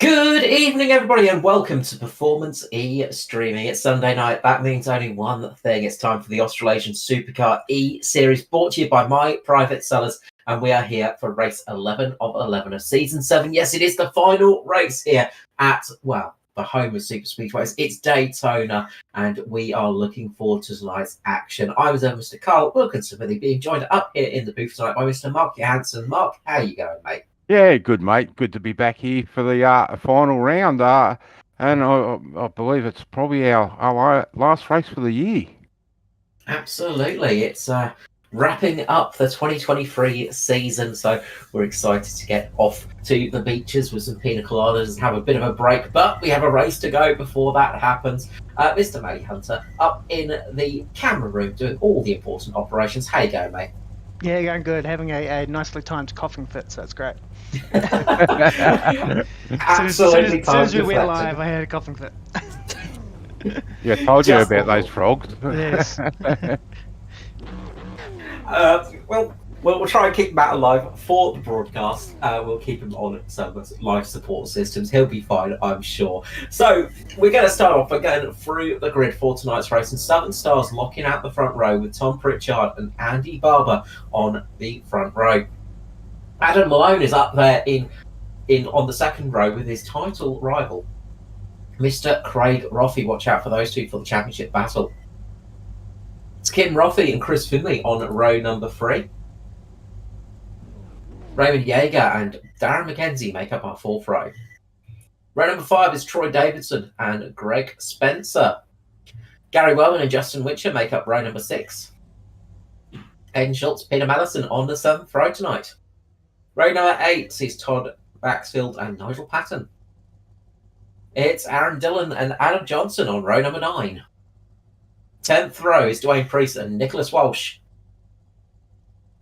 Good evening, everybody, and welcome to Performance E-Streaming. It's Sunday night. That means only one thing. It's time for the Australasian Supercar eSeries, brought to you by my Private Cellars, and we are here for race 11 of 11 of Season 7. Yes, it is the final race here at, well, the home of Super Speedways. It's Daytona, and we are looking forward to tonight's action. I was Mr. Carl Wilkinson, with being joined up here in the booth tonight by Mr. Mark Johansson. Mark, how you going, mate? Yeah, good, mate. Good to be back here for the final round. And I believe it's probably our last race for the year. Absolutely. It's wrapping up the 2023 season, so we're excited to get off to the beaches with some pina coladas and have a bit of a break, but we have a race to go before that happens. Mr. Matty Hunter up in the camera room doing all the important operations. How you going, mate? Yeah, going good. Having a nicely timed coughing fit, so it's great. Absolutely. As soon as we went live, I had a coughing fit. Yeah, I told you about those frogs. Yes. We'll try and keep Matt alive for the broadcast. We'll keep him on some live support systems. He'll be fine, I'm sure. So we're going to start off by going through the grid for tonight's race. And Southern Stars locking out the front row with Tom Pritchard and Andy Barber on the front row. Adam Malone is up there in on the second row with his title rival, Mr. Craig Roffey. Watch out for those two for the championship battle. It's Kim Roffey and Chris Finley on row number 3. Raymond Yeager and Darren McKenzie make up our fourth row. Row number 5 is Troy Davidson and Greg Spencer. Gary Wellman and Justin Whitcher make up row number 6. Aiden Schultz, Peter Madison on the 7th row tonight. Row number 8 sees Todd Baxfield and Nigel Patton. It's Aaron Dillon and Adam Johnson on row number 9. 10th row is Dwayne Priest and Nicholas Walsh.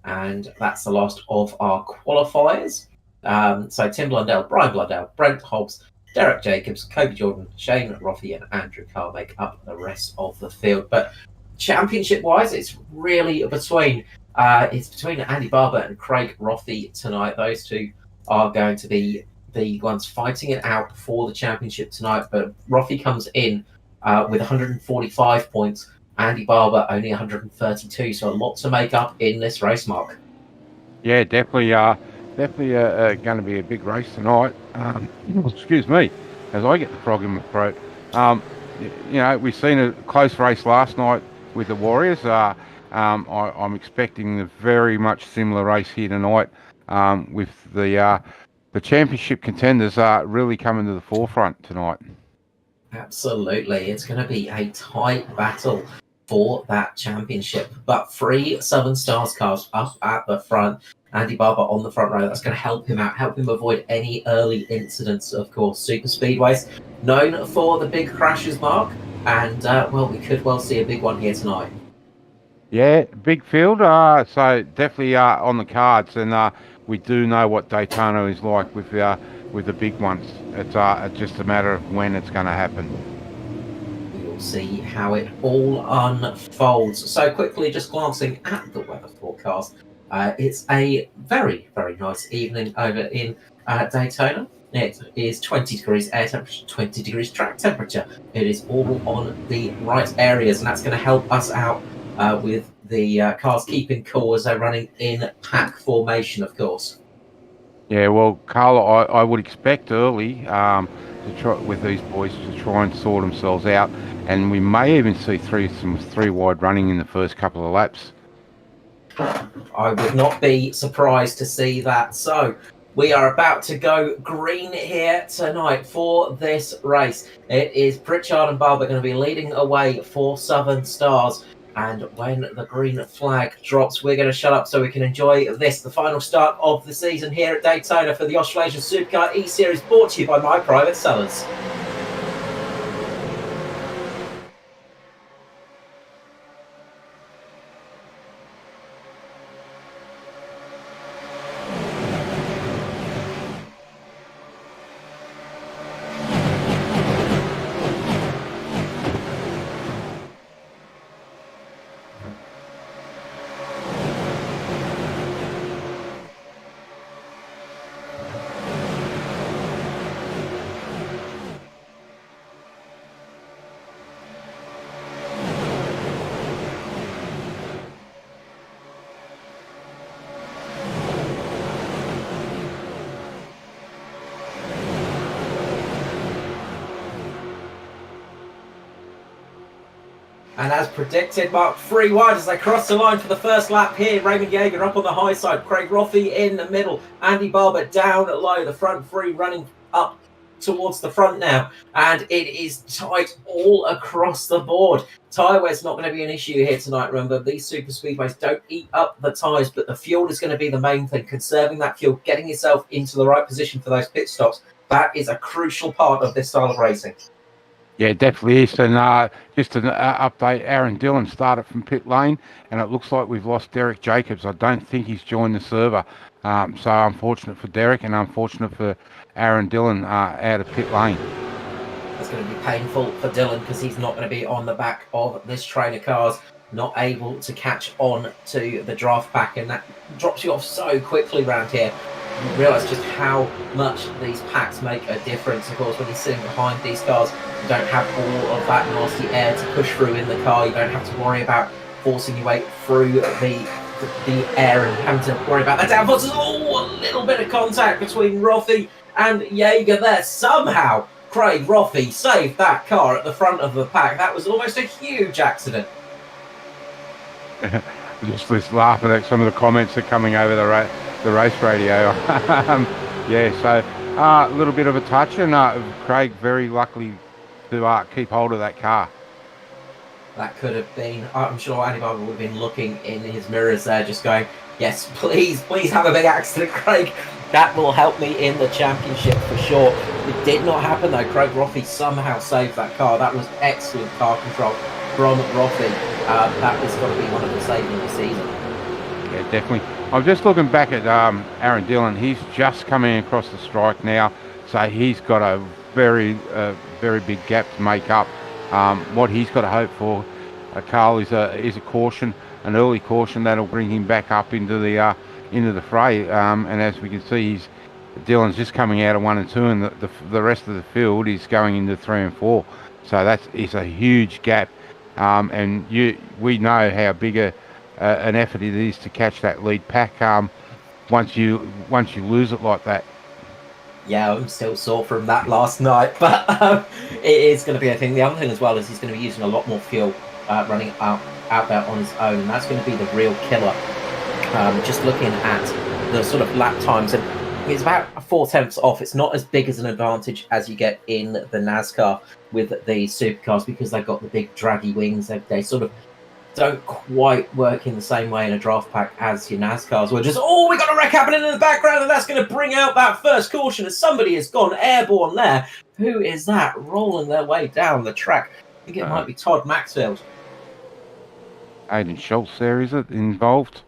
And that's the last of our qualifiers. So Tim Blundell, Brian Blundell, Brent Hobbs, Derek Jacobs, Kobe Jordan, Shane Roffey and Andrew Carr make up the rest of the field. But championship-wise, it's really between Andy Barber and Craig Roffey tonight. Those two are going to be the ones fighting it out for the championship tonight. But Roffey comes in with 145 points. Andy Barber only 132, so a lot to make up in this race, Mark. Yeah, definitely going to be a big race tonight. Excuse me, as I get the frog in my throat. We've seen a close race last night with the Warriors. I'm expecting a very much similar race here tonight, with the championship contenders really coming to the forefront tonight. Absolutely, it's going to be a tight battle for that championship, but 3 Southern Stars cars up at the front. Andy Barber on the front row. That's going to help him out, help him avoid any early incidents, of course. Super Speedways, known for the big crashes, Mark, and we could well see a big one here tonight. Yeah, big field, so definitely on the cards, and we do know what Daytona is like with the big ones. It's just a matter of when it's going to happen. See how it all unfolds. So quickly, just glancing at the weather forecast, it's a very, very nice evening over in Daytona. It is 20 degrees air temperature, 20 degrees track temperature. It is all on the right areas, and that's going to help us out with the cars keeping cool as they're running in pack formation, of course. Yeah, well, Carla, I would expect early to try with these boys to try and sort themselves out. And we may even see some three wide running in the first couple of laps. I would not be surprised to see that. So we are about to go green here tonight for this race. It is Pritchard and Barber going to be leading away for Southern Stars. And when the green flag drops, we're going to shut up so we can enjoy this, the final start of the season here at Daytona for the Australasian Supercar eSeries, brought to you by my Private Cellars. And as predicted, Mark 3 wide as they cross the line for the first lap here. Raymond Yeager up on the high side, Craig Roffey in the middle, Andy Barber down low, the front three running up towards the front now, and it is tight all across the board. Tyre wear's not going to be an issue here tonight. Remember, these super speedways don't eat up the tyres, but the fuel is going to be the main thing. Conserving that fuel, getting yourself into the right position for those pit stops, that is a crucial part of this style of racing. Yeah, definitely is. And just an update, Aaron Dillon started from pit lane, and it looks like we've lost Derek Jacobs. I don't think he's joined the server. So unfortunate for Derek and unfortunate for Aaron Dillon out of pit lane. That's going to be painful for Dillon because he's not going to be on the back of this train of cars, not able to catch on to the draft pack, and that drops you off so quickly around here. You realise just how much these packs make a difference. Of course, when you're sitting behind these cars, you don't have all of that nasty air to push through in the car. You don't have to worry about forcing your way through the air and having to worry about that downforce. There's a little bit of contact between Roffey and Yeager there. Somehow, Craig Roffey saved that car at the front of the pack. That was almost a huge accident. Just laughing at some of the comments that are coming over the race radio. Yeah, so a little bit of a touch, and Craig very lucky to keep hold of that car. That could have been, I'm sure Andy Barber would have been looking in his mirrors there, just going, yes, please have a big accident, Craig. That will help me in the championship for sure. It did not happen though. Craig Roffey somehow saved that car. That was excellent car control from Roffey. That was going to be one of the savings of the season. Yeah, definitely. I'm just looking back at Aaron Dillon. He's just coming across the strike now, so he's got a very big gap to make up. What he's got to hope for, Carl, is a caution, an early caution that'll bring him back up into the fray. And as we can see, Dillon's just coming out of 1 and 2, and the rest of the field is going into 3 and 4. So it's a huge gap. And we know how big an effort it is to catch that lead pack once you lose it like that. Yeah, I'm still sore from that last night, but it is going to be a thing. The other thing as well is he's going to be using a lot more fuel running out there on his own, and that's going to be the real killer. Just looking at the sort of lap times, and it's about 4/10 off. It's not as big as an advantage as you get in the NASCAR with the supercars because they've got the big draggy wings. They sort of don't quite work in the same way in a draft pack as your NASCARs. We're just, we got a wreck happening in the background, and that's going to bring out that first caution as somebody has gone airborne there. Who is that rolling their way down the track? I think it might be Todd Maxfield. Aiden Schultz there, is it, involved?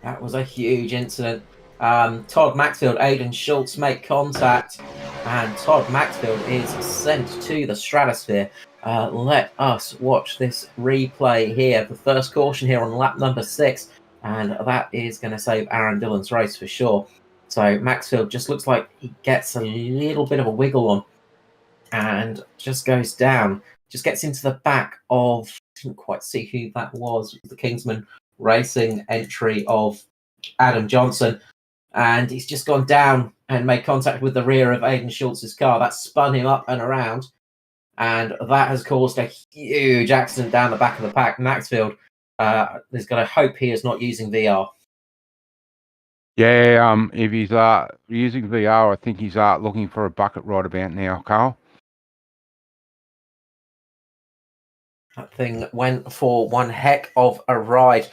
That was a huge incident. Todd Maxfield, Aiden Schultz make contact, and Todd Maxfield is sent to the stratosphere. Let us watch this replay here. The first caution here on lap number 6, and that is going to save Aaron Dillon's race for sure. So Maxfield just looks like he gets a little bit of a wiggle on and just goes down. Just gets into the back of, didn't quite see who that was, the Kingsman Racing entry of Adam Johnson. And he's just gone down and made contact with the rear of Aiden Schultz's car. That spun him up and around. And that has caused a huge accident down the back of the pack. Maxfield is going to hope he is not using VR. Yeah, if he's using VR, I think he's looking for a bucket right about now, Carl. That thing went for one heck of a ride.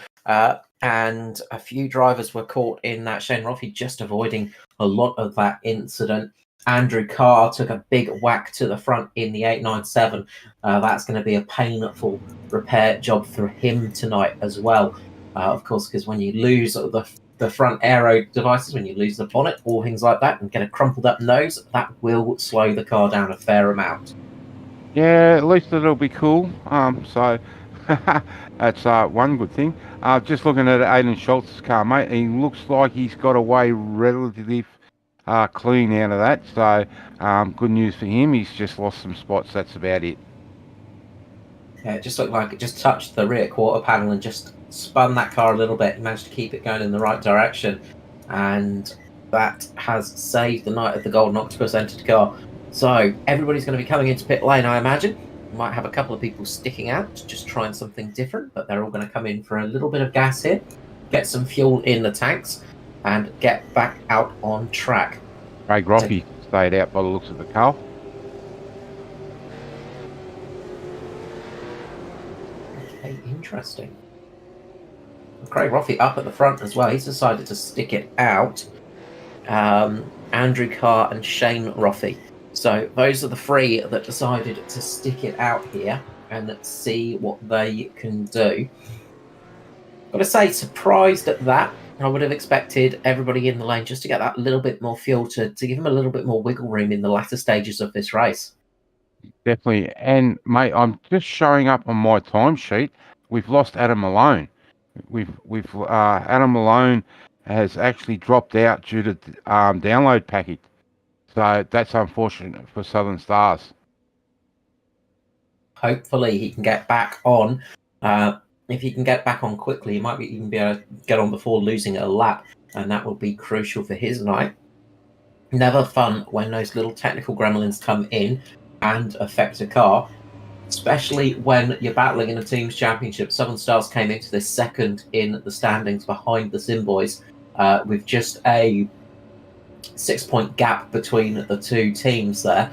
And a few drivers were caught in that. Shane Roffey just avoiding a lot of that incident. Andrew Carr took a big whack to the front in the 897. That's going to be a painful repair job for him tonight as well. Of course, because when you lose the front aero devices, when you lose the bonnet or things like that and get a crumpled up nose, that will slow the car down a fair amount. Yeah, at least it'll be cool. So that's one good thing. Just looking at Aiden Schultz's car, mate, he looks like he's got away relatively clean out of that. So good news for him. He's just lost some spots. That's about it. Yeah, it just looked like it just touched the rear quarter panel and just spun that car a little bit and managed to keep it going in the right direction. And that has saved the night of the Golden Octopus entered car. So everybody's going to be coming into pit lane, I imagine. Might have a couple of people sticking out, just trying something different, but they're all going to come in for a little bit of gas here, get some fuel in the tanks, and get back out on track. Craig Rocky stayed out by the looks of the car. Okay, interesting. Craig Roffey up at the front as well. He's decided to stick it out. Andrew Carr and Shane Roffey. So those are the three that decided to stick it out here and see what they can do. Got to say, surprised at that. I would have expected everybody in the lane just to get that little bit more fuel to give them a little bit more wiggle room in the latter stages of this race. Definitely. And, mate, I'm just showing up on my timesheet. We've lost Adam Malone. Adam Malone has actually dropped out due to download package. So that's unfortunate for Southern Stars. Hopefully he can get back on. If he can get back on quickly, he might even be able to get on before losing a lap, and that will be crucial for his night. Never fun when those little technical gremlins come in and affect a car, especially when you're battling in a team's championship. Southern Stars came into this second in the standings behind the Sim Boys, with just a 6-point gap between the two teams there.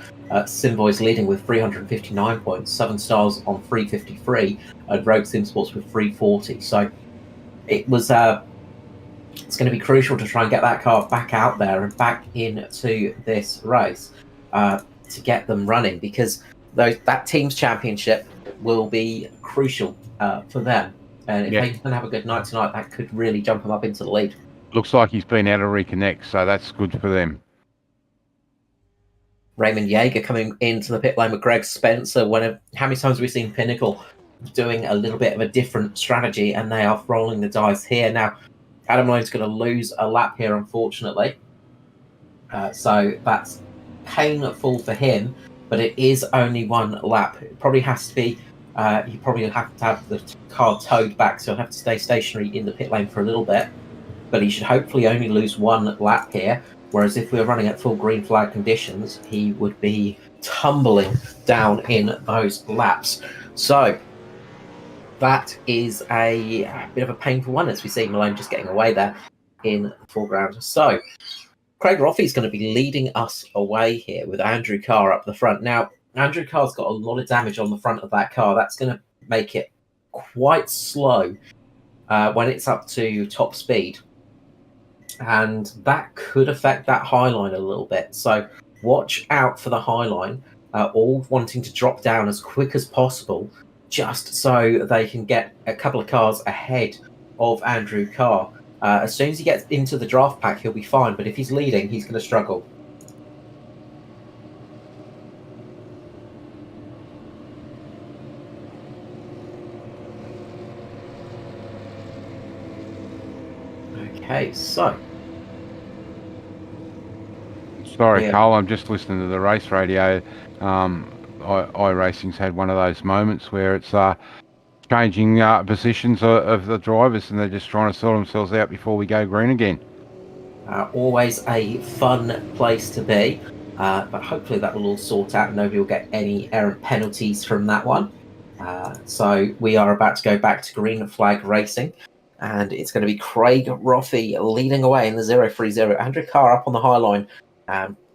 Sim Boys leading with 359 points, Southern Stars on 353, and Rogue Sim Sports with 340. So it was it's going to be crucial to try and get that car back out there and back into this race to get them running, because that team's championship will be crucial for them. And if they can have a good night tonight, that could really jump them up into the lead. Looks like he's been out of reconnect, so that's good for them. Raymond Yeager coming into the pit lane with Greg Spencer. How many times have we seen Pinnacle doing a little bit of a different strategy, and they are rolling the dice here. Now, Adam Malone's going to lose a lap here, unfortunately. So that's painful for him, but it is only one lap. It probably has to be, you probably have to have the car towed back, so he'll have to stay stationary in the pit lane for a little bit. But he should hopefully only lose one lap here, whereas if we were running at full green flag conditions, he would be tumbling down in those laps. So that is a bit of a painful one, as we see Malone just getting away there in the foreground. So Craig Roffey's going to be leading us away here with Andrew Carr up the front. Now, Andrew Carr's got a lot of damage on the front of that car. That's going to make it quite slow when it's up to top speed. And that could affect that high line a little bit. So watch out for the high line, all wanting to drop down as quick as possible, just so they can get a couple of cars ahead of Andrew Carr. As soon as he gets into the draft pack, he'll be fine. But if he's leading, he's going to struggle. Okay, so. Sorry, Carl, I'm just listening to the race radio. iRacing's had one of those moments where it's changing positions of the drivers, and they're just trying to sort themselves out before we go green again. Always a fun place to be, but hopefully that will all sort out and nobody will get any errant penalties from that one. So we are about to go back to green flag racing, and it's going to be Craig Roffey leading away in the 030. Andrew Carr up on the high line,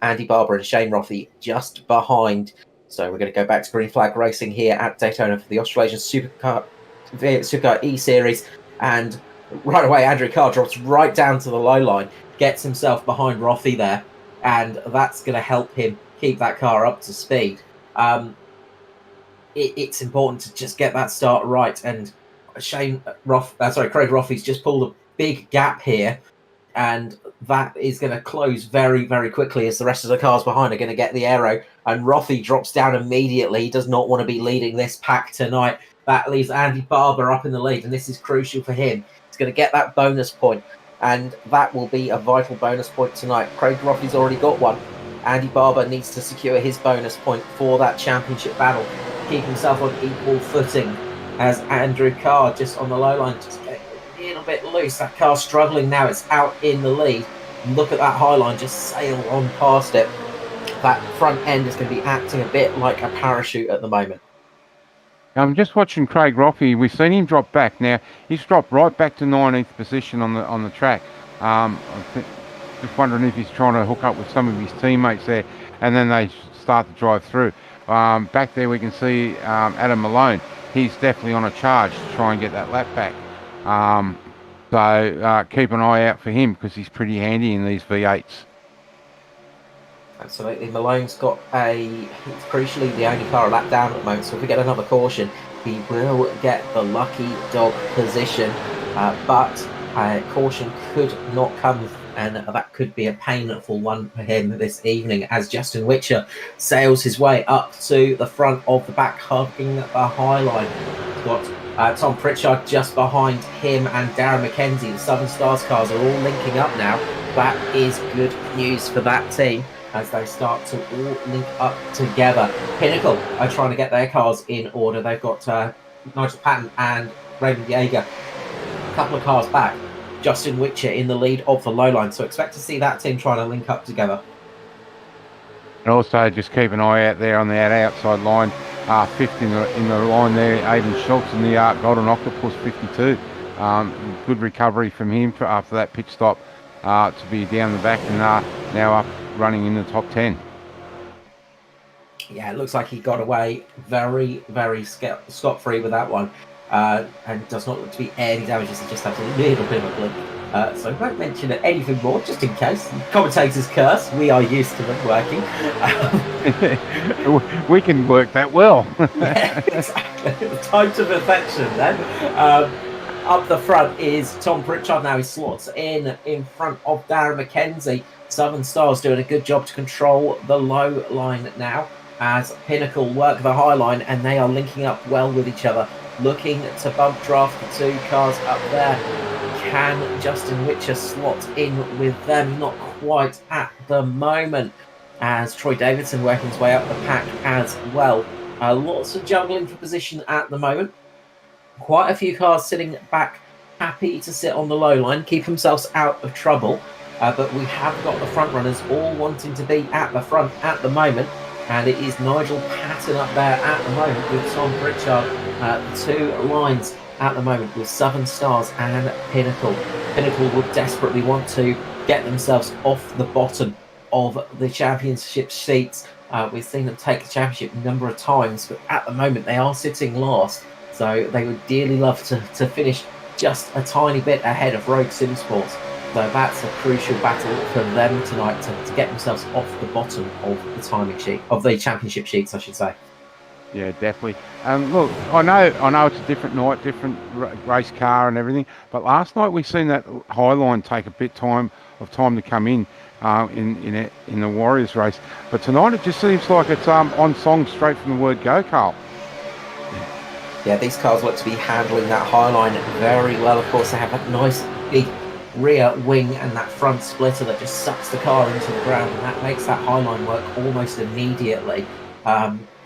Andy Barber and Shane Roffey just behind. So we're going to go back to green flag racing here at Daytona for the Australasian Supercar eSeries, and right away Andrew Carr drops right down to the low line, gets himself behind Roffey there, and that's going to help him keep that car up to speed. It's important to just get that start right, and Craig Roffey's just pulled a big gap here, and that is going to close very, very quickly as the rest of the cars behind are going to get the aero, and Roffey drops down immediately. He does not want to be leading this pack tonight. That leaves Andy Barber up in the lead, and this is crucial for him. He's going to get that bonus point, and that will be a vital bonus point tonight. Craig Roffey's already got one. Andy Barber needs to secure his bonus point for that championship battle, keep himself on equal footing as Andrew Carr just on the low line, just getting a little bit loose. That car struggling now, it's out in the lead. Look at that high line, just sail on past it. That front end is going to be acting a bit like a parachute at the moment. I'm just watching Craig Rocky. We've seen him drop back. Now he's dropped right back to 19th position on the track. Just wondering if he's trying to hook up with some of his teammates there, and then they start to drive through. Back there we can see Adam Malone. He's definitely on a charge to try and get that lap back. So keep an eye out for him because he's pretty handy in these V8s. Absolutely. Malone's got he's crucially the only car a lap down at the moment, so if we get another caution, he will get the lucky dog position. But caution could not come, and that could be a painful one for him this evening as Justin Whitcher sails his way up to the front of the back, hugging the high line. He's got Tom Pritchard just behind him and Darren McKenzie. The Southern Stars cars are all linking up now. That is good news for that team as they start to all link up together. Pinnacle are trying to get their cars in order. They've got Nigel Patton and Raymond Yeager a couple of cars back. Justin Whitcher in the lead of the low line, so expect to see that team trying to link up together. And also just keep an eye out there on that outside line. Fifth in the line there, Aidan Schultz in the Golden Octopus 52. Good recovery from him after that pit stop to be down the back and now up running in the top 10. Yeah, it looks like he got away very, very scot-free with that one. And does not look to be any damages. He just has a little bit of a blip. So I won't mention anything more, just in case. Commentators curse. We are used to them working. We can work that well. Yeah, exactly. Time to perfection then. Up the front is Tom Pritchard now. He slots in front of Darren McKenzie. Southern Stars doing a good job to control the low line now as Pinnacle work the high line, and they are linking up well with each other, looking to bump draft the two cars up there. Can Justin Whitcher slot in with them? Not quite at the moment, as Troy Davidson working his way up the pack as well. Lots of juggling for position at the moment. Quite a few cars sitting back, happy to sit on the low line, keep themselves out of trouble. But we have got the front runners all wanting to be at the front at the moment. And it is Nigel Patton up there at the moment with Tom Pritchard. Two lines at the moment with Southern Stars and Pinnacle. Pinnacle would desperately want to get themselves off the bottom of the championship seats. We've seen them take the championship a number of times, but at the moment they are sitting last. So they would dearly love to finish just a tiny bit ahead of Rogue Sim Sports. So that's a crucial battle for them tonight to get themselves off the bottom of the timing sheet, of the championship sheets, I should say. Yeah, definitely. Look, I know it's a different night, different race car and everything, but last night we seen that high line take a bit of time to come in the Warriors race. But tonight it just seems like it's on song straight from the word go, Carl. Yeah, these cars look to be handling that high line very well. Of course, they have that nice big rear wing and that front splitter that just sucks the car into the ground, and that makes that high line work almost immediately.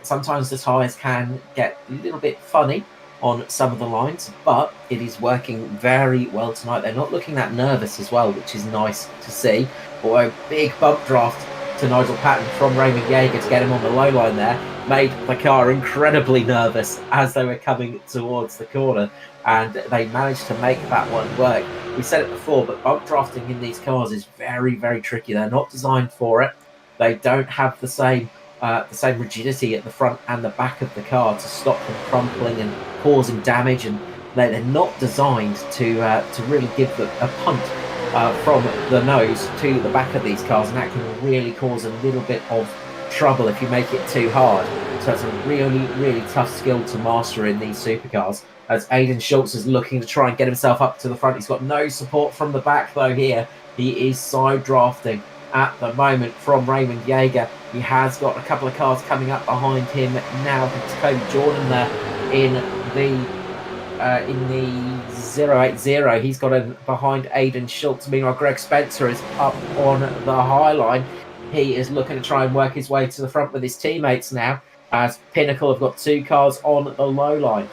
Sometimes the tyres can get a little bit funny on some of the lines, but it is working very well tonight. They're not looking that nervous as well, which is nice to see. Although big bump draft to Nigel Patton from Raymond Yeager to get him on the low line there made the car incredibly nervous as they were coming towards the corner, and they managed to make that one work. We said it before, but bump drafting in these cars is very, very tricky. They're not designed for it. They don't have the same rigidity at the front and the back of the car to stop them crumpling and causing damage, and they're not designed to really give a punt from the nose to the back of these cars, and that can really cause a little bit of trouble if you make it too hard. So it's a really, really tough skill to master in these supercars. As Aidan Schultz is looking to try and get himself up to the front. He's got no support from the back though here. He is side drafting at the moment from Raymond Yeager. He has got a couple of cars coming up behind him now. It's Cody Jordan there in the 080. He's got him behind Aidan Schultz. Meanwhile, Greg Spencer is up on the high line. He is looking to try and work his way to the front with his teammates now, as Pinnacle have got two cars on the low line.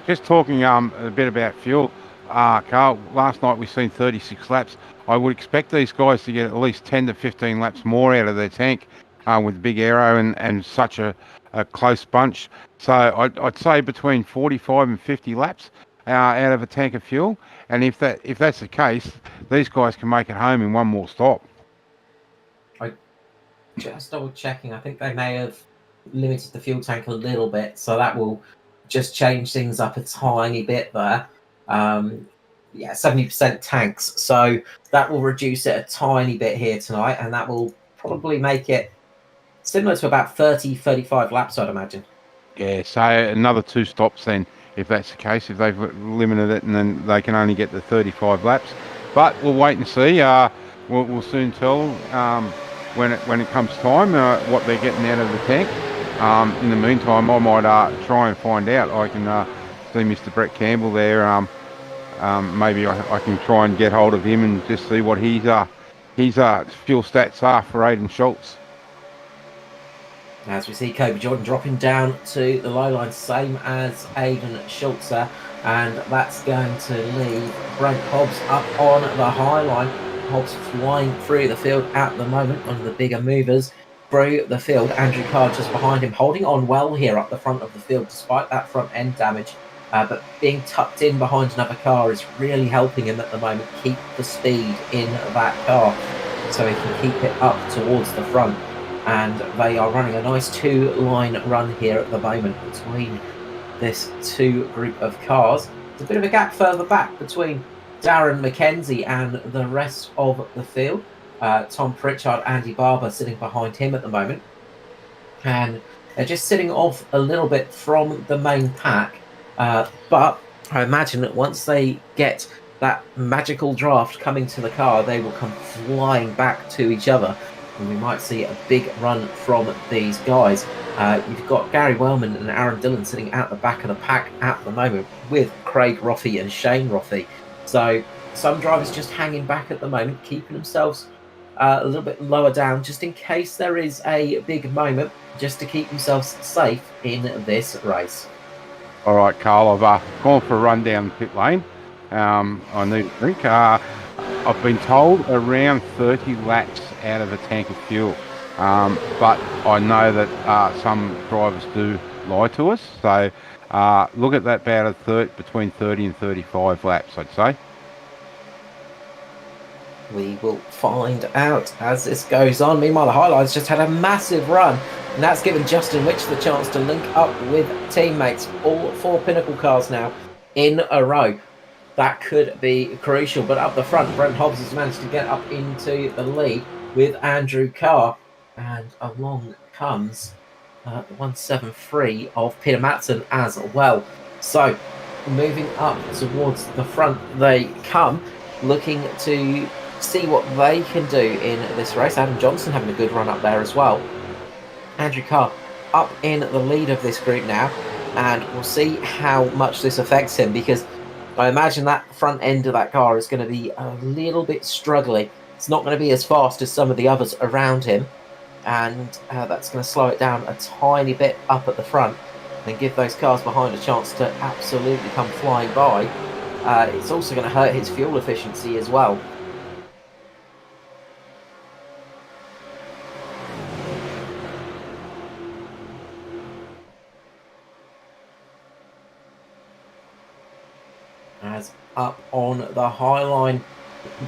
Just talking a bit about fuel, Carl, last night we seen 36 laps. I would expect these guys to get at least 10 to 15 laps more out of their tank with Big Aero and such a close bunch. So I'd say between 45 and 50 laps out of a tank of fuel. And if that's the case, these guys can make it home in one more stop. Just double checking. I think they may have limited the fuel tank a little bit, so that will just change things up a tiny bit there. 70% tanks, so that will reduce it a tiny bit here tonight, and that will probably make it similar to about 30-35 laps, I'd imagine. Yeah, so another 2 stops then, if that's the case, if they've limited it, and then they can only get the 35 laps. But we'll wait and see. We'll soon tell when it comes time what they're getting out of the tank. In the meantime, I might try and find out. I can see Mr. Brett Campbell there. Maybe I can try and get hold of him and just see what his fuel stats are for Aidan Schultz. As we see Kobe Jordan dropping down to the low line, same as Aidan Schultz there, and that's going to leave Brent Hobbs up on the high line. Hobbs flying through the field at the moment, one of the bigger movers through the field. Andrew Carr just behind him, holding on well here up the front of the field despite that front end damage. But being tucked in behind another car is really helping him at the moment keep the speed in that car so he can keep it up towards the front. And they are running a nice 2-line run here at the moment between this 2 group of cars. There's a bit of a gap further back between Darren McKenzie and the rest of the field. Tom Pritchard, Andy Barber sitting behind him at the moment. And they're just sitting off a little bit from the main pack. But I imagine that once they get that magical draft coming to the car, they will come flying back to each other. And we might see a big run from these guys. You've got Gary Wellman and Aaron Dillon sitting at the back of the pack at the moment with Craig Roffey and Shane Roffey. So some drivers just hanging back at the moment, keeping themselves a little bit lower down just in case there is a big moment, just to keep themselves safe in this race. All right, Carl, I've gone for a run down the pit lane. I need a drink. I've been told around 30 laps out of a tank of fuel, but I know that some drivers do lie to us, so look at that about between 30 and 35 laps, I'd say. We will find out as this goes on. Meanwhile, the Highlights just had a massive run, and that's given Justin Whitcher the chance to link up with teammates. All 4 Pinnacle cars now in a row. That could be crucial, but up the front, Brent Hobbs has managed to get up into the lead with Andrew Carr, and along comes the 173 of Peter Matson as well. So, moving up towards the front they come, looking to see what they can do in this race. Adam Johnson having a good run up there as well. Andrew Carr up in the lead of this group now, and we'll see how much this affects him, because I imagine that front end of that car is going to be a little bit struggling. It's not going to be as fast as some of the others around him, and that's going to slow it down a tiny bit up at the front and give those cars behind a chance to absolutely come flying by. It's also going to hurt his fuel efficiency as well. As up on the high line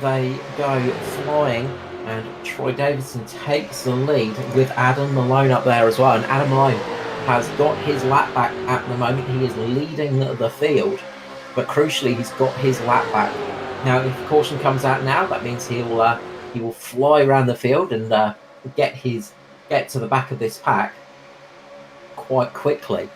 they go flying, and Troy Davidson takes the lead with Adam Malone up there as well. And Adam Malone has got his lap back at the moment. He is leading the field, but crucially he's got his lap back. Now if caution comes out now, that means he will fly around the field and get to the back of this pack quite quickly.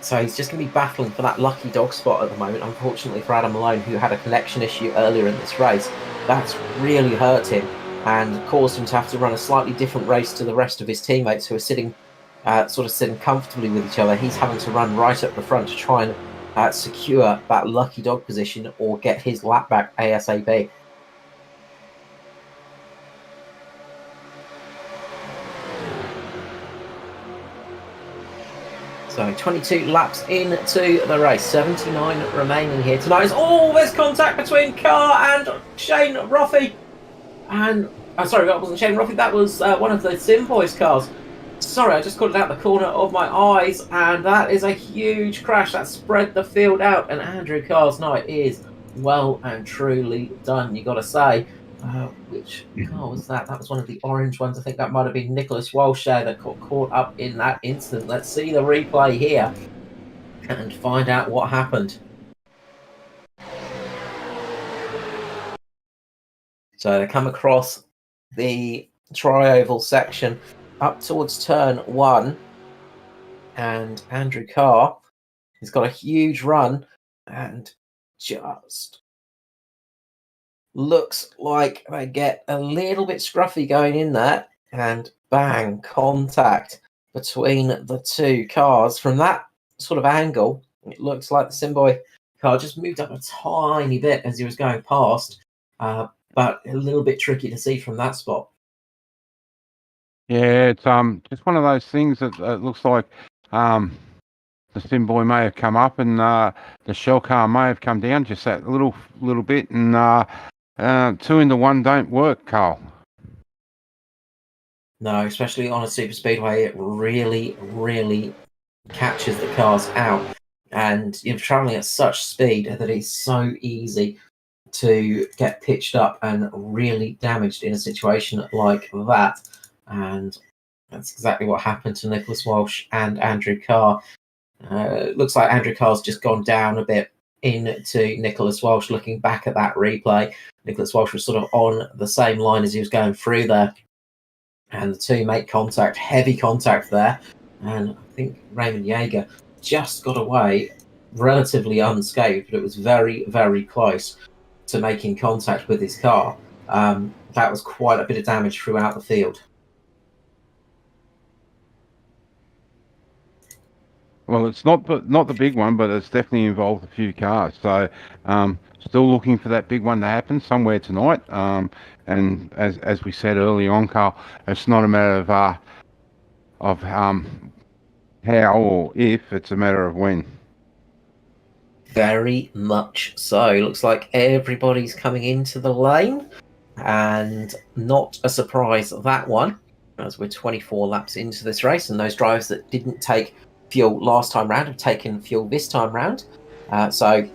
So he's just going to be battling for that lucky dog spot at the moment. Unfortunately for Adam Malone, who had a connection issue earlier in this race, that's really hurt him and caused him to have to run a slightly different race to the rest of his teammates who are sitting comfortably with each other. He's having to run right up the front to try and secure that lucky dog position or get his lap back ASAP. So 22 laps into the race, 79 remaining here tonight. There's contact between Carr and Shane Roffey. And Oh, sorry, that wasn't Shane Ruffy. That was one of the Sim Boys cars. Sorry, I just caught it out the corner of my eyes, and that is a huge crash that spread the field out. And Andrew Carr's night is well and truly done, you got to say. Which car was that? That was one of the orange ones. I think that might have been Nicholas Walsh there that got caught up in that incident. Let's see the replay here and find out what happened. So they come across the tri-oval section up towards turn 1, and Andrew Carr has got a huge run and just looks like they get a little bit scruffy going in there, and bang, contact between the two cars. From that sort of angle, it looks like the Simboy car just moved up a tiny bit as he was going past, but a little bit tricky to see from that spot. Yeah, it's just one of those things that looks like the Simboy may have come up and the shell car may have come down just that little bit, and 2 into 1 don't work, Carl. No, especially on a super speedway, it really, really catches the cars out, and you're traveling at such speed that it's so easy to get pitched up and really damaged in a situation like that. And that's exactly what happened to Nicholas Walsh and Andrew Carr. It looks like Andrew Carr's just gone down a bit into Nicholas Walsh. Looking back at that replay, Nicholas Walsh was sort of on the same line as he was going through there, and the two make contact, heavy contact there, and I think Raymond Yeager just got away relatively unscathed, but it was very, very close to making contact with his car. That was quite a bit of damage throughout the field. Well, it's not the big one, but it's definitely involved a few cars. So, still looking for that big one to happen somewhere tonight. And as we said early on, Carl, it's not a matter of how or if; it's a matter of when. Very much so. Looks like everybody's coming into the lane, and not a surprise that one, as we're 24 laps into this race, and those drivers that didn't take fuel last time round have taken fuel this time round. So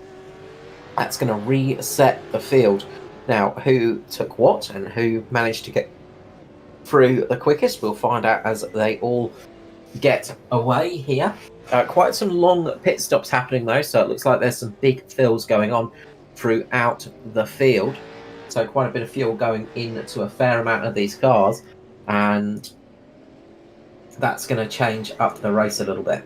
that's going to reset the field. Now, who took what and who managed to get through the quickest, we'll find out as they all get away here. Quite some long pit stops happening though, so it looks like there's some big fills going on throughout the field. So quite a bit of fuel going into a fair amount of these cars, and that's going to change up the race a little bit.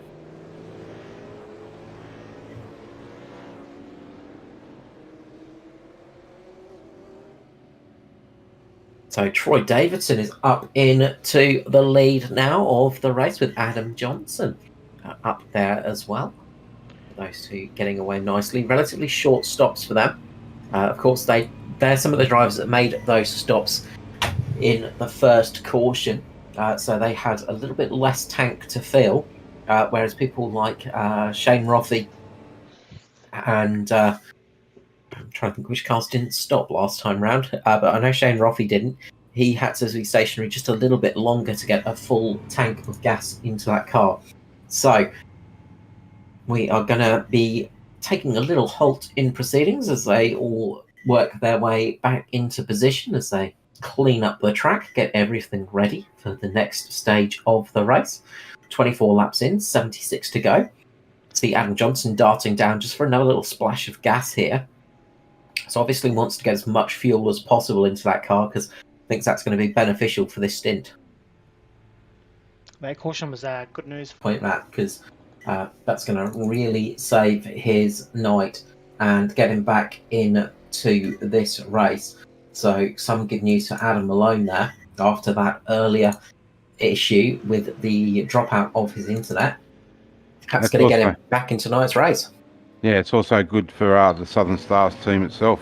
So Troy Davidson is up into the lead now of the race, with Adam Johnson up there as well. Those two getting away nicely. Relatively short stops for them. Of course, they're some of the drivers that made those stops in the first caution. So they had a little bit less tank to fill, whereas people like Shane Rothey and I'm trying to think which cars didn't stop last time round, but I know Shane Rothey didn't. He had to be stationary just a little bit longer to get a full tank of gas into that car. So we are going to be taking a little halt in proceedings as they all work their way back into position, as they clean up the track, get everything ready for the next stage of the race. 24 laps in, 76 to go. See Adam Johnson darting down just for another little splash of gas here. So obviously wants to get as much fuel as possible into that car, because thinks that's going to be beneficial for this stint. That caution was good news. Point that, because that's going to really save his night and get him back into this race. So some good news for Adam Malone there after that earlier issue with the dropout of his internet. That's going to get him back into tonight's race. Yeah, it's also good for the Southern Stars team itself,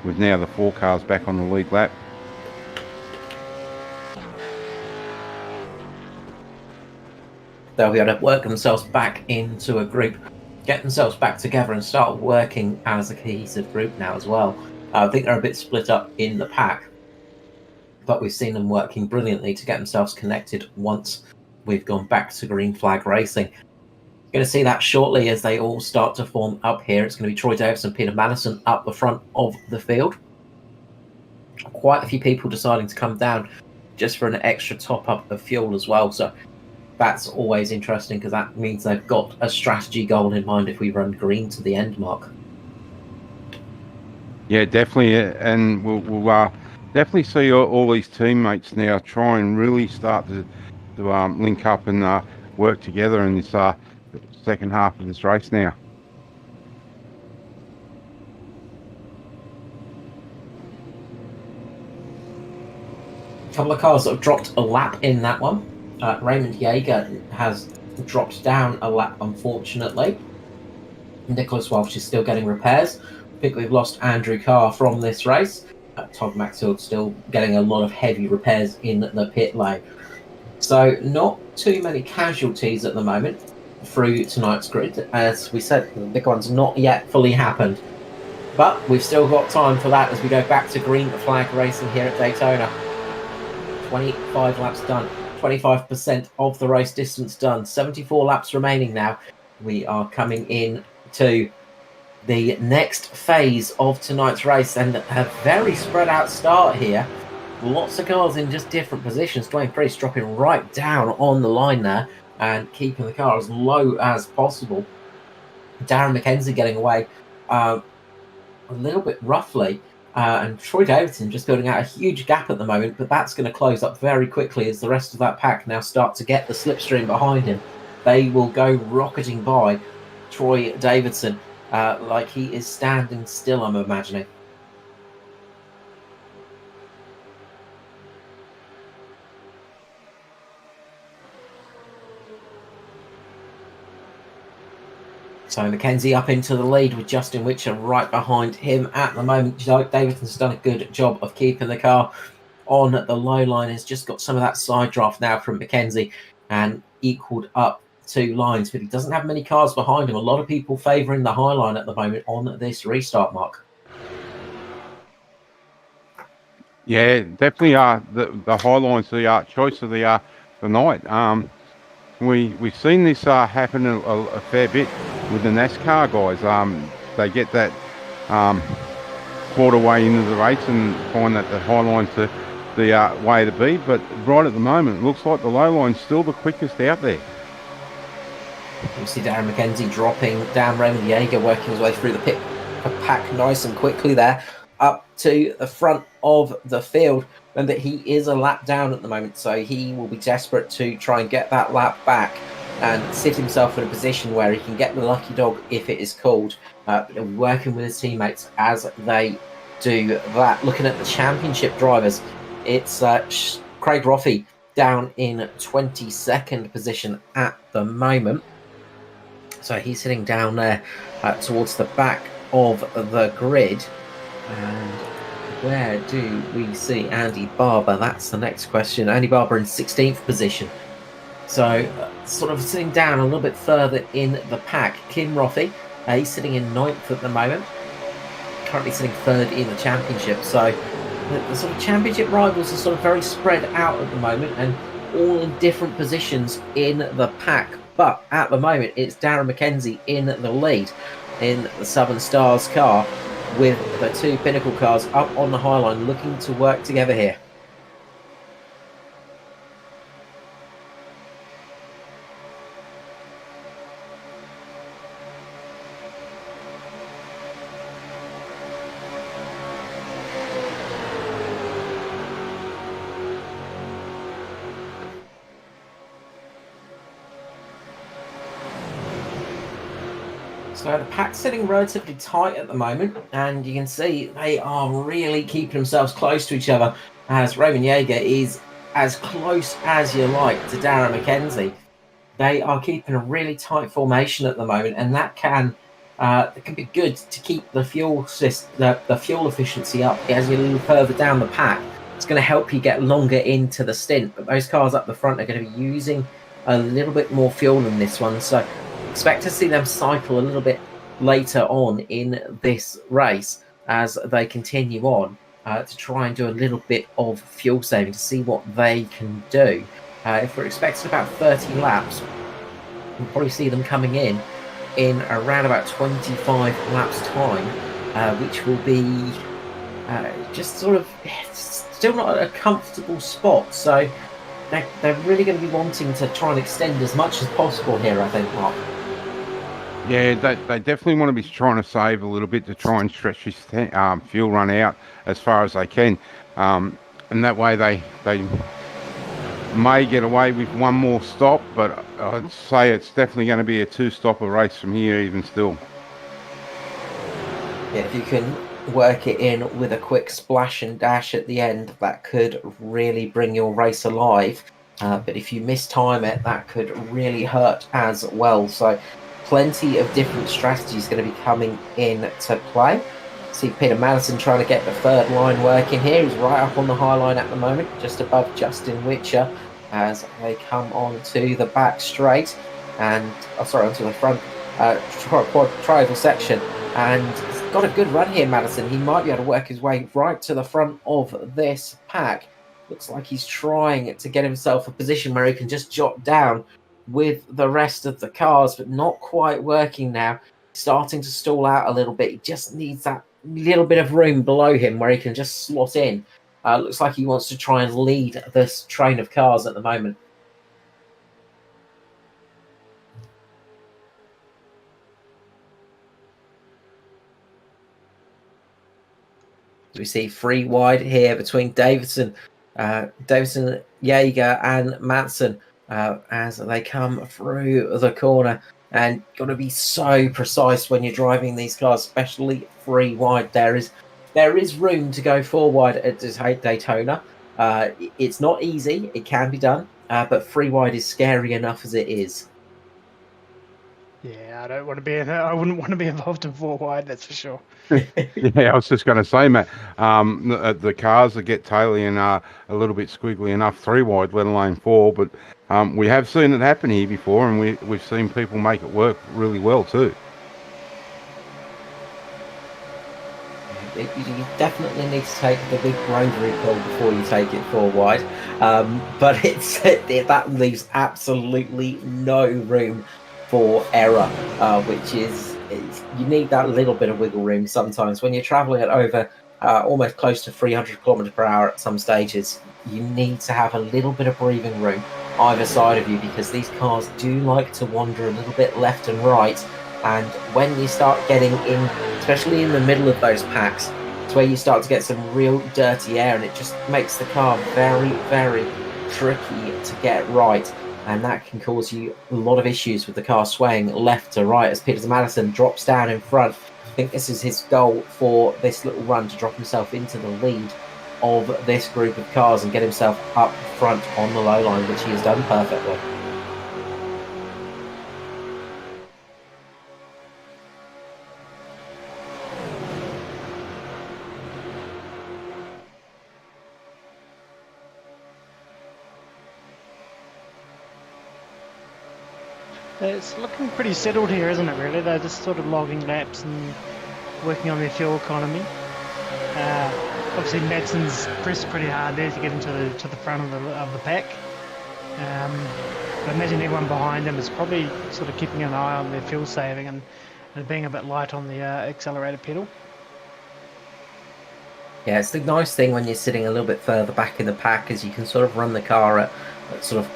with now the 4 cars back on the lead lap. They'll be able to work themselves back into a group, get themselves back together and start working as a cohesive group now as well. I think they're a bit split up in the pack. but we've seen them working brilliantly to get themselves connected once we've gone back to green flag racing. Going to see that shortly as they all start to form up here. It's going to be Troy Davis and Peter Madison up the front of the field. Quite a few people deciding to come down just for an extra top up of fuel as well. So that's always interesting because that means they've got a strategy goal in mind if we run green to the end mark. Yeah, definitely. And we'll definitely see all these teammates now try and really start to link up and work together in this second half of this race now. A couple of cars that have dropped a lap in that one. Raymond Yeager has dropped down a lap, unfortunately. Nicholas Welch is still getting repairs. I think we've lost Andrew Carr from this race. Todd Maxfield still getting a lot of heavy repairs in the pit lane. So not too many casualties at the moment through tonight's grid. As we said, the big one's not yet fully happened. But we've still got time for that as we go back to green flag racing here at Daytona. 25 laps done, 25% of the race distance done, 74 laps remaining now. We are coming in to the next phase of tonight's race and a very spread out start here. Lots of cars in just different positions. Dwayne Priest dropping right down on the line there and keeping the car as low as possible. Darren McKenzie getting away a little bit roughly. And Troy Davidson just building out a huge gap at the moment, but that's going to close up very quickly as the rest of that pack now start to get the slipstream behind him. They will go rocketing by Troy Davidson like he is standing still, I'm imagining. So McKenzie up into the lead with Justin Whitcher right behind him at the moment. Davidson's done a good job of keeping the car on the low line. Has just got some of that side draft now from McKenzie and equaled up 2 lines, but he doesn't have many cars behind him. A lot of people favouring the high line at the moment on this restart, Mark. Yeah, definitely. The high line's the choice of the night. We've seen this happen a fair bit with the NASCAR guys. They get that quarter way into the race and find that the high line's the way to be. But right at the moment, it looks like the low line's still the quickest out there. You see Darren McKenzie dropping down. Raymond Yeager working his way through the pack nice and quickly there up to the front of the field. Remember, he is a lap down at the moment, so he will be desperate to try and get that lap back and sit himself in a position where he can get the lucky dog if it is called. Working with his teammates as they do that. Looking at the championship drivers, it's Craig Roffey down in 22nd position at the moment. So he's sitting down there towards the back of the grid. And where do we see Andy Barber? That's the next question. Andy Barber in 16th position. So sort of sitting down a little bit further in the pack. Kim Roffey, he's sitting in 9th at the moment. Currently sitting 3rd in the championship. So the sort of championship rivals are sort of very spread out at the moment and all in different positions in the pack. But at the moment, it's Darren McKenzie in the lead in the Southern Stars car, with the 2 Pinnacle cars up on the high line looking to work together here. So the pack's sitting relatively tight at the moment, and you can see they are really keeping themselves close to each other as Raymond Yeager is as close as you like to Darren McKenzie. They are keeping a really tight formation at the moment, and that can be good to keep the fuel efficiency up as you're a little further down the pack. It's going to help you get longer into the stint, but those cars up the front are going to be using a little bit more fuel in this one, so expect to see them cycle a little bit later on in this race as they continue on. to try and do a little bit of fuel saving to see what they can do. If we're expecting about 30 laps, we'll probably see them coming in around about 25 laps time, which will be just sort of still not a comfortable spot. So they're really going to be wanting to try and extend as much as possible here, I think, Mark. Yeah, they definitely want to be trying to save a little bit to try and stretch this fuel run out as far as they can. And that way they may get away with one more stop, but I'd say it's definitely going to be a two-stopper race from here even still. Yeah, if you can work it in with a quick splash and dash at the end, that could really bring your race alive. But if you mistime it, that could really hurt as well. So plenty of different strategies going to be coming into play. See Peter Madison trying to get the third line working here. He's right up on the high line at the moment, just above Justin Whitcher as they come on to the back straight and onto the front triangle section. And he's got a good run here, Madison. He might be able to work his way right to the front of this pack. Looks like he's trying to get himself a position where he can just jot down with the rest of the cars, but not quite working now. Starting to stall out a little bit. He just needs that little bit of room below him where he can just slot in. Looks like he wants to try and lead this train of cars at the moment. We see three wide here between Davidson, Jaeger, and Matson as they come through the corner. And got to be so precise when you're driving these cars, especially three wide. There is room to go four wide at Daytona. It's not easy. It can be done, but three wide is scary enough as it is. Yeah, I wouldn't want to be involved in four wide. That's for sure. Yeah, I was just going to say, Matt, the cars that get tailing are a little bit squiggly enough three wide, let alone four. But we have seen it happen here before, and we've seen people make it work really well too. You definitely need to take the big bravery pill before you take it four wide, but that leaves absolutely no room for error, which is you need that little bit of wiggle room sometimes when you're traveling at over almost close to 300 kilometers per hour at some stages. You need to have a little bit of breathing room either side of you, because these cars do like to wander a little bit left and right. And when you start getting in, especially in the middle of those packs, it's where you start to get some real dirty air, and it just makes the car very, very tricky to get right. And that can cause you a lot of issues with the car swaying left to right as Peter Madison drops down in front. I think this is his goal for this little run, to drop himself into the lead of this group of cars and get himself up front on the low line, which he has done perfectly. It's looking pretty settled here, isn't it, really? They're just sort of logging laps and working on their fuel economy. Obviously, Madson's pressed pretty hard there to get into the front of the pack. I imagine everyone behind him is probably sort of keeping an eye on their fuel saving and being a bit light on the accelerator pedal. Yeah, it's the nice thing when you're sitting a little bit further back in the pack, is you can sort of run the car at sort of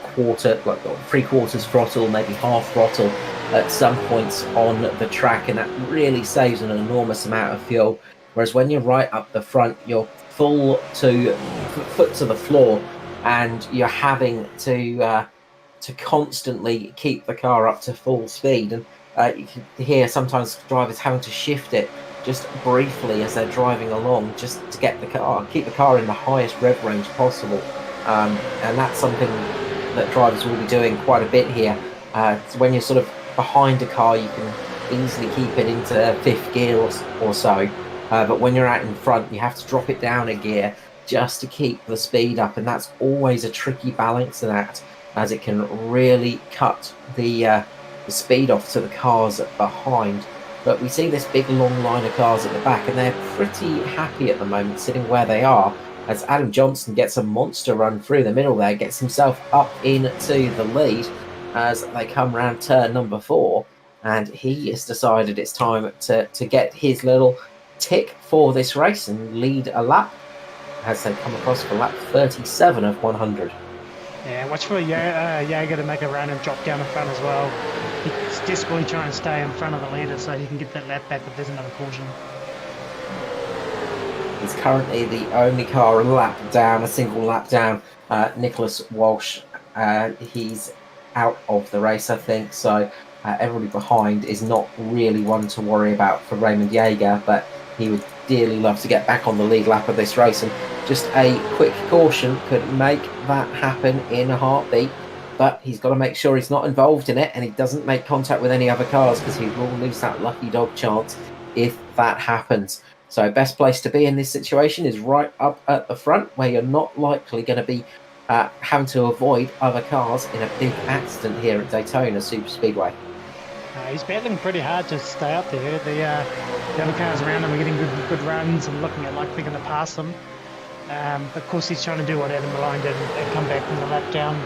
three-quarters throttle, maybe half throttle at some points on the track, and that really saves an enormous amount of fuel. Whereas when you're right up the front, you're full to foot to the floor, and you're having to constantly keep the car up to full speed. And you can hear sometimes drivers having to shift it just briefly as they're driving along, just to keep the car in the highest rev range possible. And that's something that drivers will be doing quite a bit here. So when you're sort of behind a car, you can easily keep it into fifth gear or so. But when you're out in front, you have to drop it down a gear just to keep the speed up. And that's always a tricky balancing act, as it can really cut the speed off to the cars behind. But we see this big long line of cars at the back, and they're pretty happy at the moment sitting where they are, as Adam Johnson gets a monster run through the middle there, gets himself up into the lead as they come round turn number 4, and he has decided it's time to get his little tick for this race and lead a lap as they come across for lap 37 of 100. Yeah, watch for Jaeger to make a run and drop down the front as well. He's desperately trying to stay in front of the leader so he can get that lap back if there's another caution. He's currently the only car a single lap down. Nicholas Walsh, he's out of the race, I think, so everybody behind is not really one to worry about for Raymond Jaeger, but he would dearly love to get back on the lead lap of this race, and just a quick caution could make that happen in a heartbeat. But he's got to make sure he's not involved in it and he doesn't make contact with any other cars, because he will lose that lucky dog chance if that happens. So best place to be in this situation is right up at the front, where you're not likely going to be having to avoid other cars in a big accident here at Daytona Super Speedway. He's battling pretty hard to stay up there. The other cars around him are getting good runs and looking like they're going to pass them. Of course, he's trying to do what Adam Malone did and come back from the lap down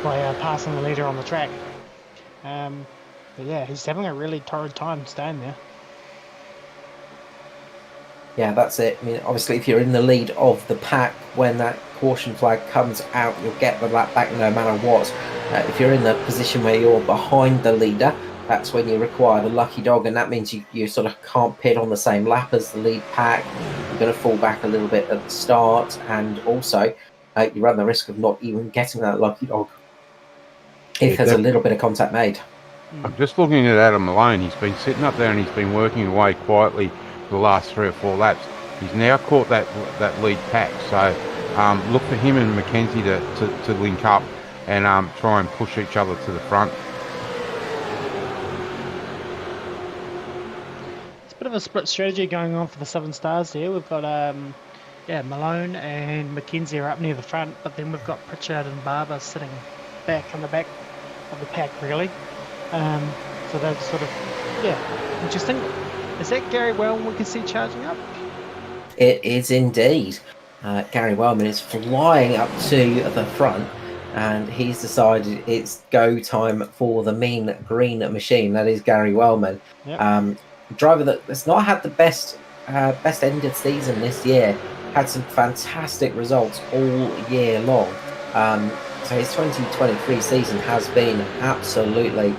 by passing the leader on the track. But yeah, he's having a really torrid time staying there. Yeah, that's it. I mean, obviously, if you're in the lead of the pack, when that caution flag comes out, you'll get the lap back no matter what. If you're in the position where you're behind the leader, that's when you require the lucky dog, and that means you sort of can't pit on the same lap as the lead pack. You're going to fall back a little bit at the start, and also you run the risk of not even getting that lucky dog if there's a little bit of contact made. I'm just looking at Adam Malone. He's been sitting up there and he's been working away quietly for the last 3 or 4 laps. He's now caught that lead pack, so look for him and Mackenzie to link up and try and push each other to the front. It's a bit of a split strategy going on for the Southern Stars here. We've got Malone and Mackenzie are up near the front, but then we've got Pritchard and Barber sitting back on the back of the pack, really. So that's sort of, interesting. Is that Gary Wellman we can see charging up? It is indeed. Gary Wellman is flying up to the front, and he's decided it's go time for the mean green machine. That is Gary Wellman. Yep. Driver that's not had the best end of season this year. Had some fantastic results all year long. So his 2023 season has been absolutely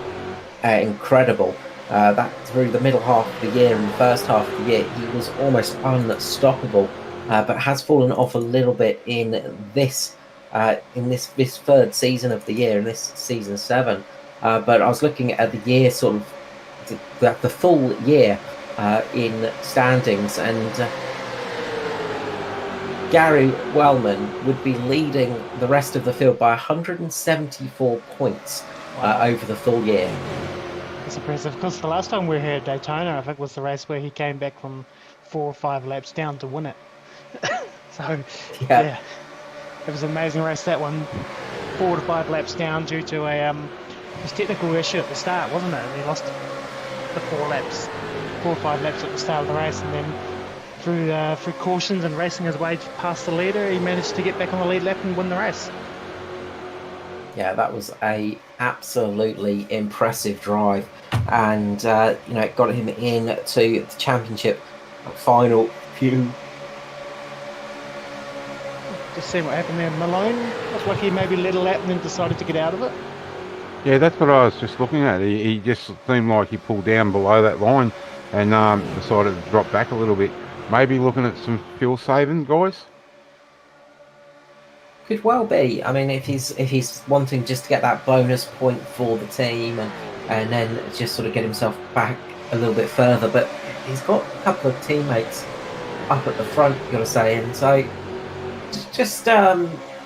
incredible. That through the middle half of the year and the first half of the year, he was almost unstoppable, but has fallen off a little bit in this third season of the year, in this season 7. But I was looking at the year, sort of the full year in standings, and Gary Wellman would be leading the rest of the field by 174 points over the full year. That's impressive, because the last time we were here at Daytona, I think, was the race where he came back from 4 or 5 laps down to win it. So, yeah, it was an amazing race, that one. 4 to 5 laps down due to a technical issue at the start, wasn't it? And he lost the 4 or 5 laps at the start of the race, and then through cautions and racing his way past the leader, he managed to get back on the lead lap and win the race. Yeah, that was a absolutely impressive drive, and it got him in to the championship final few. Just seeing what happened there. Malone looked like he maybe led a lap and then decided to get out of it. Yeah, that's what I was just looking at. He just seemed like he pulled down below that line and decided to drop back a little bit. Maybe looking at some fuel saving, guys. Could well be. I mean, if he's wanting just to get that bonus point for the team and then just sort of get himself back a little bit further, but he's got a couple of teammates up at the front, you got to say, and so just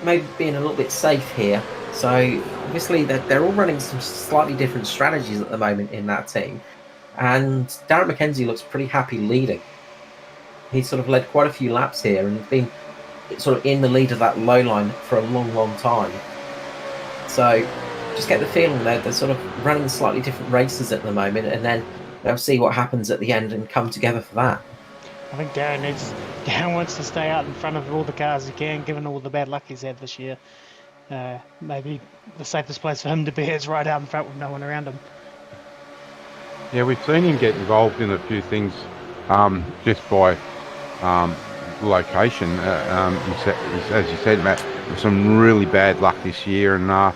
maybe being a little bit safe here. So obviously they're all running some slightly different strategies at the moment in that team, and Darren McKenzie looks pretty happy leading. He's sort of led quite a few laps here and been sort of in the lead of that low line for a long time. So just get the feeling they're sort of running slightly different races at the moment, and then they'll see what happens at the end and come together for that. I think Darren wants to stay out in front of all the cars he can, given all the bad luck he's had this year. Maybe the safest place for him to be is right out in front with no one around him. Yeah, we've seen him get involved in a few things just by location. As you said, Matt, with some really bad luck this year, and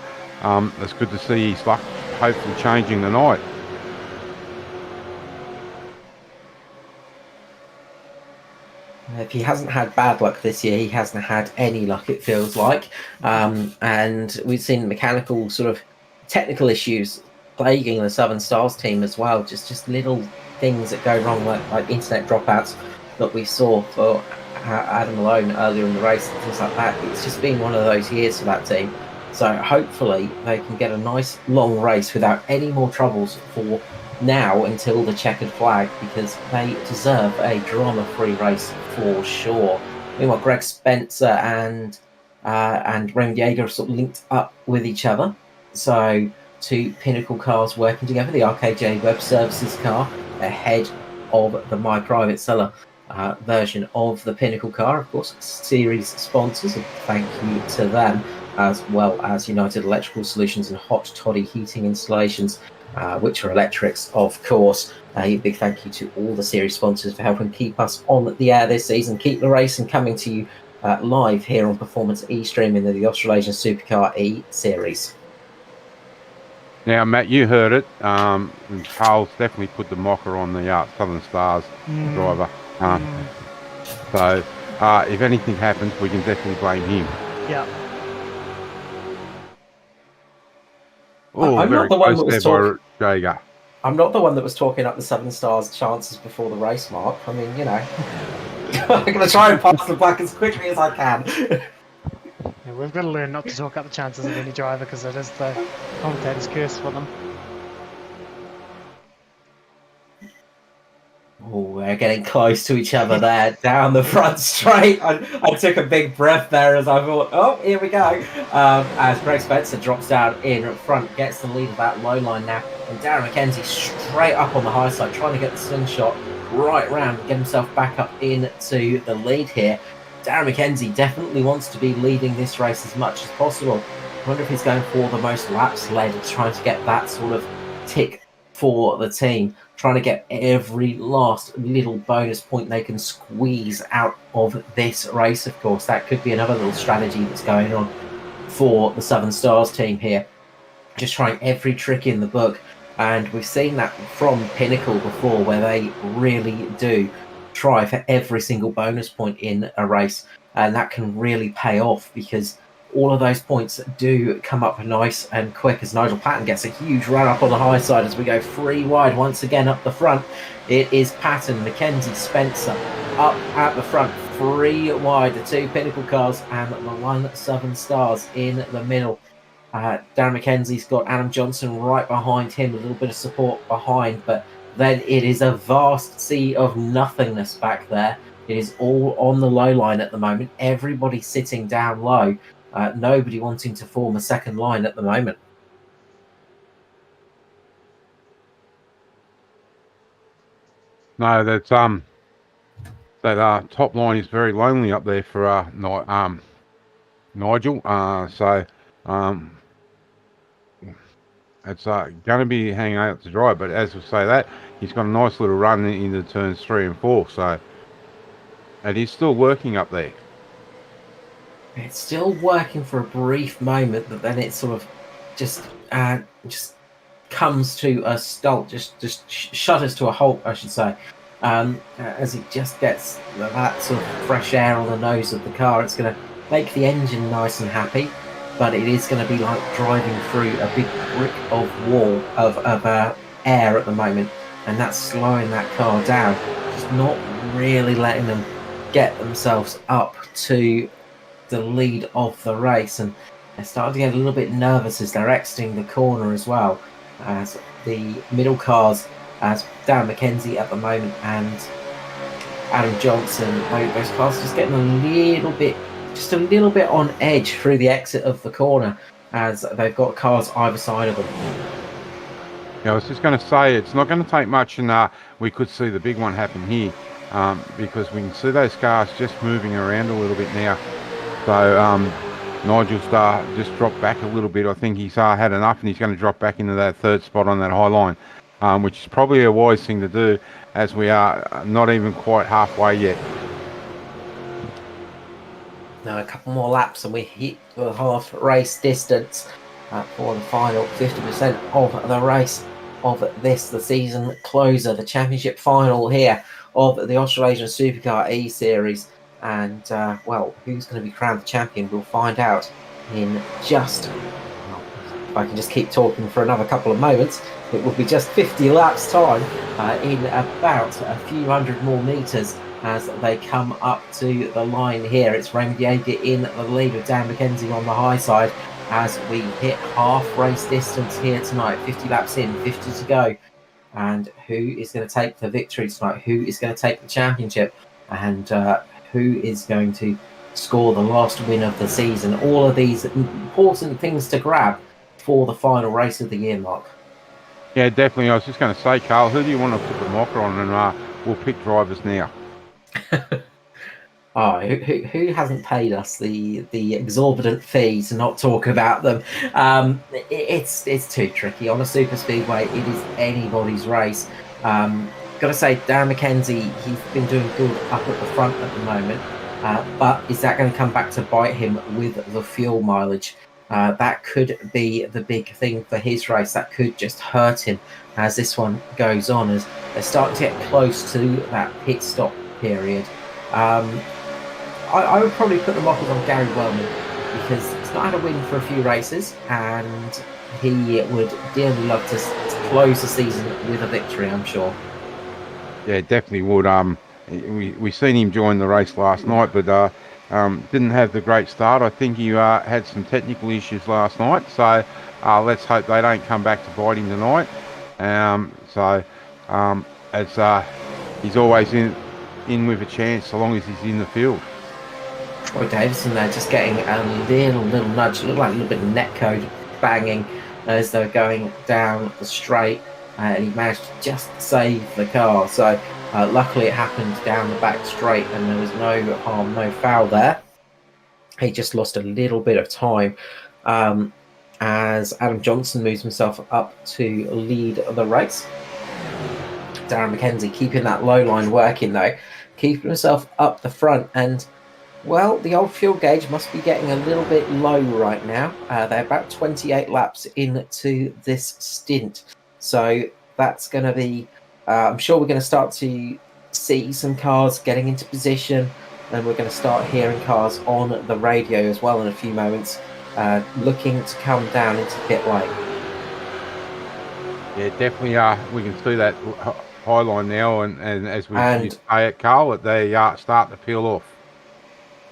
it's good to see his luck hopefully changing tonight. If he hasn't had bad luck this year, he hasn't had any luck, it feels like. And we've seen mechanical sort of technical issues plaguing the Southern Stars team as well. Just little things that go wrong, like internet dropouts that we saw for Adam Malone earlier in the race and things like that. It's just been one of those years for that team. So hopefully they can get a nice long race without any more troubles for now until the checkered flag, because they deserve a drama-free race for sure. Meanwhile, Greg Spencer and Raymond Yeager are sort of linked up with each other. So two Pinnacle cars working together, the RKJ Web Services car ahead of the My Private Cellar version of the Pinnacle car. Of course, series sponsors, and thank you to them, as well as United Electrical Solutions and Hot Toddy Heating Installations, Whitcher Electrix, of course. A big thank you to all the series sponsors for helping keep us on the air this season, keep the racing coming to you live here on Performance eStream in the Australasian Supercar eSeries. Now, Matt, you heard it. Carl's definitely put the mocker on the Southern Stars driver. So if anything happens, we can definitely blame him. Yeah. Oh, I'm not the one that was talking. Jaeger. I'm not the one that was talking up the Southern Stars' chances before the race, Mark. I mean, I'm going to try and pass the black as quickly as I can. Yeah, we've got to learn not to talk up the chances of any driver, because it is the commentator's curse for them. Oh, we're getting close to each other there, down the front straight. I took a big breath there as I thought, oh, here we go. As Greg Spencer drops down in front, gets the lead of that low line now. And Darren McKenzie straight up on the high side, trying to get the slingshot right round, get himself back up into the lead here. Darren McKenzie definitely wants to be leading this race as much as possible. I wonder if he's going for the most laps led, trying to get that sort of tick for the team, trying to get every last little bonus point they can squeeze out of this race. Of course, that could be another little strategy that's going on for the Southern Stars team here, just trying every trick in the book. And we've seen that from Pinnacle before, where they really do try for every single bonus point in a race, and that can really pay off, because all of those points do come up nice and quick, as Nigel Patton gets a huge run up on the high side as we go 3 wide once again up the front. It is Patton, McKenzie, Spencer up at the front, 3 wide, the two Pinnacle cars and the one Southern Stars in the middle. Darren McKenzie's got Adam Johnson right behind him, a little bit of support behind, but then it is a vast sea of nothingness back there. It is all on the low line at the moment, everybody sitting down low. Nobody wanting to form a second line at the moment. No, that top line is very lonely up there for Nigel. So it's going to be hanging out to dry. But as we say that, he's got a nice little run into turns 3 and 4. So, and he's still working up there. It's still working for a brief moment, but then it sort of just comes to a stop, just shudders to a halt, I should say, as it just gets that sort of fresh air on the nose of the car. It's going to make the engine nice and happy, but it is going to be like driving through a big brick of wall of air at the moment, and that's slowing that car down, just not really letting them get themselves up to the lead of the race. And they're starting to get a little bit nervous as they're exiting the corner as well, as the middle cars, as Darren McKenzie at the moment and Adam Johnson, those cars just getting just a little bit on edge through the exit of the corner, as they've got cars either side of them. Yeah, I was just going to say it's not going to take much, and we could see the big one happen here because we can see those cars just moving around a little bit now. So Nigel's just dropped back a little bit. I think he's had enough, and he's going to drop back into that third spot on that high line, which is probably a wise thing to do, as we are not even quite halfway yet. Now a couple more laps and we hit the half race distance for the final 50% of the race of this, the season closer, the championship final here of the Australasian Supercar eSeries. And well, who's going to be crowned the champion? We'll find out in just, well, if I can just keep talking for another couple of moments, it will be just 50 laps time in about a few hundred more meters as they come up to the line here. It's Raymond Yeager in the lead with Dan McKenzie on the high side as we hit half race distance here tonight. 50 laps in, 50 to go. And who is going to take the victory tonight? Who is going to take the championship? And who is going to score the last win of the season? All of these important things to grab for the final race of the year, Mark. Yeah, definitely. I was just going to say, Carl, who do you want to put the mocker on? And we'll pick drivers now. Oh, who hasn't paid us the exorbitant fee to not talk about them? It's too tricky on a super speedway. It is anybody's race. Got to say, Dan McKenzie, he's been doing good up at the front at the moment, but is that going to come back to bite him with the fuel mileage? That could be the big thing for his race. That could just hurt him as this one goes on, as they're starting to get close to that pit stop period. I would probably put the mockers on Gary Wellman because he's not had a win for a few races and he would dearly love to close the season with a victory, I'm sure. Yeah, definitely would. We seen him join the race last night, but didn't have the great start. I think he had some technical issues last night, so let's hope they don't come back to bite him tonight. As he's always in with a chance so long as he's in the field. Troy Davison there just getting a little nudge, looked like a little bit of netcode banging as they're going down the straight, and he managed to just save the car. So luckily it happened down the back straight and there was no harm, no foul there. He just lost a little bit of time as Adam Johnson moves himself up to lead the race. Darren McKenzie keeping that low line working though, keeping himself up the front, and well, the old fuel gauge must be getting a little bit low right now. They're about 28 laps into this stint, so that's going to be I'm sure we're going to start to see some cars getting into position, and we're going to start hearing cars on the radio as well in a few moments looking to come down into pit lane. Yeah, definitely we can see that high line now, and as we say at Carl, they start to peel off.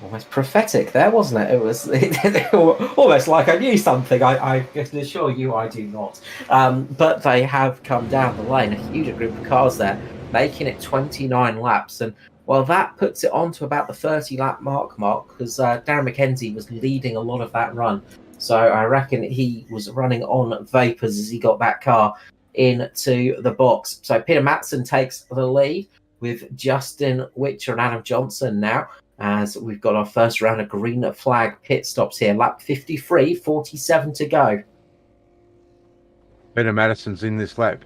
Almost prophetic there, wasn't it? It was almost like I knew something. I can assure you I do not. But they have come down the lane, a huge group of cars there, making it 29 laps. And well, that puts it on to about the 30 lap mark, because Darren McKenzie was leading a lot of that run. So I reckon he was running on vapours as he got that car into the box. So Peter Matson takes the lead with Justin Whitcher and Adam Johnson now, as we've got our first round of green flag pit stops here. Lap 53, 47 to go. Peter Madison's in this lap.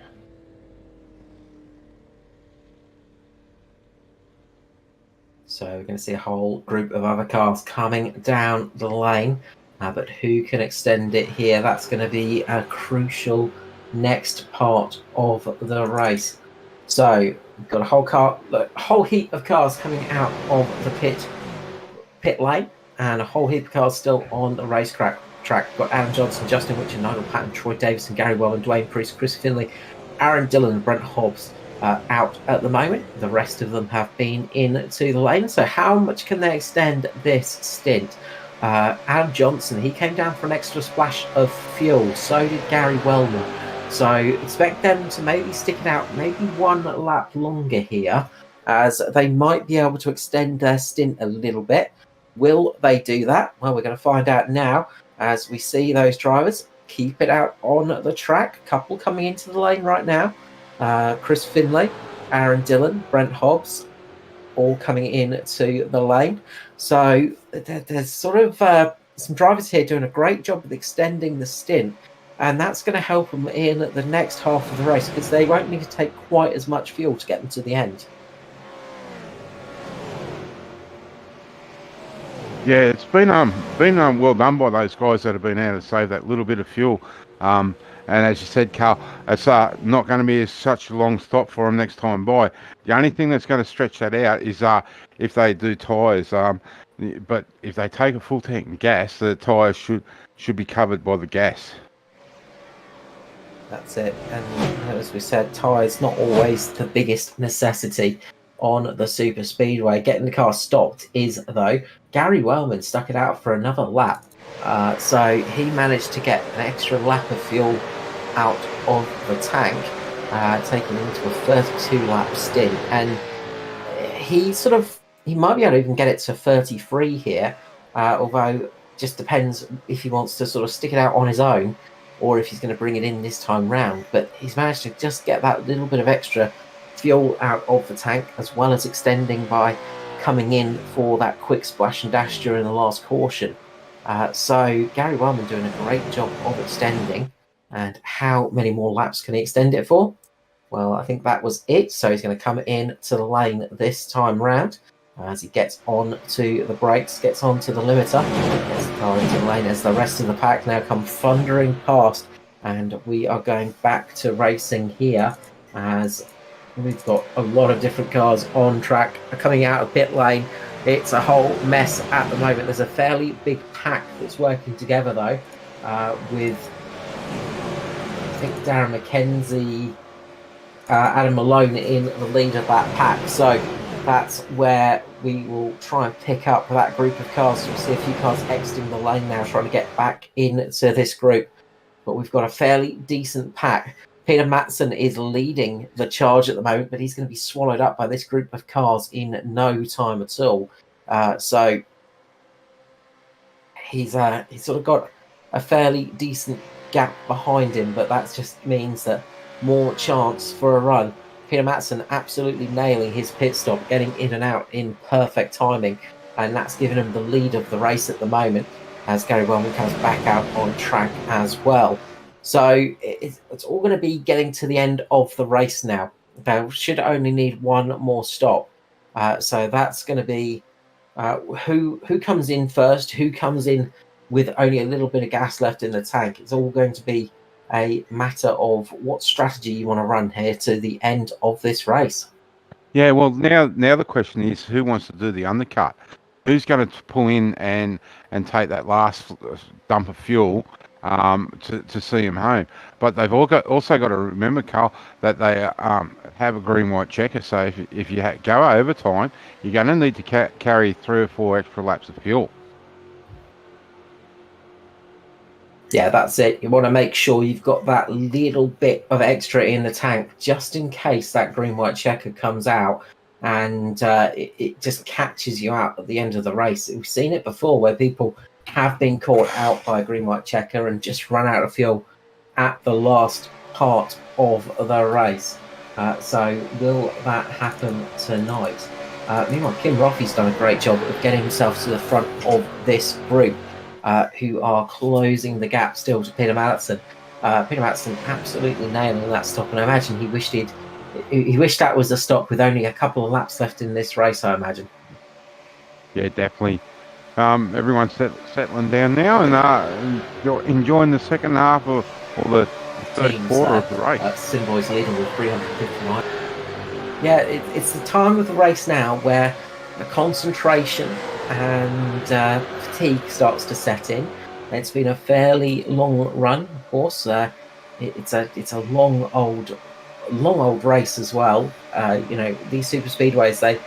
So we're going to see a whole group of other cars coming down the lane. But who can extend it here? That's going to be a crucial next part of the race. So we've got a whole heap of cars coming out of the pit lane, and a whole heap of cars still on the racetrack. We've got Adam Johnson, Justin Whitcher, Nigel Patton, Troy Davison, Gary Wellman, Dwayne Priest, Chris Finley, Aaron Dillon, and Brent Hobbs out at the moment. The rest of them have been into the lane. So how much can they extend this stint? Adam Johnson, he came down for an extra splash of fuel. So did Gary Wellman. So expect them to maybe stick it out maybe one lap longer here, as they might be able to extend their stint a little bit. Will they do that? Well, we're going to find out now as we see those drivers keep it out on the track. A couple coming into the lane right now. Chris Finlay, Aaron Dillon, Brent Hobbs, all coming in to the lane. So there's sort of some drivers here doing a great job of extending the stint, and that's going to help them in the next half of the race because they won't need to take quite as much fuel to get them to the end. Yeah, it's been well done by those guys that have been able to save that little bit of fuel. And as you said, Carl, it's not going to be such a long stop for them next time by. The only thing that's going to stretch that out is if they do tyres. But if they take a full tank of gas, the tyres should be covered by the gas. That's it. And as we said, tyres not always the biggest necessity on the super speedway. Getting the car stopped is, though. Gary Wellman stuck it out for another lap. So he managed to get an extra lap of fuel out of the tank, taking him into a 32-lap stint. And he might be able to even get it to 33 here, although it just depends if he wants to sort of stick it out on his own or if he's going to bring it in this time round. But he's managed to just get that little bit of extra fuel out of the tank, as well as extending by coming in for that quick splash and dash during the last caution. So Gary Wellman doing a great job of extending. And how many more laps can he extend it for? Well, I think that was it. So he's going to come in to the lane this time round as he gets on to the brakes, gets onto the limiter, gets the car into the lane as the rest of the pack now come thundering past. And we are going back to racing here as we've got a lot of different cars on track coming out of pit lane. It's a whole mess at the moment. There's a fairly big pack that's working together, though, with, I think, Darren McKenzie, Adam Malone in the lead of that pack. So that's where we will try and pick up that group of cars. You'll see a few cars exiting the lane now, trying to get back into this group. But we've got a fairly decent pack. Peter Matson is leading the charge at the moment, but he's going to be swallowed up by this group of cars in no time at all. So he's sort of got a fairly decent gap behind him, but that just means that more chance for a run. Peter Matson absolutely nailing his pit stop, getting in and out in perfect timing, and that's given him the lead of the race at the moment as Gary Wellman comes back out on track as well. So it's all going to be getting to the end of the race now. They should only need one more stop. So that's going to be who comes in first, who comes in with only a little bit of gas left in the tank. It's all going to be a matter of what strategy you want to run here to the end of this race. Yeah, well, now the question is, who wants to do the undercut? Who's going to pull in and take that last dump of fuel to see him home? But they've also got to remember, Carl, that they have a green-white checker. So if you go over time, you're going to need to carry 3 or 4 extra laps of fuel. Yeah, that's it. You want to make sure you've got that little bit of extra in the tank just in case that green-white checker comes out and it just catches you out at the end of the race. We've seen it before where people have been caught out by a green-white checker and just run out of fuel at the last part of the race. So will that happen tonight? Meanwhile, Kim Roffey's done a great job of getting himself to the front of this group, who are closing the gap still to Peter Matson. Peter Matson absolutely nailing that stop, and I imagine he wished that was a stop with only a couple of laps left in this race, I imagine. Yeah, definitely. Everyone's settling down now and you're enjoying the second half of the third quarter of the race. Simboy's leading with 359. Yeah, it's the time of the race now where the concentration and fatigue starts to set in. It's been a fairly long run, of course. It's a long old race as well. These super speedways,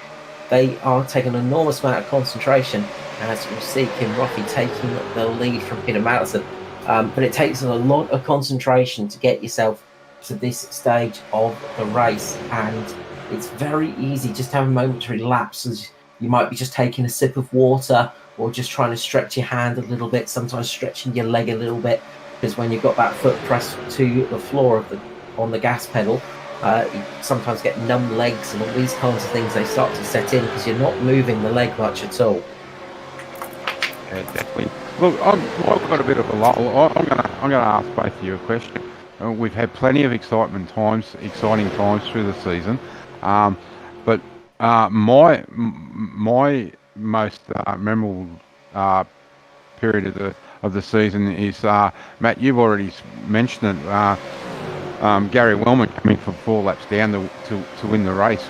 they are taking an enormous amount of concentration, as we'll see Kim Roffey taking the lead from Peter Matson. But it takes a lot of concentration to get yourself to this stage of the race, and it's very easy just to have a momentary lapse as you might be just taking a sip of water or just trying to stretch your hand a little bit, sometimes stretching your leg a little bit, because when you've got that foot pressed to the floor on the gas pedal, you sometimes get numb legs and all these kinds of things. They start to set in because you're not moving the leg much at all. Yeah, definitely. Look, I've got a bit of a lull. I'm gonna ask both of you a question. We've had plenty of exciting times through the season, but my most memorable period of the season is Matt. You've already mentioned it. Gary Wellman coming from 4 laps down to win the race.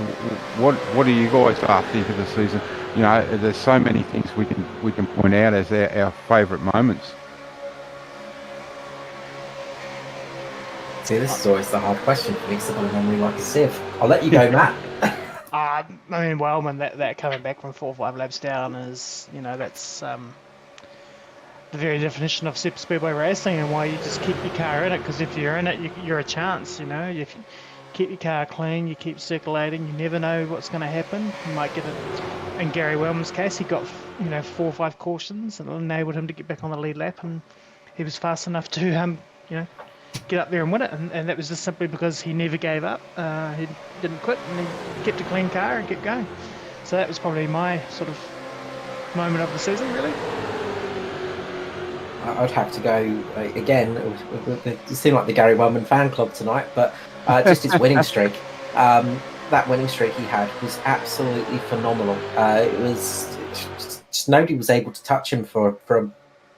What do you guys think of the season? You know, there's so many things we can point out as our favourite moments. See, this is always the hard question for me because I've got a memory like a sieve. I'll let you go, Matt. I mean, Wellman, that coming back from 4 or 5 laps down is, you know, that's the very definition of super speedway racing, and why you just keep your car in it, because if you're in it, you're a chance, you know. If you keep your car clean, you keep circulating, you never know what's going to happen. You might get it. In Gary Wellman's case, he got, you know, 4 or 5 cautions and it enabled him to get back on the lead lap, and he was fast enough to, you know, get up there and win it, and that was just simply because he never gave up. He didn't quit, and he kept a clean car and kept going. So that was probably my sort of moment of the season, really. I'd have to go again. It seemed like the Gary Wellman fan club tonight, but just his winning streak. That winning streak he had was absolutely phenomenal. It was just nobody was able to touch him for a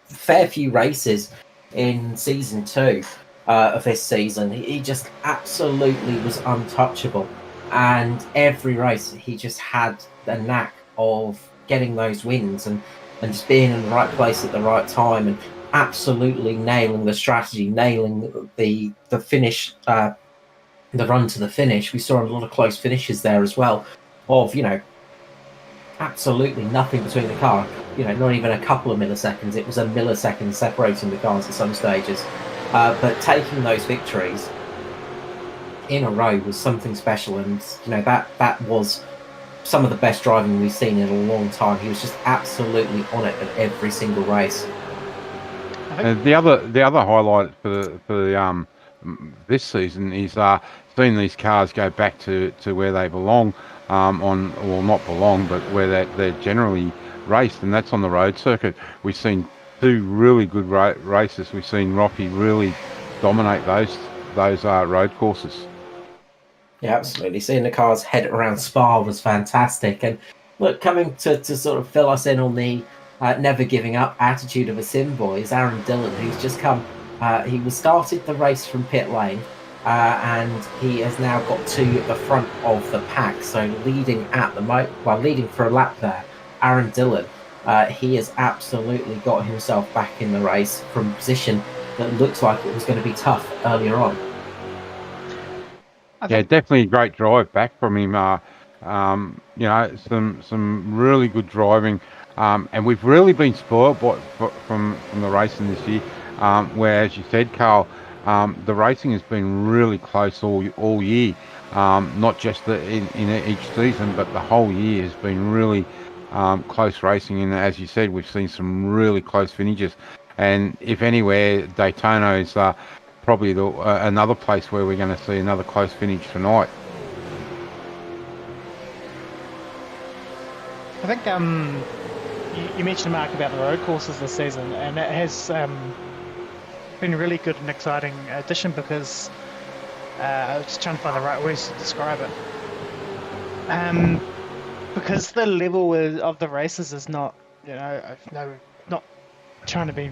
fair few races in season 2 of this season. He just absolutely was untouchable, and every race he just had the knack of getting those wins and just being in the right place at the right time and absolutely nailing the strategy, nailing the finish, the run to the finish. We saw a lot of close finishes there as well, of, you know, absolutely nothing between the car, you know, not even a couple of milliseconds. It was a millisecond separating the cars at some stages, but taking those victories in a row was something special, and you know, that was some of the best driving we've seen in a long time. He was just absolutely on it at every single race. The other highlight for this season is seeing these cars go back to where they belong, not belong, but where they're generally raced, and that's on the road circuit. We've seen 2 really good races. We've seen Rocky really dominate those road courses. Yeah, absolutely. Seeing the cars head around Spa was fantastic. And look, coming to sort of fill us in on the never giving up attitude of a sim boy is Aaron Dillon, who's just come. He was started the race from pit lane, and he has now got to the front of the pack. So leading leading for a lap there, Aaron Dillon, he has absolutely got himself back in the race from a position that looks like it was going to be tough earlier on. Yeah, definitely a great drive back from him. You know, some really good driving, and we've really been spoiled from the racing this year. Where, as you said, Carl, the racing has been really close all year. Not just in each season, but the whole year has been really close racing. And as you said, we've seen some really close finishes. And if anywhere, Daytona is probably another place where we're going to see another close finish tonight. I think you mentioned, Mark, about the road courses this season, and it has been a really good and exciting addition, because I was just trying to find the right words to describe it. Because the level of the races is not, you know, not trying to be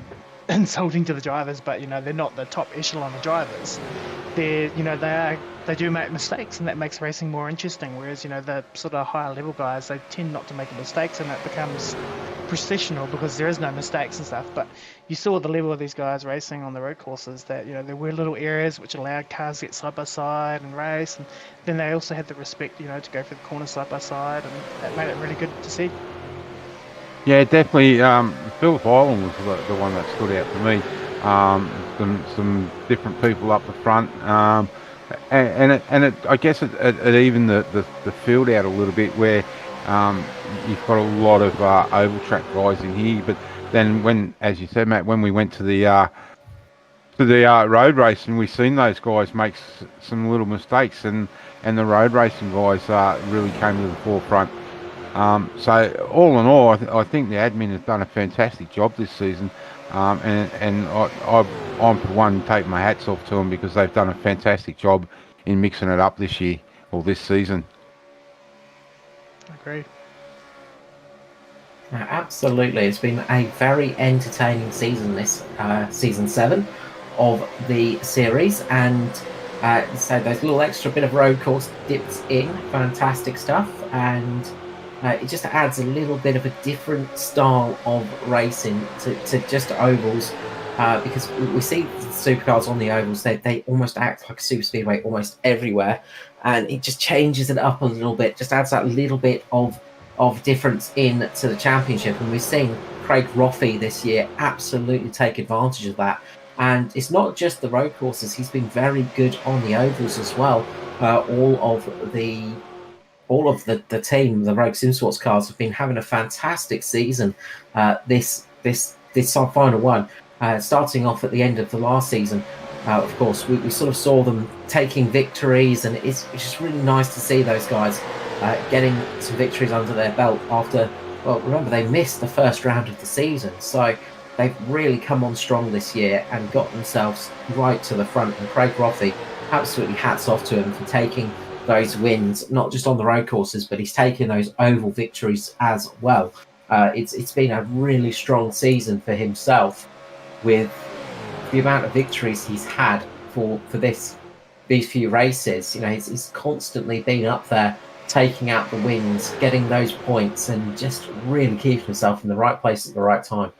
insulting to the drivers, but you know, they're not the top echelon of drivers. They're, you know, they do make mistakes, and that makes racing more interesting. Whereas, you know, the sort of higher level guys, they tend not to make mistakes, and it becomes processional because there is no mistakes and stuff. But you saw the level of these guys racing on the road courses, that, you know, there were little areas which allowed cars to get side by side and race, and then they also had the respect, you know, to go for the corner side by side, and that made it really good to see. Yeah, definitely. Phillip Island was the one that stood out to me. Some different people up the front, and I guess it evened the field out a little bit, where you've got a lot of oval track guys in here. But then, when, as you said, Matt, when we went to the to the road racing, we've seen those guys make some little mistakes, and the road racing guys really came to the forefront. So all in all, I think the admin has done a fantastic job this season, and I'm for one take my hats off to them because they've done a fantastic job in mixing it up this year or this season. Agreed. Absolutely, it's been a very entertaining season. This season 7 of the series, and so those little extra bit of road course dips in, fantastic stuff, and it just adds a little bit of a different style of racing to just ovals, because we see supercars on the ovals, they almost act like a super speedway almost everywhere, and it just changes it up a little bit, just adds that little bit of difference in to the championship. And we've seen Craig Roffey this year absolutely take advantage of that. And it's not just the road courses, he's been very good on the ovals as well. All of the team, the Rogue Sim Sports cars, have been having a fantastic season. This final one, starting off at the end of the last season. Of course, we sort of saw them taking victories, and it's just really nice to see those guys getting some victories under their belt after, well, remember, they missed the first round of the season. So they've really come on strong this year and got themselves right to the front. And Craig Roffey, absolutely hats off to him for taking those wins, not just on the road courses, but he's taken those oval victories as well. It's been a really strong season for himself, with the amount of victories he's had for these few races. You know, he's constantly been up there, taking out the wins, getting those points, and just really keeping himself in the right place at the right time.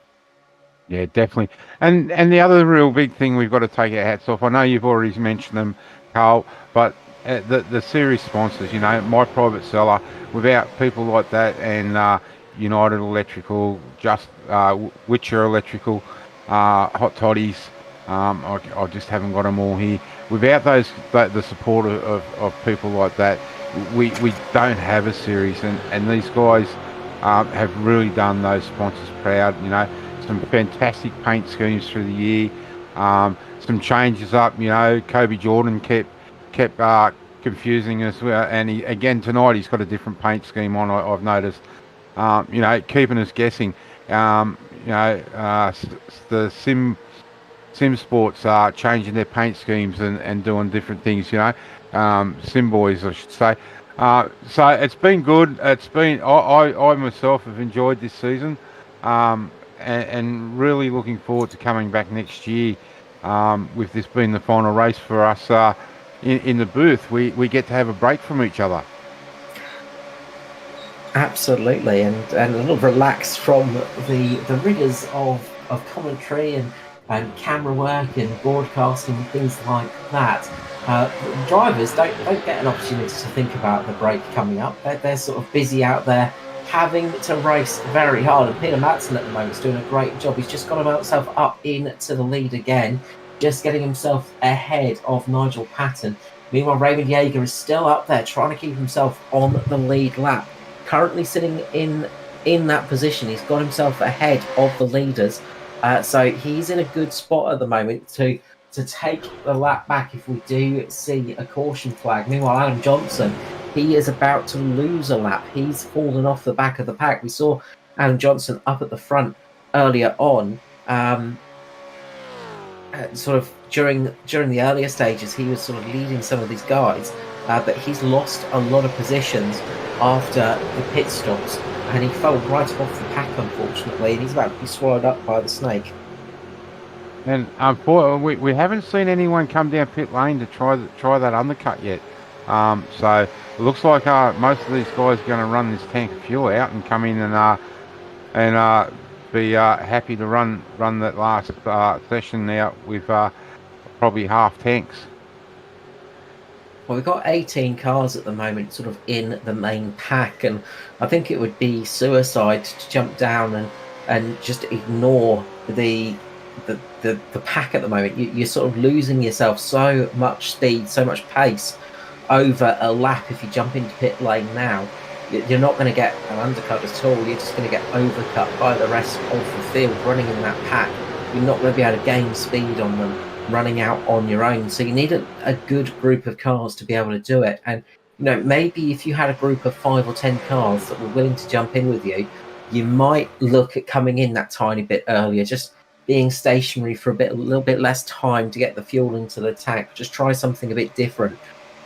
Yeah, definitely. And the other real big thing we've got to take our hats off, I know you've already mentioned them, Carl, but the series sponsors, you know, My Private Cellar, without people like that, and United Electrical, just Whitcher Electrical, Hot Toddys, I just haven't got them all here. Without the support of people like that, we don't have a series, and these guys have really done those sponsors proud. You know, some fantastic paint schemes through the year, some changes up. You know, Kobe Jordan kept confusing us, and again tonight he's got a different paint scheme on. I've noticed. You know, keeping us guessing. The Sim Sports are changing their paint schemes and doing different things. You know, Sim Boys, I should say. So it's been good. I myself have enjoyed this season, and really looking forward to coming back next year. With this being the final race for us in the booth, we get to have a break from each other. Absolutely, and a little relaxed from the rigors of commentary and camera work and broadcasting and things like that. Drivers don't get an opportunity to think about the break coming up. They're sort of busy out there having to race very hard. And Peter Madsen at the moment is doing a great job. He's just got himself up into the lead again, just getting himself ahead of Nigel Patton. Meanwhile, Raymond Yeager is still up there trying to keep himself on the lead lap. Currently sitting in that position. He's got himself ahead of the leaders. So he's in a good spot at the moment to take the lap back if we do see a caution flag. Meanwhile, Adam Johnson, he is about to lose a lap. He's fallen off the back of the pack. We saw Adam Johnson up at the front earlier on. Sort of during the earlier stages, he was sort of leading some of these guys, but he's lost a lot of positions after the pit stops, and he fell right off the pack, unfortunately, and he's about to be swallowed up by the snake. And we haven't seen anyone come down pit lane to try that undercut yet. So it looks like most of these guys are going to run this tank of fuel out and come in and be happy to run that last session out with probably half tanks. Well, we've got 18 cars at the moment sort of in the main pack, and I think it would be suicide to jump down and just ignore the pack at the moment. You're sort of losing yourself so much speed, so much pace over a lap. If you jump into pit lane now, you're not going to get an undercut at all. You're just going to get overcut by the rest of the field running in that pack. You're not going to be able to gain speed on them running out on your own. So you need a good group of cars to be able to do it. And maybe if you had a group of 5 or 10 cars that were willing to jump in with you, you might look at coming in that tiny bit earlier, just being stationary for a little bit less time to get the fuel into the tank. Just try something a bit different.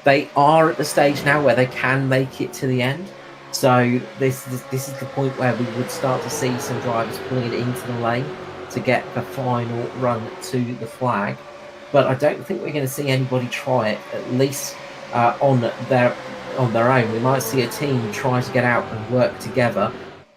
They are at the stage now where they can make it to the end. So this is the point where we would start to see some drivers pulling it into the lane to get the final run to the flag. But I don't think we're going to see anybody try it, at least on their own. We might see a team try to get out and work together,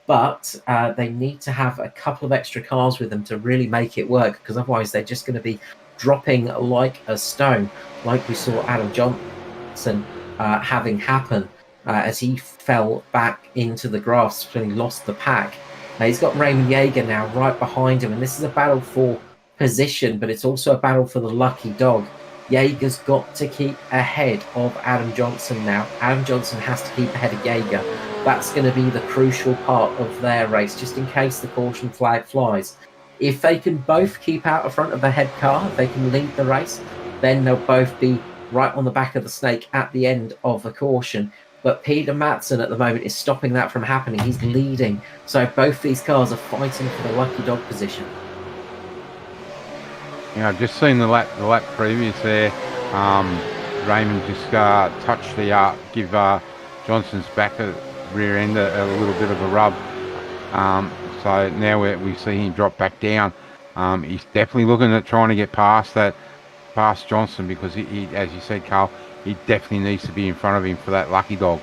but they need to have a couple of extra cars with them to really make it work, because otherwise they're just going to be dropping like a stone, like we saw Adam Johnson having happen as he fell back into the grass when he lost the pack. He's got Raymond Yeager now right behind him, and this is a battle for position, but it's also a battle for the lucky dog. Yeager's got to keep ahead of Adam Johnson now. Adam Johnson has to keep ahead of Yeager. That's going to be the crucial part of their race, just in case the caution flag flies. If they can both keep out in front of the head car, if they can lead the race, then they'll both be right on the back of the snake at the end of the caution. But Peter Matson at the moment is stopping that from happening. He's leading. So both these cars are fighting for the lucky dog position. I've just seen the lap previous there. Raymond just touched the give Johnson's back rear end a little bit of a rub. So now we see him drop back down. He's definitely looking at trying to get past Johnson, because he, as you said, Carl, he definitely needs to be in front of him for that lucky dog.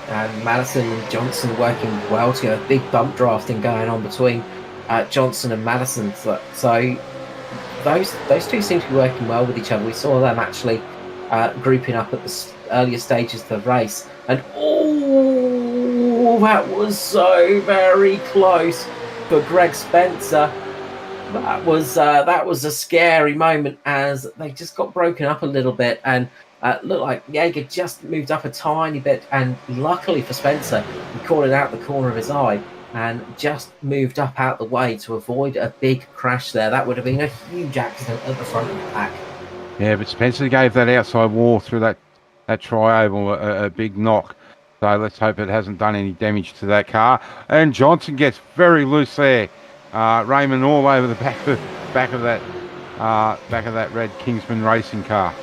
And Madison and Johnson working well together. Big bump drafting going on between Johnson and Madison. So those two seem to be working well with each other. We saw them actually grouping up at the earlier stages of the race. And that was so very close for Greg Spencer. That was a scary moment, as they just got broken up a little bit, and looked like Yeager just moved up a tiny bit, and luckily for Spencer, he caught it out the corner of his eye and just moved up out the way to avoid a big crash there. That would have been a huge accident at the front of the pack. Yeah, but Spencer gave that outside wall through that tri-oval a big knock. So let's hope it hasn't done any damage to that car. And Johnson gets very loose there. Raymond all over the back of that red Kingsman racing car.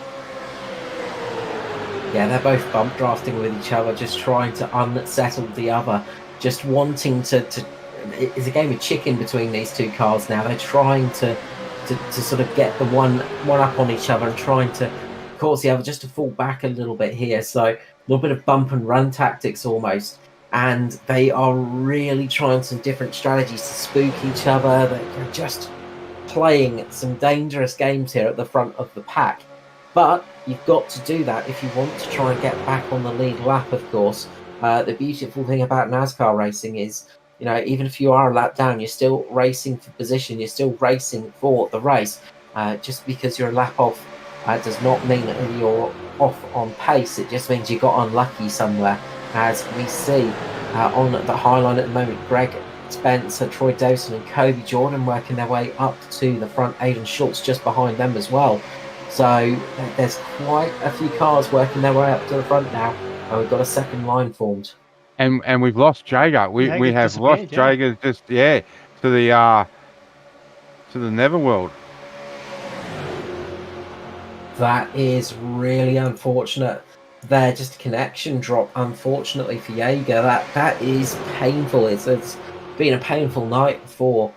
Yeah, they're both bump drafting with each other, just trying to unsettle the other, just wanting to. It's a game of chicken between these two cars now. They're trying to sort of get the one up on each other and trying to cause the other just to fall back a little bit here. So a little bit of bump and run tactics almost. And they are really trying some different strategies to spook each other. They're just playing some dangerous games here at the front of the pack. But you've got to do that if you want to try and get back on the lead lap, of course. The beautiful thing about NASCAR racing is, even if you are a lap down, you're still racing for position, you're still racing for the race. Just because you're a lap off does not mean that you're off on pace. It just means you got unlucky somewhere. As we see on the high line at the moment, Greg Spencer, Troy Dawson and Kobe Jordan working their way up to the front. Aidan Schultz just behind them as well. So there's quite a few cars working their way up to the front now, and we've got a second line formed. And we've lost Jager. We have lost Jager just to the Netherworld. That is really unfortunate. There, just a connection drop, unfortunately for Yeager. That is painful. It's been a painful night for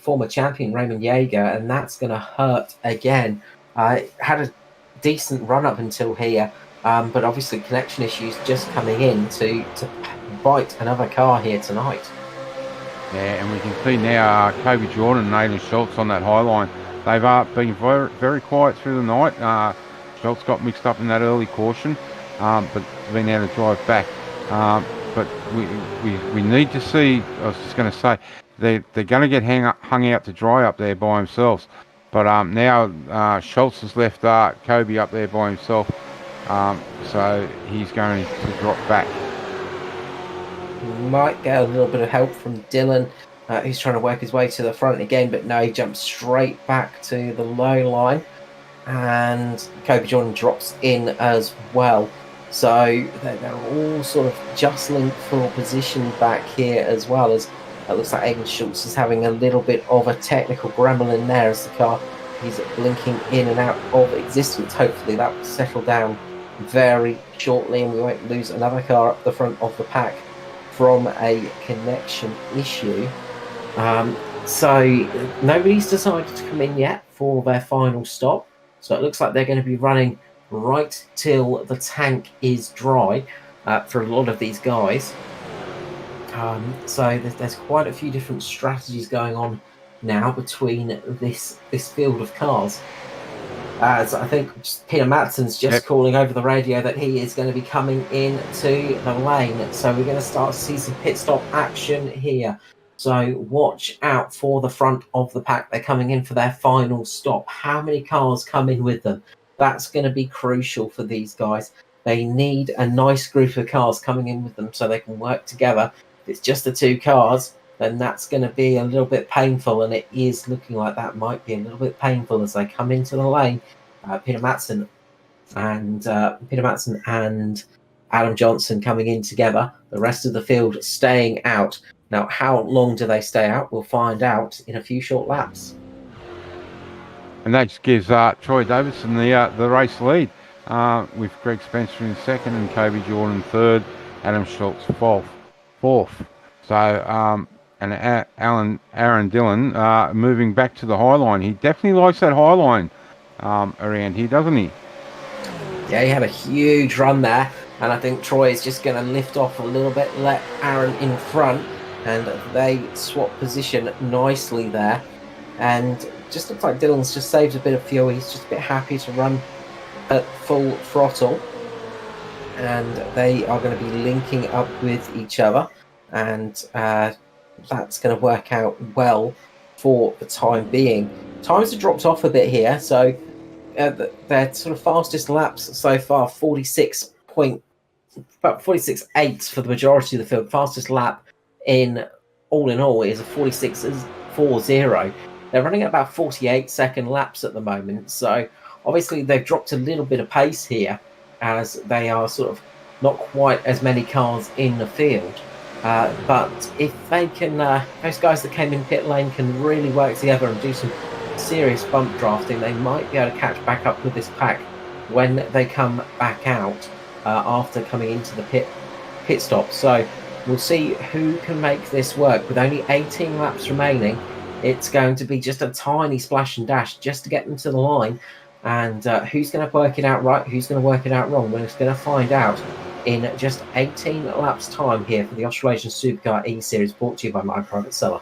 former champion Raymond Yeager, and that's going to hurt again. Had a decent run up until here, but obviously connection issues just coming in to bite another car here tonight. Yeah, and we can see now Kobe Jordan and Aidan Schultz on that high line. They've been very, very quiet through the night. Schultz got mixed up in that early caution, but been able to drive back. But we need to see. I was just going to say they're going to get hung out to dry up there by themselves. But now Schultz has left Kobe up there by himself, so he's going to drop back. Might get a little bit of help from Dylan who's trying to work his way to the front again, but no, he jumps straight back to the low line, and Kobe Jordan drops in as well. So they're all sort of jostling for position back here as well, as it looks like Aiden Schultz is having a little bit of a technical grumble in there as the car is blinking in and out of existence. Hopefully that will settle down very shortly and we won't lose another car up the front of the pack from a connection issue. So nobody's decided to come in yet for their final stop. So it looks like they're going to be running right till the tank is dry for a lot of these guys. So there's quite a few different strategies going on now between this field of cars. As I think Peter Matson's just calling over the radio that he is going to be coming into the lane. So we're going to start to see some pit stop action here. So watch out for the front of the pack. They're coming in for their final stop. How many cars come in with them? That's going to be crucial for these guys. They need a nice group of cars coming in with them so they can work together. If it's just the two cars, then that's going to be a little bit painful, and it is looking like that might be a little bit painful as they come into the lane. Peter Matson and Adam Johnson coming in together. The rest of the field staying out. Now, how long do they stay out? We'll find out in a few short laps. And that just gives Troy Davidson the race lead, with Greg Spencer in second and Kobe Jordan third, Adam Schultz fourth. So, and Aaron Dillon moving back to the high line. He definitely likes that high line around here, doesn't he? Yeah, he had a huge run there, and I think Troy is just going to lift off a little bit, let Aaron in front, and they swap position nicely there. And just looks like Dillon's just saved a bit of fuel. He's just a bit happy to run at full throttle, and they are going to be linking up with each other, and that's going to work out well for the time being. Times have dropped off a bit here, so their sort of fastest laps so far, 46.8 for the majority of the field. Fastest lap in all is a 46.40. They're running at about 48-second laps at the moment, so obviously they've dropped a little bit of pace here as they are sort of not quite as many cars in the field. But if they can, those guys that came in pit lane can really work together and do some serious bump drafting, they might be able to catch back up with this pack when they come back out after coming into the pit stop. So we'll see who can make this work. With only 18 laps remaining, it's going to be just a tiny splash and dash just to get them to the line. And who's going to work it out right, who's going to work it out wrong, we're just going to find out in just 18 laps time here for the Australasian Supercar eSeries, brought to you by my Private Cellar.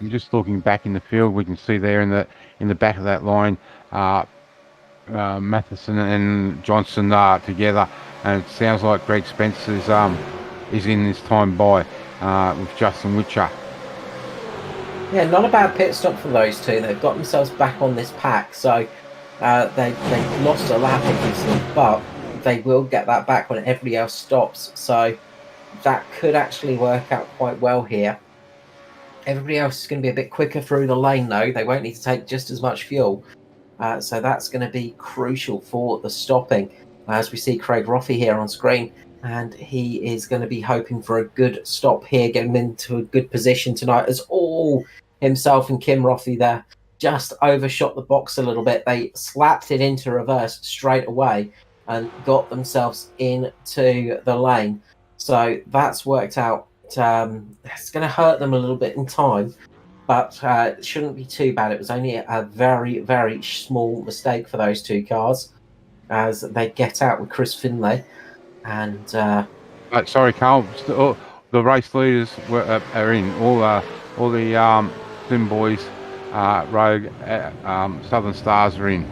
I'm just looking back in the field. We can see there in the back of that line, Matheson and Johnson together, and it sounds like Greg Spencer is in this time by with Justin Whitcher. Yeah, not a bad pit stop for those two. They've got themselves back on this pack, so they lost a lap, obviously, but they will get that back when everybody else stops. So that could actually work out quite well here. Everybody else is going to be a bit quicker through the lane, though. They won't need to take just as much fuel. So that's going to be crucial for the stopping. As we see Craig Roffey here on screen, and he is going to be hoping for a good stop here, getting into a good position tonight, as all himself and Kim Roffey there just overshot the box a little bit. They slapped it into reverse straight away and got themselves into the lane. So that's worked out. It's going to hurt them a little bit in time, but it shouldn't be too bad. It was only a very, very small mistake for those two cars as they get out with Chris Finlay. And sorry, Carl. The race leaders are in. All the Sim Boys, Rogue, Southern Stars are in.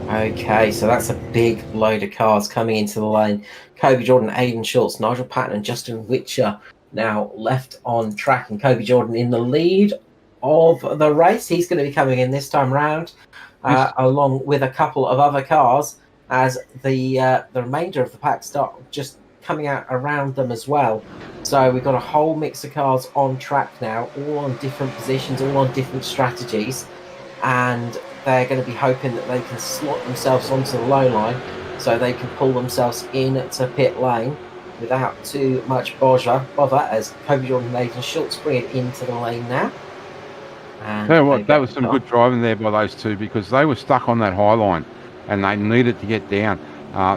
Okay, so that's a big load of cars coming into the lane. Kobe Jordan, Aiden Schultz, Nigel Patton, and Justin Whitcher now left on track, and Kobe Jordan in the lead of the race. He's going to be coming in this time round, along with a couple of other cars. as the remainder of the pack start just coming out around them as well. So we've got a whole mix of cars on track now, all on different positions, all on different strategies, and they're going to be hoping that they can slot themselves onto the low line so they can pull themselves into pit lane without too much bother as Kobe Jordan and Nathan Schultz bring it into the lane now. And Tell you what, that was some good driving there by those two, because they were stuck on that high line and they needed to get down.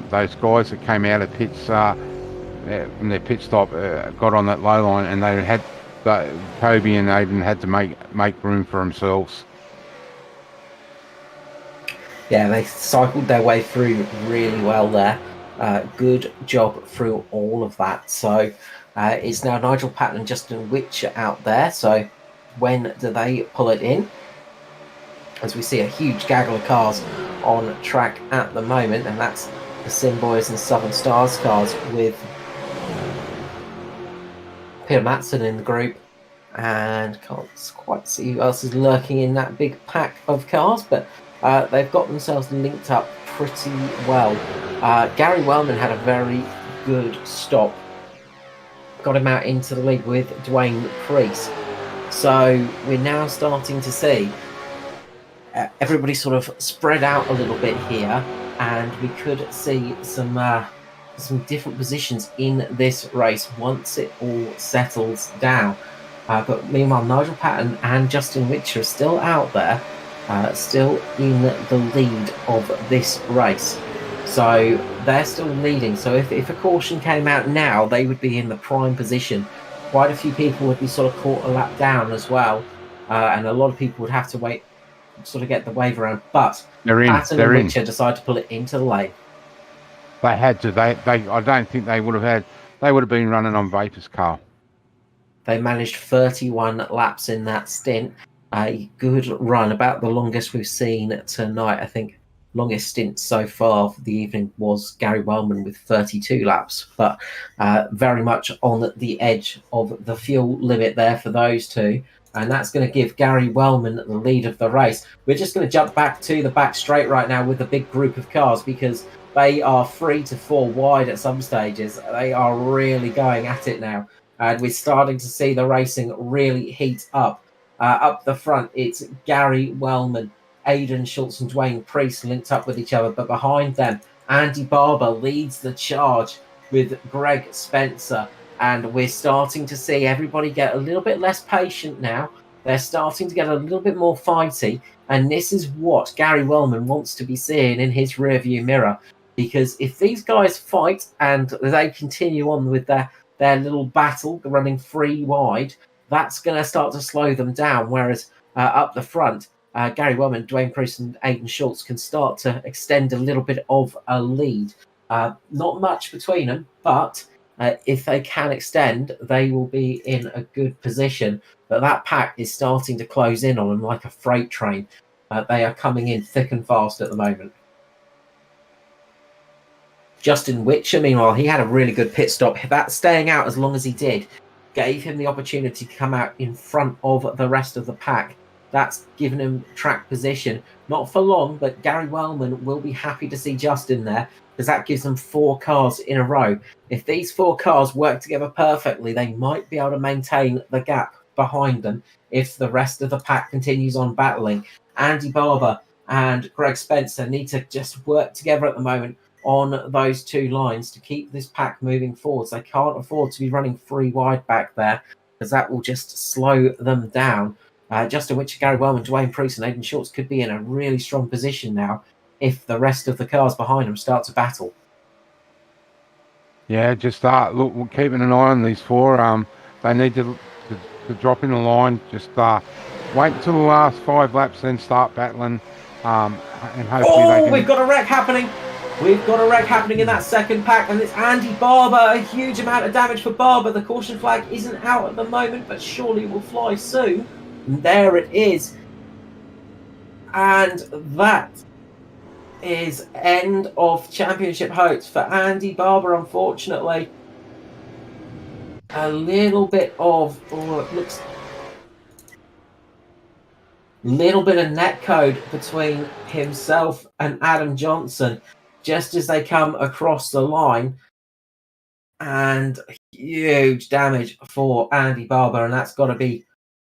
Those guys that came out of pits from their pit stop got on that low line, and they had Kobe and Aiden had to make room for themselves. Yeah, they cycled their way through really well there. Good job through all of that. So it's now Nigel Patton and Justin Whitcher out there. So when do they pull it in? As we see a huge gaggle of cars on track at the moment, and that's the Sim Boys and Southern Stars cars with Peter Matson in the group, and can't quite see who else is lurking in that big pack of cars, but they've got themselves linked up pretty well. Gary Wellman had a very good stop, got him out into the lead with Dwayne Priest. So we're now starting to see everybody sort of spread out a little bit here, and we could see some different positions in this race once it all settles down. But meanwhile, Nigel Patton and Justin Whitcher are still out there, still in the lead of this race. So they're still leading. So if a caution came out now, they would be in the prime position. Quite a few people would be sort of caught a lap down as well, and a lot of people would have to wait, sort of get the wave around. But Patton and Whitcher decided to pull it into the lane. They had to. They I don't think they would have had. They would have been running on vapors, Carl. They managed 31 laps in that stint. A good run, about the longest we've seen tonight. I think longest stint so far for the evening was Gary Wellman with 32 laps, but very much on the edge of the fuel limit there for those two. And that's going to give Gary Wellman the lead of the race. We're just going to jump back to the back straight right now with a big group of cars, because they are 3 to 4 wide at some stages. They are really going at it now. And we're starting to see the racing really heat up. Up the front, it's Gary Wellman, Aidan Schultz and Dwayne Priest linked up with each other. But behind them, Andy Barber leads the charge with Greg Spencer. And we're starting to see everybody get a little bit less patient now. They're starting to get a little bit more fighty. And this is what Gary Wellman wants to be seeing in his rearview mirror. Because if these guys fight and they continue on with their little battle, running 3 wide, that's going to start to slow them down. Whereas up the front, Gary Wellman, Dwayne Priest and Aidan Schultz can start to extend a little bit of a lead. Not much between them, but if they can extend, they will be in a good position. But that pack is starting to close in on them like a freight train. They are coming in thick and fast at the moment. Justin Whitcher, meanwhile, he had a really good pit stop. That staying out as long as he did gave him the opportunity to come out in front of the rest of the pack. That's given him track position. Not for long, but Gary Wellman will be happy to see Justin there, because that gives them 4 cars in a row. If these 4 cars work together perfectly, they might be able to maintain the gap behind them if the rest of the pack continues on battling. Andy Barber and Greg Spencer need to just work together at the moment on those 2 lines to keep this pack moving forwards. They can't afford to be running 3 wide back there, because that will just slow them down. Justin Whitcher, Gary Wellman, Dwayne Priest and Aidan Schultz could be in a really strong position now if the rest of the cars behind them start to battle. Yeah, just look, we're keeping an eye on these 4. They need to drop in the line. Just wait until the last 5 laps, then start battling. And hopefully they can... we've got a wreck happening. We've got a wreck happening in that second pack, and it's Andy Barber. A huge amount of damage for Barber. The caution flag isn't out at the moment, but surely will fly soon. And there it is. And that is end of championship hopes for Andy Barber, unfortunately. A little bit of, little bit of net code between himself and Adam Johnson. just as they come across the line. And huge damage for Andy Barber, and that's got to be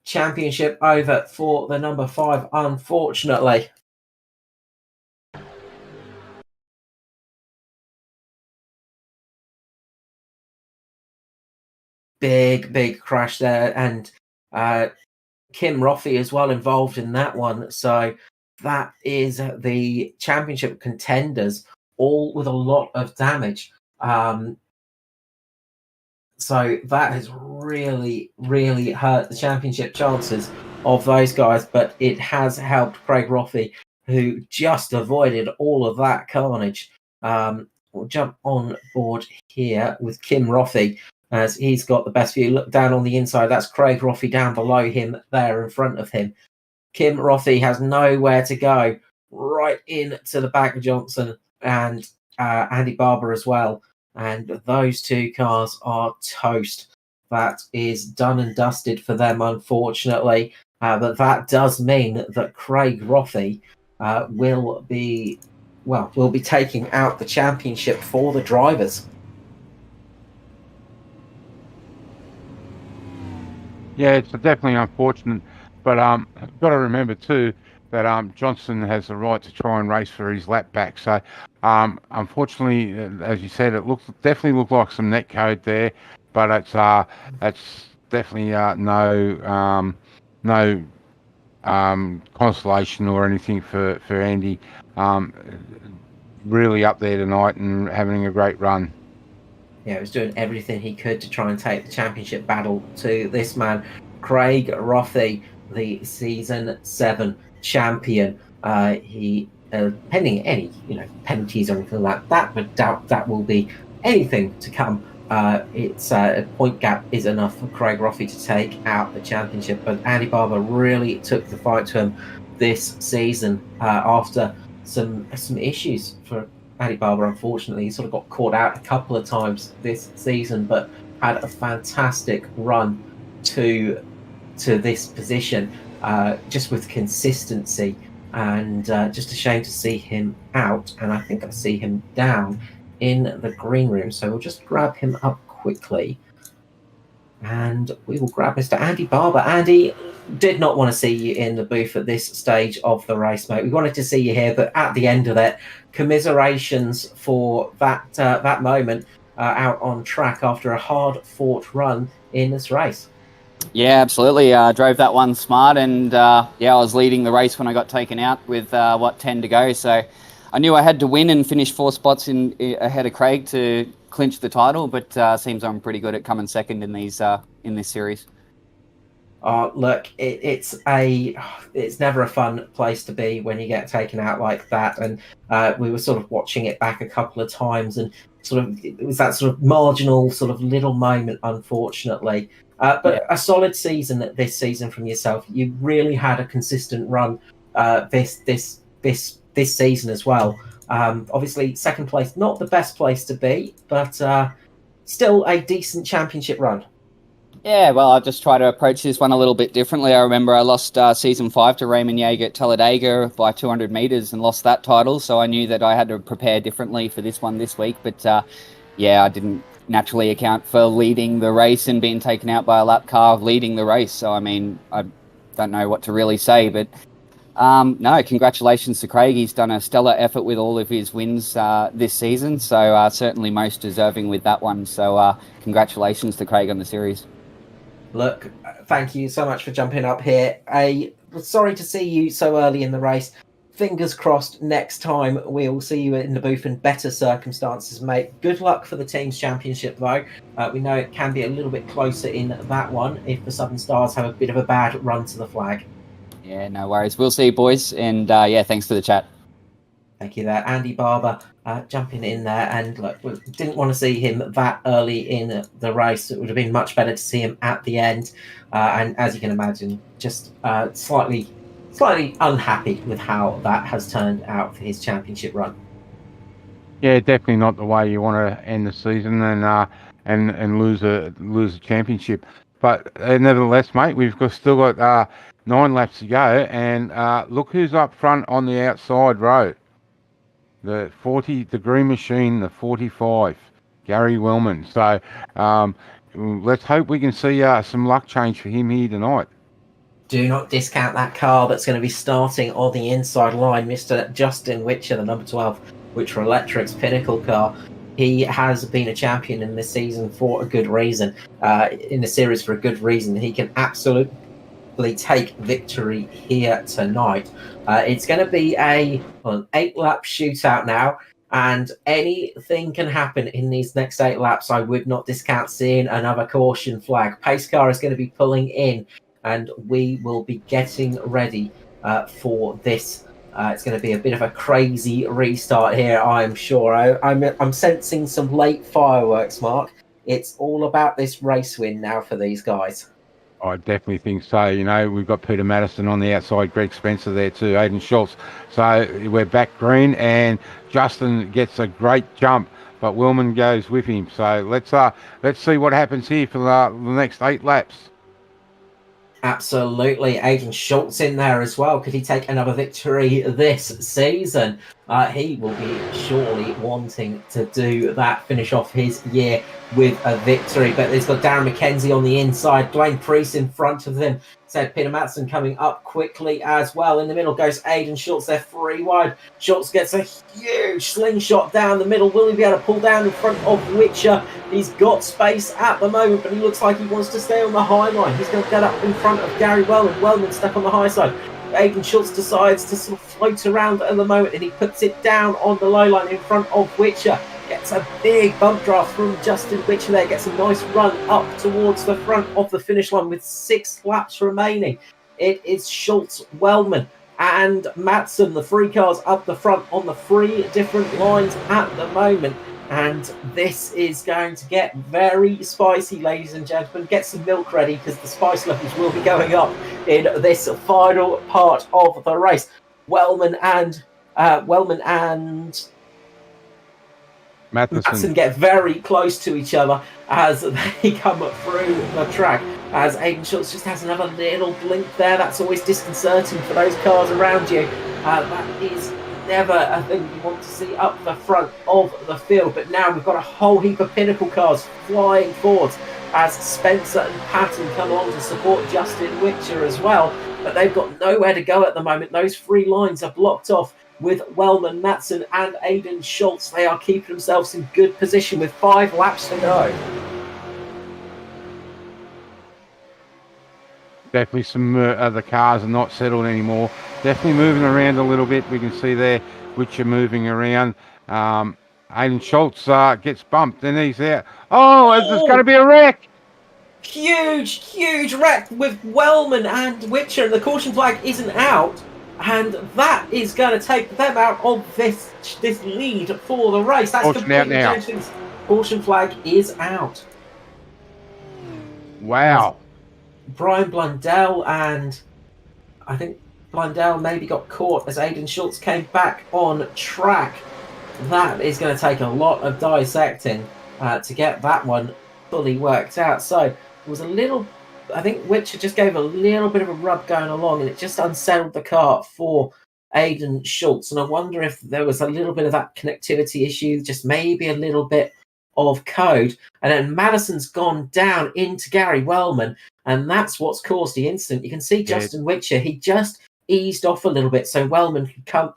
championship over for the number 5, unfortunately. Big crash there, and Kim Roffey as well involved in that one. So that is the championship contenders, all with a lot of damage. So that has really hurt the championship chances of those guys, but it has helped Craig Roffey, who just avoided all of that carnage. We'll jump on board here with Kim Roffey, as he's got the best view. Look down on the inside, that's Craig Roffey down below him there in front of him. Kim Roffey has nowhere to go, right into the back of Johnson and Andy Barber as well. And those two cars are toast. That is done and dusted for them, unfortunately. But that does mean that Craig Roffey will be taking out the championship for the drivers. Yeah, it's definitely unfortunate, but got to remember too that Johnson has the right to try and race for his lap back. So, unfortunately, as you said, it definitely looked like some net code there, but it's definitely no consolation or anything for Andy. Really up there tonight and having a great run. Yeah, he was doing everything he could to try and take the championship battle to this man, Craig Roffey, the Season 7 champion. He, pending any penalties or anything like that, but doubt that will be anything to come. It's a point gap is enough for Craig Roffey to take out the championship. But Andy Barber really took the fight to him this season after some issues for Andy Barber. Unfortunately, he sort of got caught out a couple of times this season, but had a fantastic run to this position, just with consistency. And just a shame to see him out. And I think I see him down in the green room. So we'll just grab him up quickly. And we will grab Mr. Andy Barber. Andy, did not want to see you in the booth at this stage of the race, mate. We wanted to see you here, but at the end of it, commiserations for that moment out on track after a hard-fought run in this race. Yeah, absolutely. Drove that one smart, and I was leading the race when I got taken out with 10 to go. So I knew I had to win and finish 4 spots ahead of Craig to clinch the title. But seems I'm pretty good at coming second in this series. Look, it's never a fun place to be when you get taken out like that. And we were sort of watching it back a couple of times, and it was that sort of marginal sort of little moment, unfortunately. But a solid season this season from yourself. You really had a consistent run this season as well. Obviously, second place, not the best place to be, but still a decent championship run. Yeah, well, I just try to approach this one a little bit differently. I remember I lost season 5 to Raymond Yeager at Talladega by 200 metres and lost that title, so I knew that I had to prepare differently for this one this week. But I didn't naturally account for leading the race and being taken out by a lap car leading the race. So, I mean, I don't know what to really say, but no, congratulations to Craig. He's done a stellar effort with all of his wins this season, so certainly most deserving with that one. So congratulations to Craig on the series. Look, thank you so much for jumping up here. Sorry to see you so early in the race. Fingers crossed next time we'll see you in the booth in better circumstances, mate. Good luck for the team's championship, though. We know it can be a little bit closer in that one if the Southern Stars have a bit of a bad run to the flag. Yeah, no worries. We'll see you, boys. And thanks for the chat. Thank you there. Andy Barber jumping in there. And look, we didn't want to see him that early in the race. It would have been much better to see him at the end. And as you can imagine, just slightly unhappy with how that has turned out for his championship run. Yeah, definitely not the way you want to end the season and lose a championship. But nevertheless, mate, we've still got 9 laps to go. And look who's up front on the outside row. the 40, the Green Machine, the 45, Gary Wellman. So let's hope we can see some luck change for him here tonight. Do not discount that car that's going to be starting on the inside line, Mr. Justin Whitcher, the number 12 Whitcher Electrix Pinnacle car. He has been a champion in this season for a good reason, in the series for a good reason. He can absolutely take victory here tonight. It's going to be an 8-lap shootout now, and anything can happen in these next 8 laps. I would not discount seeing another caution flag. Pace car is going to be pulling in, and we will be getting ready for this. It's going to be a bit of a crazy restart here, I'm sure. I'm sensing some late fireworks, Mark. It's all about this race win now for these guys. I definitely think so. You know, we've got Peter Madison on the outside, Greg Spencer there too, Aidan Schultz. So we're back green, and Justin gets a great jump, but Willman goes with him. So let's see what happens here for the next 8 laps. Absolutely. Aidan Schultz in there as well. Could he take another victory this season? He will be surely wanting to do that, finish off his year with a victory. But he's got Darren McKenzie on the inside, Dwayne Priest in front of him. Said Peter Madsen coming up quickly as well. In the middle goes Aidan Schultz. They're 3 wide. Schultz gets a huge slingshot down the middle. Will he be able to pull down in front of Whitcher? He's got space at the moment, but he looks like he wants to stay on the high line. He's going to get up in front of Gary Wellman. Wellman stuck on the high side. Aidan Schultz decides to sort of float around at the moment, and he puts it down on the low line in front of Whitcher. Gets a big bump draft from Justin Whitcher there. Gets a nice run up towards the front of the finish line with 6 laps remaining. It is Schultz, Wellman and Madsen, the 3 cars up the front on the 3 different lines at the moment. And this is going to get very spicy, ladies and gentlemen. Get some milk ready, because the spice levels will be going up in this final part of the race. Wellman and Madsen get very close to each other as they come up through the track. As Aidan Schultz just has another little blink there. That's always disconcerting for those cars around you. That is never a thing you want to see up the front of the field. But now we've got a whole heap of Pinnacle cars flying forwards as Spencer and Patton come along to support Justin Whitcher as well. But they've got nowhere to go at the moment. Those 3 lines are blocked off with Wellman, Madsen and Aidan Schultz. They are keeping themselves in good position with 5 laps to go. Definitely some other cars are not settled anymore. Definitely moving around a little bit. We can see there Whitcher moving around. Aidan Schultz gets bumped and he's out. Oh, there's going to be a wreck. Huge wreck with Wellman and Whitcher, and the caution flag isn't out. And that is going to take them out of this lead for the race. That's caution out now. Caution flag is out. Wow. Brian Blundell, and I think Blundell maybe got caught as Aidan Schultz came back on track. That is going to take a lot of dissecting to get that one fully worked out. So it was a little, I think Whitcher just gave a little bit of a rub going along, and it just unsettled the car for Aidan Schultz. And I wonder if there was a little bit of that connectivity issue, just maybe a little bit of code. And then Madison's gone down into Gary Wellman, and that's what's caused the incident. You can see Justin Whitcher, he just eased off a little bit so Wellman could come,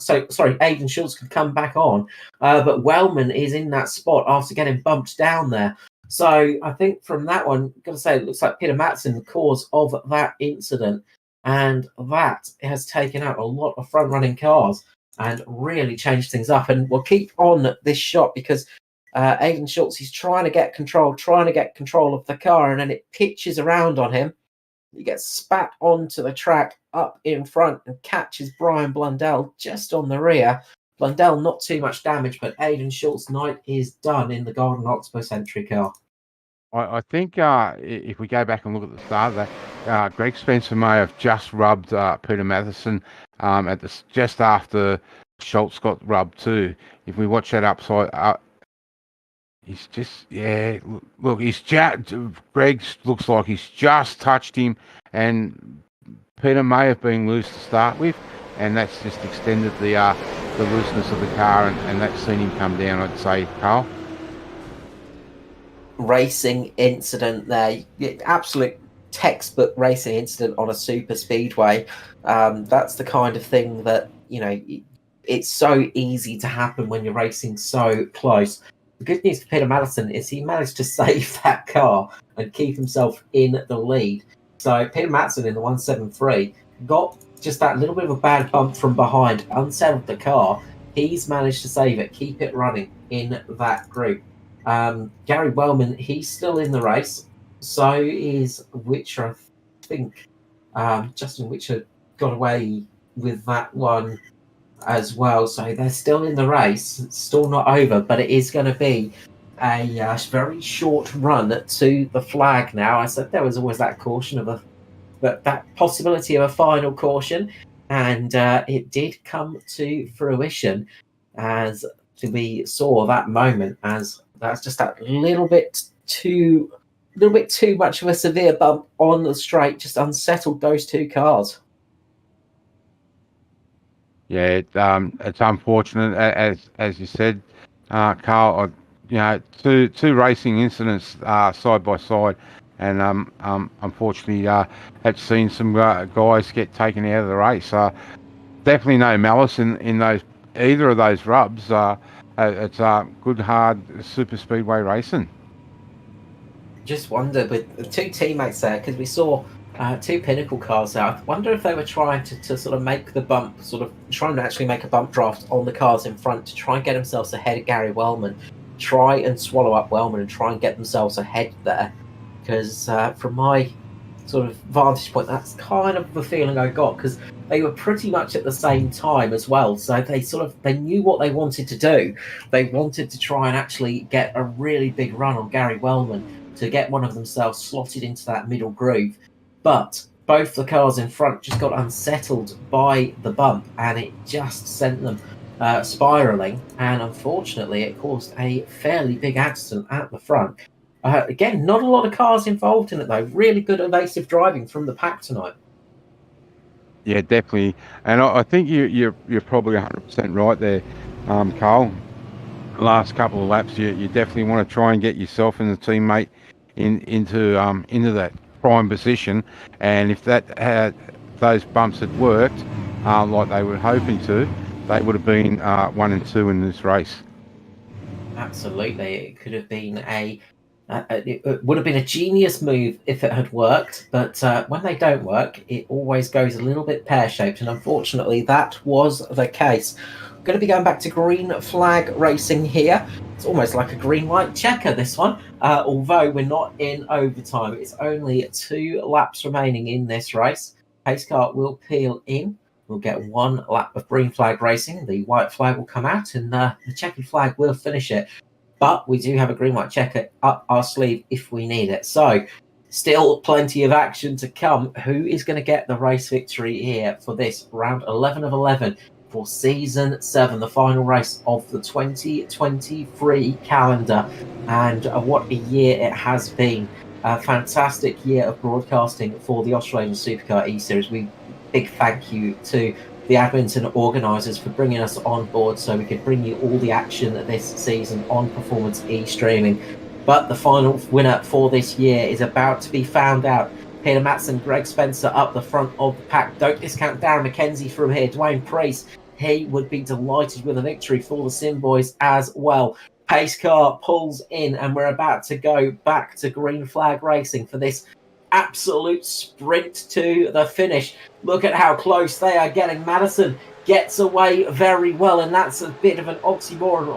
Aidan Schultz could come back on. But Wellman is in that spot after getting bumped down there. So I think from that one, I've got to say, it looks like Peter Madsen, the cause of that incident. And that has taken out a lot of front-running cars and really changed things up. And we'll keep on this shot because Aidan Schultz, he's trying to get control of the car, and then it pitches around on him. He gets spat onto the track up in front and catches Brian Blundell just on the rear. Blundell not too much damage, but Aidan Schultz's night is done in the Golden Octopus entry car. I think if we go back and look at the start of that, Greg Spencer may have just rubbed Peter Matheson just after Schultz got rubbed too. If we watch that upside up, he's just look. Greg looks like he's just touched him, and Peter may have been loose to start with, and that's just extended the the looseness of the car, and that's seen him come down, I'd say, Carl. Racing incident there. Absolute textbook racing incident on a super speedway. That's the kind of thing that, it's so easy to happen when you're racing so close. The good news for Peter Madison is he managed to save that car and keep himself in the lead. So Peter Madison in the 173 got just that little bit of a bad bump from behind, unsettled the car. He's managed to save it, keep it running in that group. Gary Wellman, he's still in the race. So is Whitcher, I think. Justin Whitcher got away with that one as well. So they're still in the race. It's still not over, but it is going to be a very short run to the flag now. I said there was always that caution of that possibility of a final caution, and it did come to fruition as we saw that moment, as that's just that little bit too much of a severe bump on the straight, just unsettled those two cars. Yeah, it's unfortunate, as you said, Carl. Two racing incidents side by side, and unfortunately, had seen some guys get taken out of the race. Definitely no malice in either of those rubs. It's good, hard super speedway racing. Just wonder with the two teammates there, because we saw two Pinnacle cars there. I wonder if they were trying to sort of make the bump, trying to actually make a bump draft on the cars in front to try and get themselves ahead of Gary Wellman, try and swallow up Wellman and try and get themselves ahead there. Because from my sort of vantage point, that's kind of the feeling I got, because they were pretty much at the same time as well. So they knew what they wanted to do. They wanted to try and actually get a really big run on Gary Wellman to get one of themselves slotted into that middle groove. But both the cars in front just got unsettled by the bump, and it just sent them spiraling. And unfortunately, it caused a fairly big accident at the front. Again, not a lot of cars involved in it, though. Really good evasive driving from the pack tonight. Yeah, definitely. And I think you're probably 100% right there, Carl. The last couple of laps, you definitely want to try and get yourself and the teammate into that prime position. And if those bumps had worked like they were hoping to, they would have been 1 and 2 in this race. Absolutely, it could have been it would have been a genius move if it had worked, but when they don't work, it always goes a little bit pear-shaped, and unfortunately that was the case. We're going to be going back to green flag racing here. It's almost like a green-white checker, this one, although we're not in overtime. It's only 2 laps remaining in this race. Pace car will peel in. We'll get 1 lap of green flag racing. The white flag will come out, and the checkered flag will finish it. But we do have a green-white checker up our sleeve if we need it. So, still plenty of action to come. Who is going to get the race victory here for this round 11 of 11 for Season 7, the final race of the 2023 calendar? And what a year it has been. A fantastic year of broadcasting for the Australasian Supercar eSeries. Big thank you to the admins and organisers for bringing us on board so we could bring you all the action this season on Performance e-streaming. But the final winner for this year is about to be found out. Peter Matson, Greg Spencer up the front of the pack. Don't discount Darren McKenzie from here. Dwayne Priest, he would be delighted with a victory for the Sim Boys as well. Pace car pulls in, and we're about to go back to green flag racing for this absolute sprint to the finish. Look at how close they are getting. Madison gets away very well, and that's a bit of an oxymoron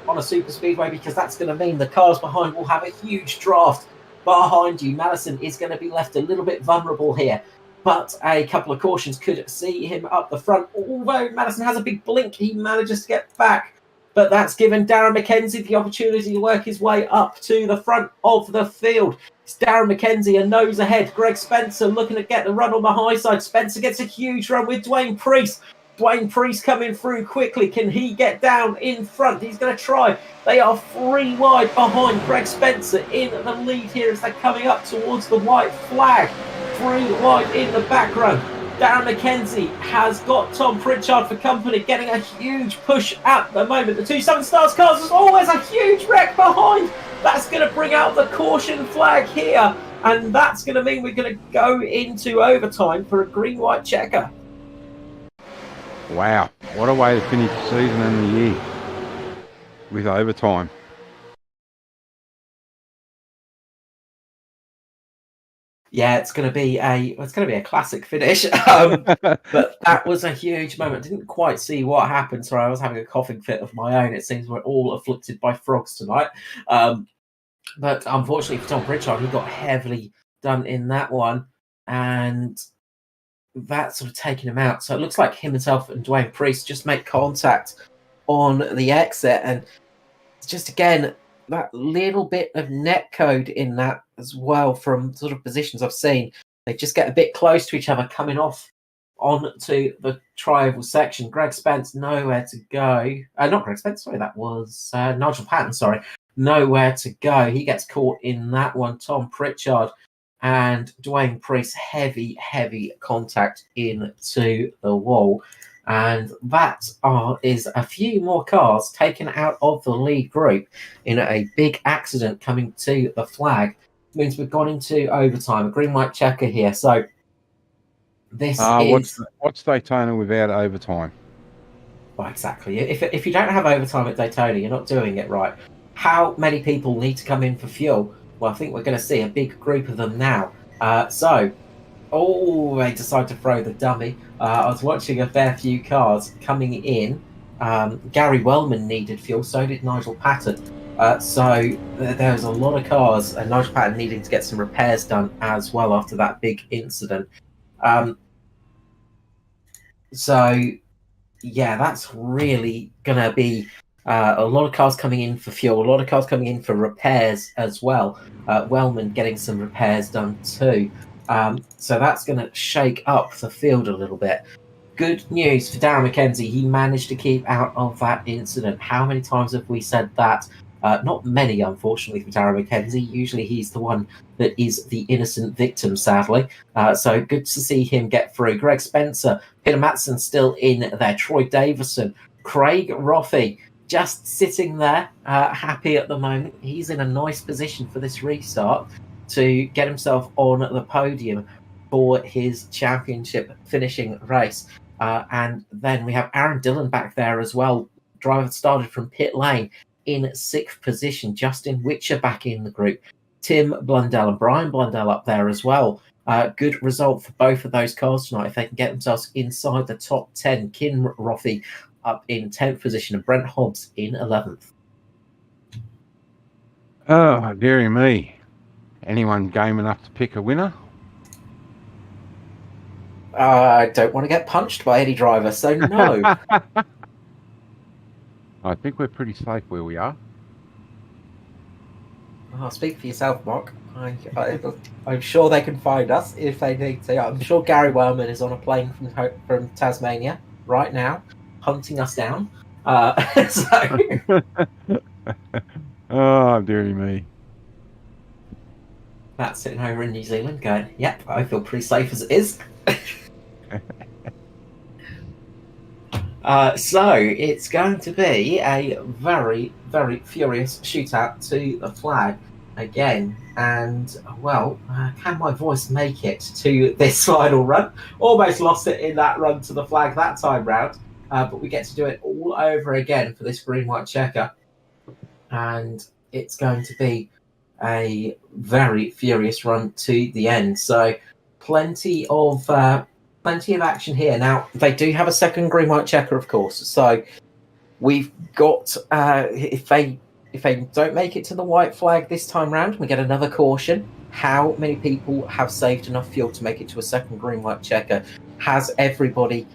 on a super speedway, because that's going to mean the cars behind will have a huge draft behind you. Madison is going to be left a little bit vulnerable here, but a couple of cautions could see him up the front. Although Madison has a big blink, he manages to get back, but that's given Darren McKenzie the opportunity to work his way up to the front of the field. It's Darren McKenzie a nose ahead. Greg Spencer looking to get the run on the high side. Spencer gets a huge run with Dwayne Priest. Dwayne Priest coming through quickly. Can he get down in front? He's going to try. They are 3 wide behind Greg Spencer in the lead here as they're coming up towards the white flag. 3 wide in the background. Darren McKenzie has got Tom Pritchard for company, getting a huge push at the moment. The 2 7 Stars cars, there's always a huge wreck behind. That's going to bring out the caution flag here, and that's going to mean we're going to go into overtime for a green-white checker. Wow, what a way to finish the season and the year with overtime. Yeah, it's going to be a classic finish. But that was a huge moment. Didn't quite see what happened. Sorry, I was having a coughing fit of my own. It seems we're all afflicted by frogs tonight. But unfortunately for Tom Pritchard, he got heavily done in that one, and that sort of taken him out. So it looks like himself and Dwayne Priest just make contact on the exit, and it's just again that little bit of net code in that as well from sort of positions I've seen. They just get a bit close to each other coming off onto the tri-oval section. Greg Spence nowhere to go. Not Greg Spence, sorry, that was Nigel Patton, sorry. Nowhere to go. He gets caught in that one. Tom Pritchard and Dwayne Priest, heavy contact into the wall. And that is a few more cars taken out of the lead group in a big accident coming to the flag. It means we've gone into overtime, a green-white checker here. So this is... What's Daytona without overtime? Well, exactly. If you don't have overtime at Daytona, you're not doing it right. How many people need to come in for fuel? Well, I think we're going to see a big group of them now. They decide to throw the dummy. I was watching a fair few cars coming in. Gary Wellman needed fuel, so did Nigel Patton. So there was a lot of cars, and Nigel Patton needing to get some repairs done as well after that big incident. Yeah, that's really going to be a lot of cars coming in for fuel, a lot of cars coming in for repairs as well. Wellman getting some repairs done too. So that's going to shake up the field a little bit. Good news for Darren McKenzie. He managed to keep out of that incident. How many times have we said that? Not many, unfortunately, for Darren McKenzie. Usually he's the one that is the innocent victim, sadly. So good to see him get through. Greg Spencer, Peter Matson still in there. Troy Davison, Craig Roffey, just sitting there, happy at the moment. He's in a nice position for this restart to get himself on the podium for his championship finishing race. And then we have Aaron Dillon back there as well. Driver started from pit lane in 6th position. Justin Whitcher back in the group. Tim Blundell and Brian Blundell up there as well. Good result for both of those cars tonight if they can get themselves inside the top 10. Kin Roffey up in 10th position and Brent Hobbs in 11th. Oh, dearie me. Anyone game enough to pick a winner? I don't want to get punched by any driver, so no. I think we're pretty safe where we are. I'll speak for yourself, Mark. I'm sure they can find us if they need to. I'm sure Gary Wellman is on a plane from Tasmania right now, hunting us down. Oh, dearie me. Matt's sitting over in New Zealand going, yep, I feel pretty safe as it is. So it's going to be a very furious shootout to the flag again. And, well, can my voice make it to this final run? Almost lost it in that run to the flag that time round. But we get to do it all over again for this green-white checker. And it's going to be a very furious run to the end. So plenty of action here. Now, they do have a second green-white checker, of course. So we've got, if they don't make it to the white flag this time round, we get another caution. How many people have saved enough fuel to make it to a second green-white checker? Has everybody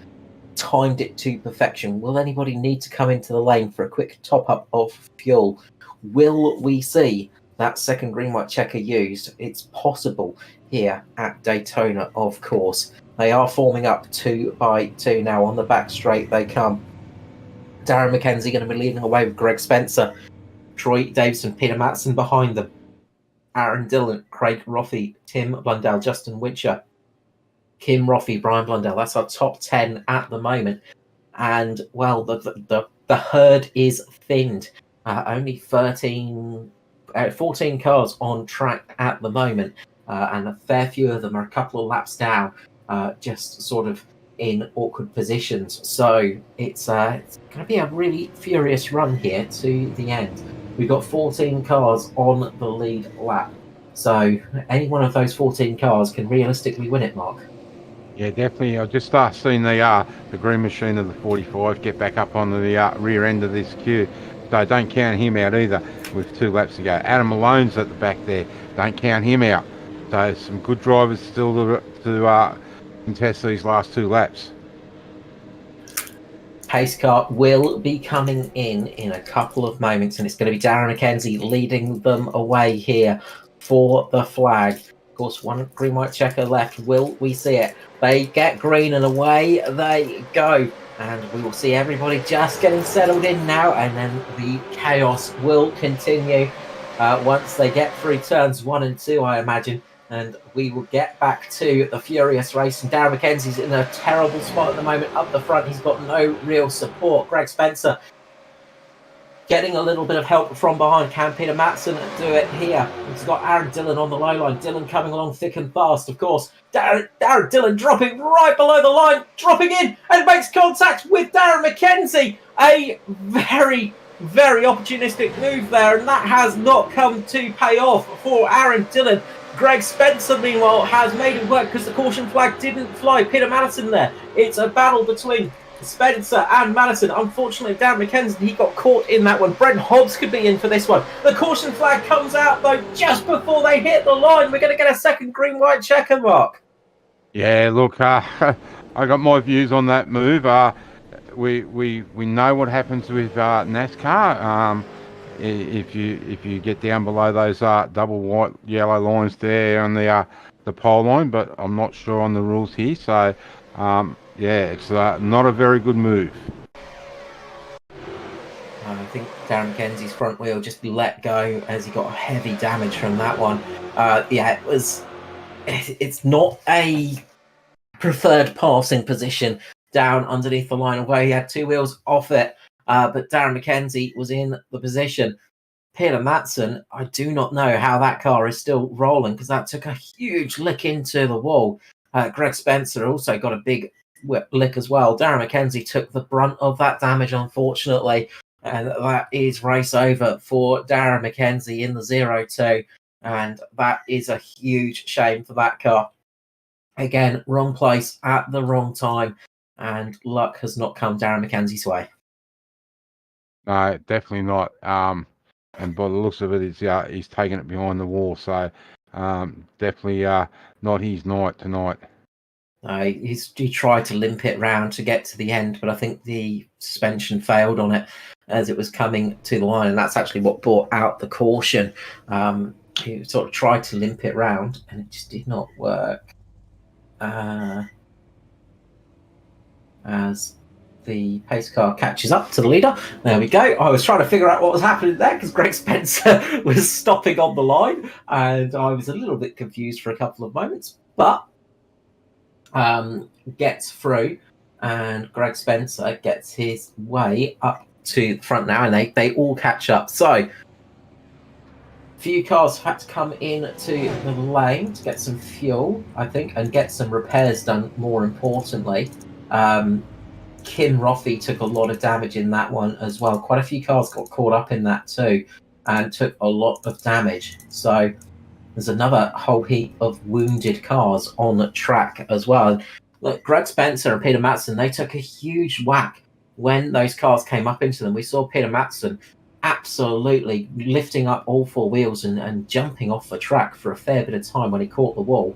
timed it to perfection? Will anybody need to come into the lane for a quick top-up of fuel? Will we see that second green-white checker used? It's possible here at Daytona, of course. They are forming up 2 by 2 now. On the back straight they come. Darren McKenzie going to be leading away with Greg Spencer. Troy Davison, Peter Matson behind them. Aaron Dillon, Craig Roffey, Tim Blundell, Justin Whitcher. Kim Roffey, Brian Blundell. That's our top 10 at the moment. And, well, the herd is thinned. Only 14 cars on track at the moment. And a fair few of them are a couple of laps down, just sort of in awkward positions. So it's going to be a really furious run here to the end. We've got 14 cars on the lead lap. So any one of those 14 cars can realistically win it, Mark. Yeah, definitely. I've just seen the green machine of the 45 get back up on the rear end of this queue. So don't count him out either with 2 laps to go. Adam Malone's at the back there. Don't count him out. So some good drivers still to contest these last 2 laps. Pace car will be coming in a couple of moments, and it's going to be Darren McKenzie leading them away here for the flag. Of course, one green white checker left. Will we see it? They get green and away they go. And we will see everybody just getting settled in now, and then the chaos will continue once they get through turns 1 and 2, I imagine. And we will get back to the furious race. And Darren McKenzie's in a terrible spot at the moment up the front. He's got no real support. Greg Spencer getting a little bit of help from behind. Can Peter Matson do it here? He's got Aaron Dillon on the low line. Dillon coming along thick and fast, of course. Darren Dillon dropping right below the line, dropping in and makes contact with Darren McKenzie. A very, very opportunistic move there, and that has not come to pay off for Aaron Dillon. Greg Spencer, meanwhile, has made it work because the caution flag didn't fly. Peter Madison there. It's a battle between Spencer and Madison. Unfortunately, Darren McKenzie, he got caught in that one. Brent Hobbs could be in for this one. The caution flag comes out, though, just before they hit the line. We're going to get a second green-white checker, Mark. Yeah, look, I got my views on that move. We know what happens with NASCAR. If you get down below those double white yellow lines there on the pole line, but I'm not sure on the rules here. So yeah, it's not a very good move. I think Darren McKenzie's front wheel just let go as he got heavy damage from that one. Yeah, it's not a preferred passing position down underneath the line of where he had 2 wheels off it. But Darren McKenzie was in the position. Peter Matson, I do not know how that car is still rolling because that took a huge lick into the wall. Greg Spencer also got a big lick as well. Darren McKenzie took the brunt of that damage, unfortunately. And that is race over for Darren McKenzie in the 0-2. And that is a huge shame for that car. Again, wrong place at the wrong time. And luck has not come Darren McKenzie's way. No, definitely not. And by the looks of it, he's taking it behind the wall. So definitely not his night tonight. He tried to limp it round to get to the end, but I think the suspension failed on it as it was coming to the line, and that's actually what brought out the caution. He sort of tried to limp it round, and it just did not work. As the pace car catches up to the leader. There we go. I was trying to figure out what was happening there because Greg Spencer was stopping on the line, and I was a little bit confused for a couple of moments, but gets through, and Greg Spencer gets his way up to the front now, and they all catch up. So few cars had to come in to the lane to get some fuel, I think, and get some repairs done, more importantly. Kim Roffey took a lot of damage in that one as well. Quite a few cars got caught up in that too and took a lot of damage. So there's another whole heap of wounded cars on the track as well. Look, Greg Spencer and Peter Matson, they took a huge whack when those cars came up into them. We saw Peter Matson absolutely lifting up all 4 wheels and jumping off the track for a fair bit of time when he caught the wall.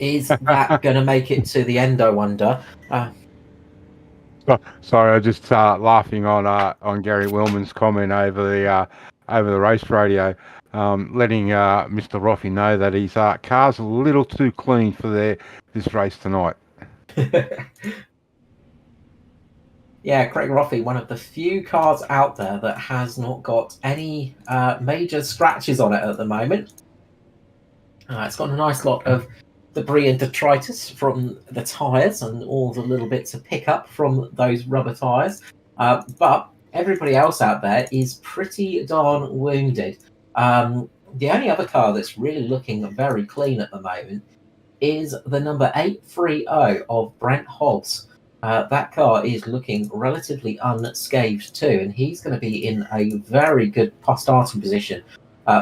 Is that going to make it to the end, I wonder? Sorry, I just laughing on Gary Willman's comment over the race radio, letting Mr. Roffey know that his car's a little too clean for this race tonight. Yeah, Craig Roffey, one of the few cars out there that has not got any major scratches on it at the moment. It's got a nice lot of debris and detritus from the tyres and all the little bits of pickup from those rubber tyres. But everybody else out there is pretty darn wounded. The only other car that's really looking very clean at the moment is the number 830 of Brent Hobbs. That car is looking relatively unscathed too, and he's going to be in a very good starting position,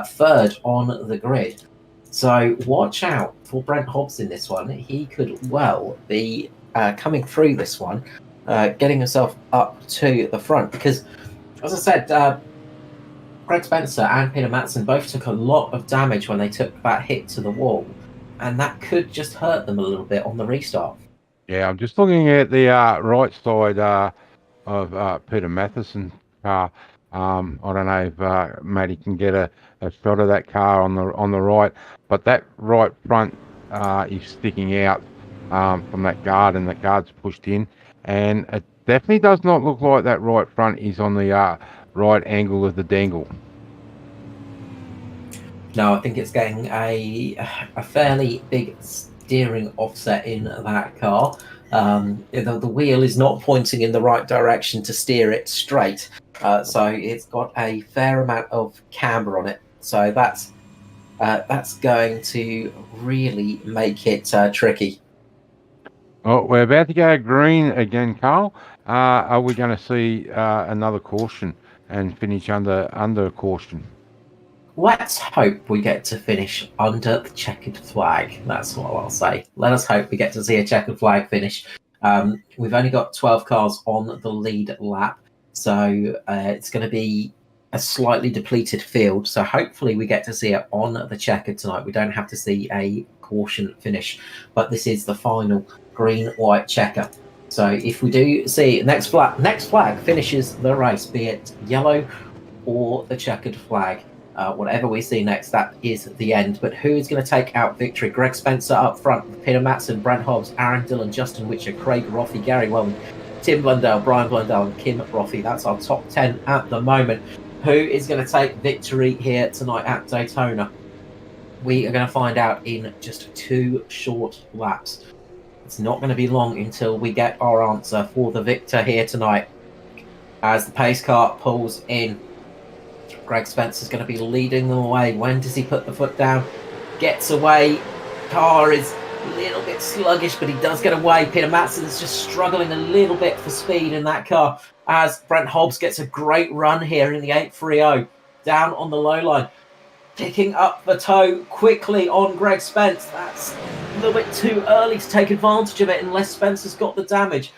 third on the grid. So watch out for Brent Hobbs in this one. He could well be coming through this one, getting himself up to the front, because, as I said, Greg Spencer and Peter Matson both took a lot of damage when they took that hit to the wall, and that could just hurt them a little bit on the restart. Yeah, I'm just looking at the right side of Peter Matheson's car. I don't know if Matty can get a shot of that car on the right, but that right front is sticking out from that guard, and the guard's pushed in, and it definitely does not look like that right front is on the right angle of the dangle. No, I think it's getting a fairly big steering offset in that car. The wheel is not pointing in the right direction to steer it straight, so it's got a fair amount of camber on it. So that's going to really make it tricky. Oh, we're about to go green again, Carl. Are we going to see another caution and finish under caution? Let's hope we get to finish under the checkered flag. That's what I'll say. Let us hope we get to see a checkered flag finish. We've only got 12 cars on the lead lap, so it's going to be a slightly depleted field. So hopefully we get to see it on the checkered tonight. We don't have to see a caution finish, but this is the final green-white checker. So if we do see next flag finishes the race, be it yellow or the checkered flag. Whatever we see next, that is the end. But who's going to take out victory? Greg Spencer up front, Peter Matson, Brent Hobbs, Aaron Dillon, Justin Whitcher, Craig Roffey, Gary Wellman, Tim Blundell, Brian Blundell, and Kim Roffey. That's our top 10 at the moment. Who is going to take victory here tonight at Daytona? We are going to find out in just 2 short laps. It's not going to be long until we get our answer for the victor here tonight. As the pace car pulls in, Greg Spencer's going to be leading them away. When does he put the foot down? Gets away. Car is a little bit sluggish, but he does get away. Peter Matson's just struggling a little bit for speed in that car, as Brent Hobbs gets a great run here in the 830 down on the low line. Picking up the toe quickly on Greg Spence. That's a little bit too early to take advantage of it unless Spencer's got the damage.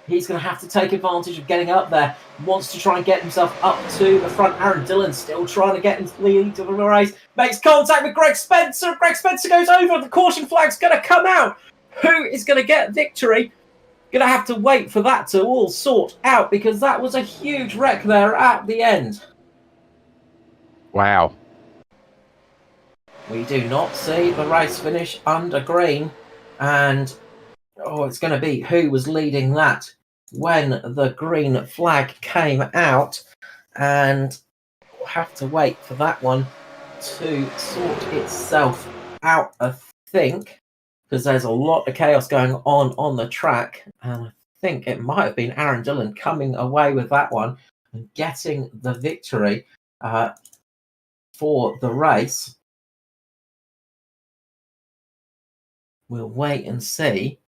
He's going to have to take advantage of getting up there. Wants to try and get himself up to the front. Aaron Dillon still trying to get into the lead of the race. Makes contact with Greg Spencer. Greg Spencer goes over. The caution flag's going to come out. Who is going to get victory? Going to have to wait for that to all sort out, because that was a huge wreck there at the end. Wow. We do not see the race finish under green, and it's going to be who was leading that when the green flag came out, and we'll have to wait for that one to sort itself out, I think, because there's a lot of chaos going on the track, and I think it might have been Aaron Dillon coming away with that one and getting the victory for the race. We'll wait and see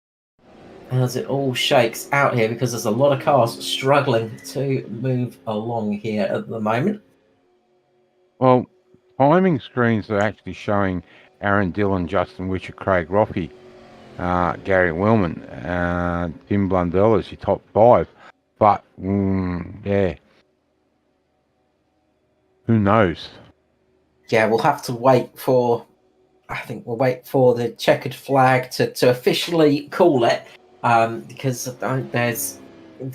as it all shakes out here, because there's a lot of cars struggling to move along here at the moment. Well, timing screens are actually showing Aaron Dillon, Justin Whitcher, Craig Roffey, Gary Wellman, Tim Blundell as your top 5. But, yeah. Who knows? Yeah, we'll have to wait for... I think we'll wait for the checkered flag to officially call it, because there's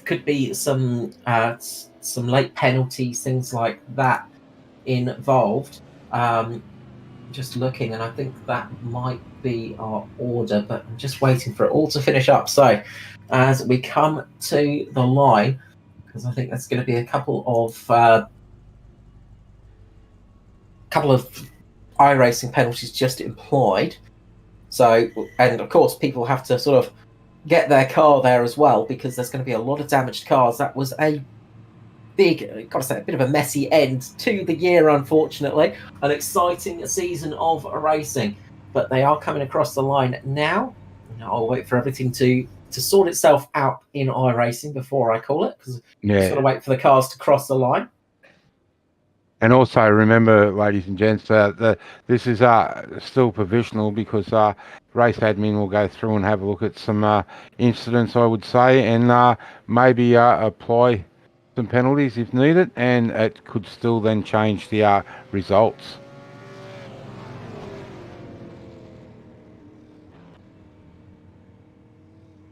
could be some late penalties, things like that involved. Just looking, and I think that might be our order, but I'm just waiting for it all to finish up. So as we come to the line, because I think that's going to be a couple of iRacing penalties just employed. So, and of course, people have to sort of get their car there as well, because there's going to be a lot of damaged cars. That was a big, gotta say, a bit of a messy end to the year, unfortunately. An exciting season of racing, but they are coming across the line now. I'll wait for everything to sort itself out in iRacing before I call it, because just got to wait for the cars to cross the line. And also remember, ladies and gents, this is still provisional, because race admin will go through and have a look at some incidents, I would say, and maybe apply some penalties if needed, and it could still then change the results.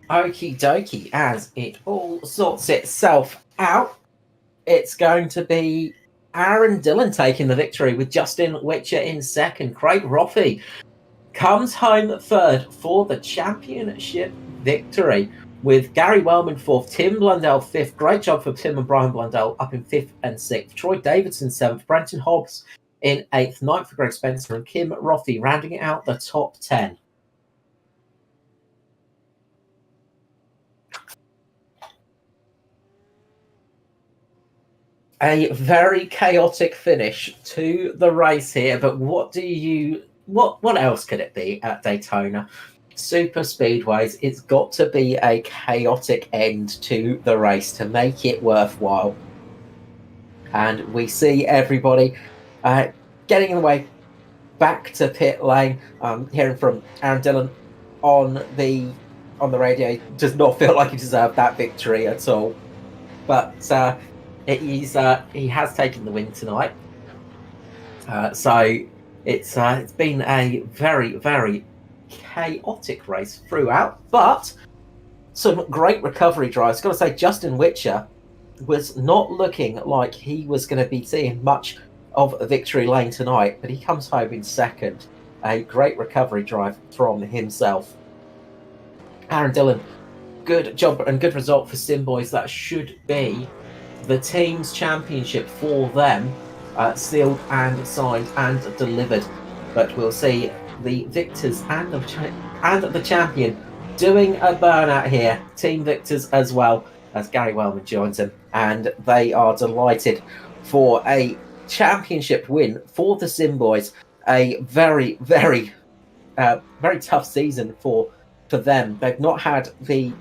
Okie dokie, as it all sorts itself out, it's going to be Aaron Dillon taking the victory with Justin Whitcher in second. Craig Roffey comes home third for the championship victory, with Gary Wellman fourth, Tim Blundell fifth. Great job for Tim and Brian Blundell up in fifth and sixth. Troy Davidson seventh, Brenton Hobbs in eighth, ninth for Greg Spencer, and Kim Roffey rounding it out the top 10. A very chaotic finish to the race here, but what else could it be at Daytona? Super Speedways, it's got to be a chaotic end to the race to make it worthwhile. And we see everybody getting in the way back to pit lane. Hearing from Aaron Dillon on the radio, does not feel like he deserved that victory at all. But he has taken the win tonight. So it's been a very, very chaotic race throughout, but some great recovery drives. Got to say, Justin Whitcher was not looking like he was going to be seeing much of a victory lane tonight, but he comes home in second. A great recovery drive from himself. Aaron Dillon, good job and good result for Simboys. That should be the team's championship for them, sealed and signed and delivered. But we'll see the victors and the champion doing a burnout here. Team victors as well, as Gary Wellman joins them, and they are delighted for a championship win for the Simboys. A very, very, very tough season for them. They've not had the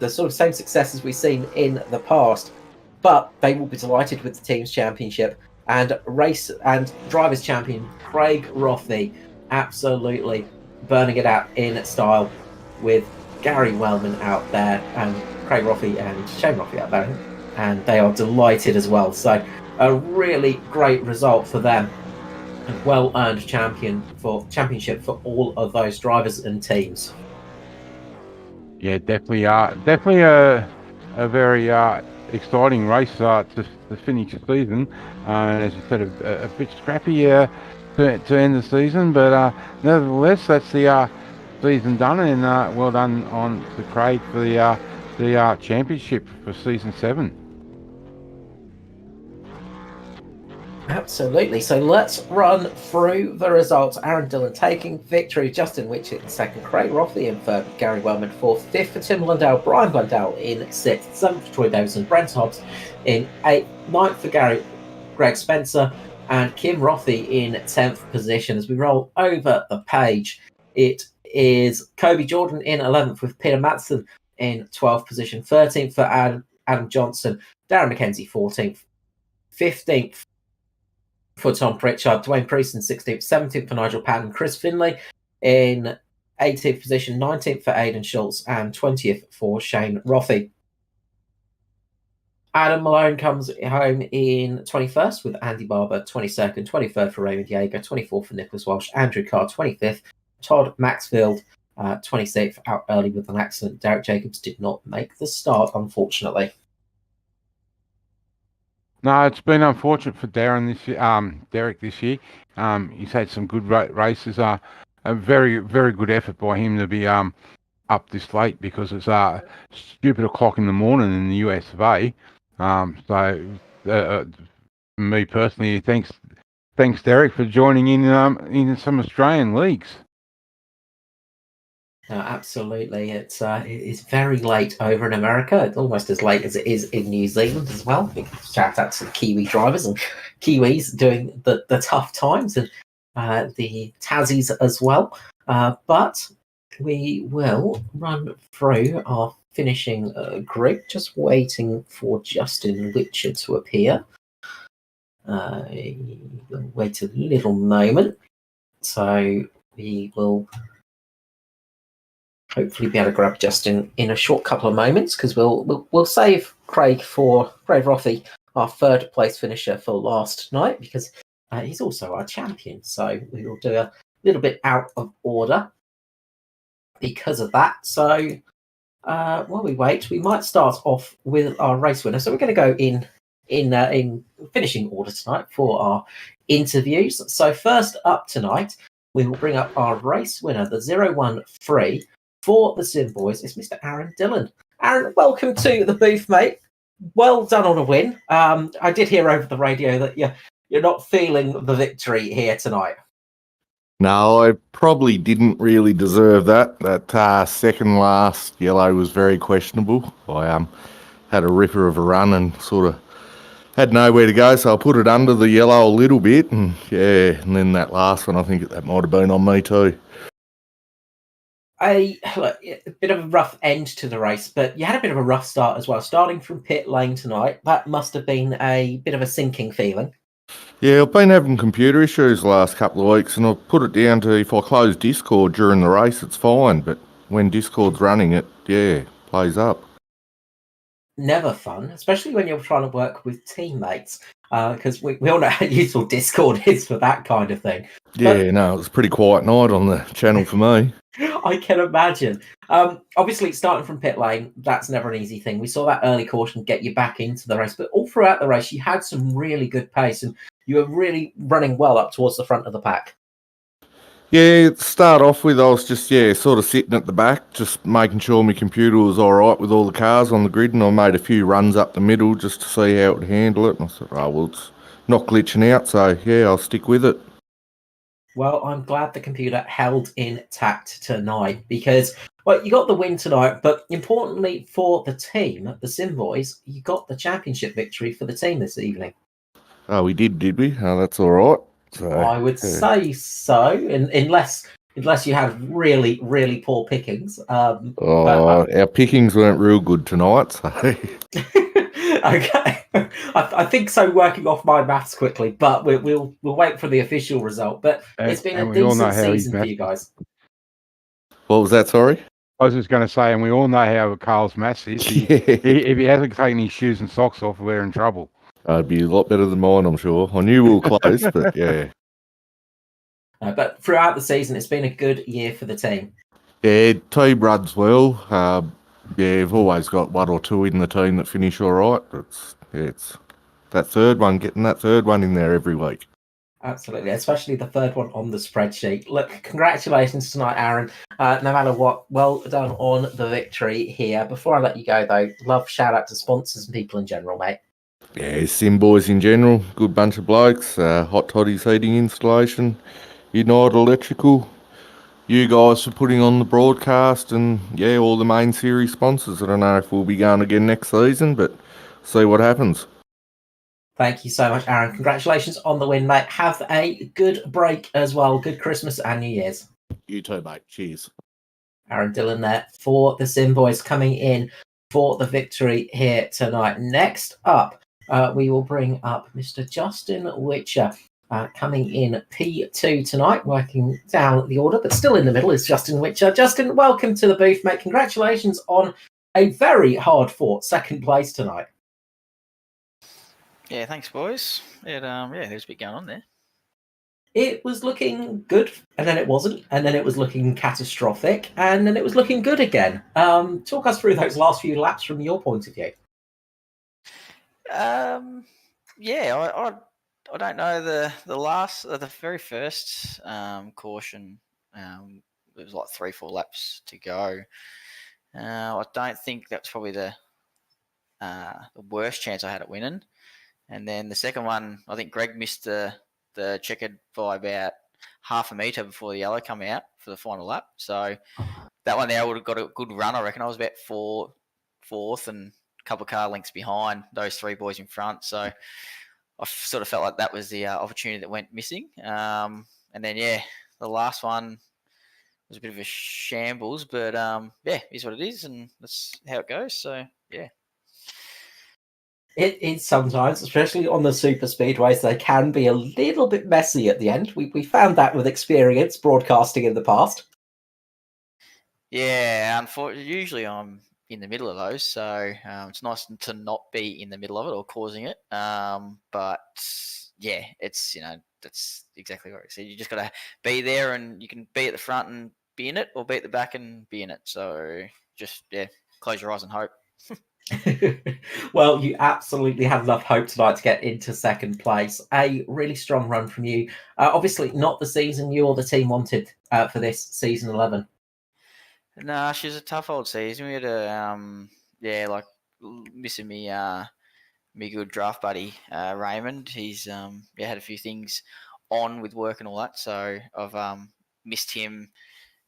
sort of same successes we've seen in the past, but they will be delighted with the team's championship. And race and drivers champion Craig Roffey absolutely burning it out in style, with Gary Wellman out there and Craig Roffey and Shane Roffey out there, and they are delighted as well. So a really great result for them, and well-earned championship for all of those drivers and teams. Yeah, definitely a very exciting race to finish the season. As you said, a bit scrappy to end the season, but nevertheless, that's the season done, and well done on to Craig for the championship for season 7. Absolutely. So let's run through the results. Aaron Dillon taking victory, Justin Whitcher in second, Craig Roffey in third, Gary Wellman fourth, fifth for Tim Blundell, Brian Blundell in sixth, seventh for Troy Davidson, Brent Hobbs in eighth, ninth for Greg Spencer, and Kim Roffey in 10th position. As we roll over the page, it is Kobe Jordan in 11th, with Peter Matson in 12th position, 13th for Adam Johnson, Darren McKenzie 14th, 15th for Tom Pritchard, Dwayne Priest in 16th, 17th for Nigel Patton, Chris Finlay in 18th position, 19th for Aidan Schultz, and 20th for Shane Roffey. Adam Malone comes home in 21st, with Andy Barber 22nd, 23rd for Raymond Yeager, 24th for Nicholas Walsh, Andrew Carr 25th, Todd Maxfield 26th, out early with an accident. Derek Jacobs did not make the start, unfortunately. No, it's been unfortunate for Derek this year. He's had some good races. A very, very good effort by him to be up this late, because it's stupid o'clock in the morning in the US of A. So me personally, thanks Thanks, Derek, for joining in some Australian leagues. Absolutely. It's very late over in America. It's almost as late as it is in New Zealand as well. Big shout out to the Kiwi drivers and Kiwis doing the tough times, and the Tassies as well. But we will run through our finishing group, just waiting for Justin Whitcher to appear. We'll wait a little moment. So we will hopefully be able to grab Justin in a short couple of moments, because we'll save Craig Rothy, our third place finisher, for last night, because he's also our champion. So we will do a little bit out of order because of that. So while we wait, we might start off with our race winner. So we're going to go in finishing order tonight for our interviews. So first up tonight, we will bring up our race winner, the 013 for the Sim Boys. It's Mr. Aaron Dillon. Aaron, welcome to the booth, mate. Well done on a win. I did hear over the radio that you're not feeling the victory here tonight. No, I probably didn't really deserve that. That second last yellow was very questionable. I had a ripper of a run and sort of had nowhere to go, so I put it under the yellow a little bit, and then that last one, I think that might have been on me too. A bit of a rough end to the race, but you had a bit of a rough start as well. Starting from pit lane tonight, that must have been a bit of a sinking feeling. Yeah, I've been having computer issues the last couple of weeks, and I've put it down to if I close Discord during the race, it's fine, but when Discord's running, it plays up. Never fun, especially when you're trying to work with teammates, because we all know how useful Discord is for that kind of thing. It was a pretty quiet night on the channel for me. I can imagine. Obviously, starting from pit lane, that's never an easy thing. We saw that early caution get you back into the race, but all throughout the race, you had some really good pace, and you were really running well up towards the front of the pack. Yeah, to start off with, I was just, sort of sitting at the back, just making sure my computer was all right with all the cars on the grid, and I made a few runs up the middle just to see how it would handle it, and I thought, it's not glitching out, so, I'll stick with it. Well, I'm glad the computer held intact tonight, because, you got the win tonight, but importantly for the team, the Sim Boys, you got the championship victory for the team this evening. Oh, we did we? Oh, that's all right. So, I would say so, unless you had really, really poor pickings. Our pickings weren't real good tonight, so... Okay, I think so. Working off my maths quickly, but we'll wait for the official result. But it's been a decent season for you guys. What was that? Sorry. I was just going to say, and we all know how Carl's maths is. If he hasn't taken his shoes and socks off, we're in trouble. It'd be a lot better than mine, I'm sure. I knew we were close, but yeah. But throughout the season, it's been a good year for the team. Yeah, team runs well. We've always got one or two in the team that finish all right. It's that third one, getting that third one in there every week. Absolutely, especially the third one on the spreadsheet. Look, congratulations tonight, Aaron. No matter what, well done on the victory here. Before I let you go, though, shout out to sponsors and people in general, mate. Yeah, Sim Boys in general, good bunch of blokes. Hot Toddys heating installation, United Electrical, you guys for putting on the broadcast, and all the main series sponsors. I don't know if we'll be going again next season, but see what happens. Thank you so much, Aaron. Congratulations on the win, mate. Have a good break as well. Good Christmas and New Year's. You too, mate. Cheers. Aaron Dillon there for the Sim Boys, coming in for the victory here tonight. Next up, we will bring up Mr. Justin Whitcher, coming in P2 tonight, working down the order, but still in the middle is Justin Whitcher. Justin, welcome to the booth, mate. Congratulations on a very hard-fought second place tonight. Yeah, thanks, boys. There's a bit going on there. It was looking good, and then it wasn't, and then it was looking catastrophic, and then it was looking good again. Talk us through those last few laps from your point of view. I don't know the very first caution. It was like 3-4 laps to go. I don't think that's probably the worst chance I had at winning. And then the second one, I think Greg missed the the checkered by about half a metre before the yellow come out for the final lap. So that one there would have got a good run, I reckon. I was about fourth and a couple of car lengths behind those three boys in front. So I sort of felt like that was the opportunity that went missing. And then, the last one was a bit of a shambles, but is what it is, and that's how it goes. So, yeah. It is sometimes, especially on the super speedways, they can be a little bit messy at the end. We found that with experience broadcasting in the past. Yeah, unfortunately, usually I'm in the middle of those, so it's nice to not be in the middle of it or causing it. But yeah, it's that's exactly what I said. You just got to be there, and you can be at the front and be in it, or be at the back and be in it. So just close your eyes and hope. Well, you absolutely had enough hope tonight to get into second place. A really strong run from you. Obviously, not the season you or the team wanted for this season 11. Nah, she's a tough old season. We had a missing me me good draft buddy Raymond. He's had a few things on with work and all that, so I've missed him.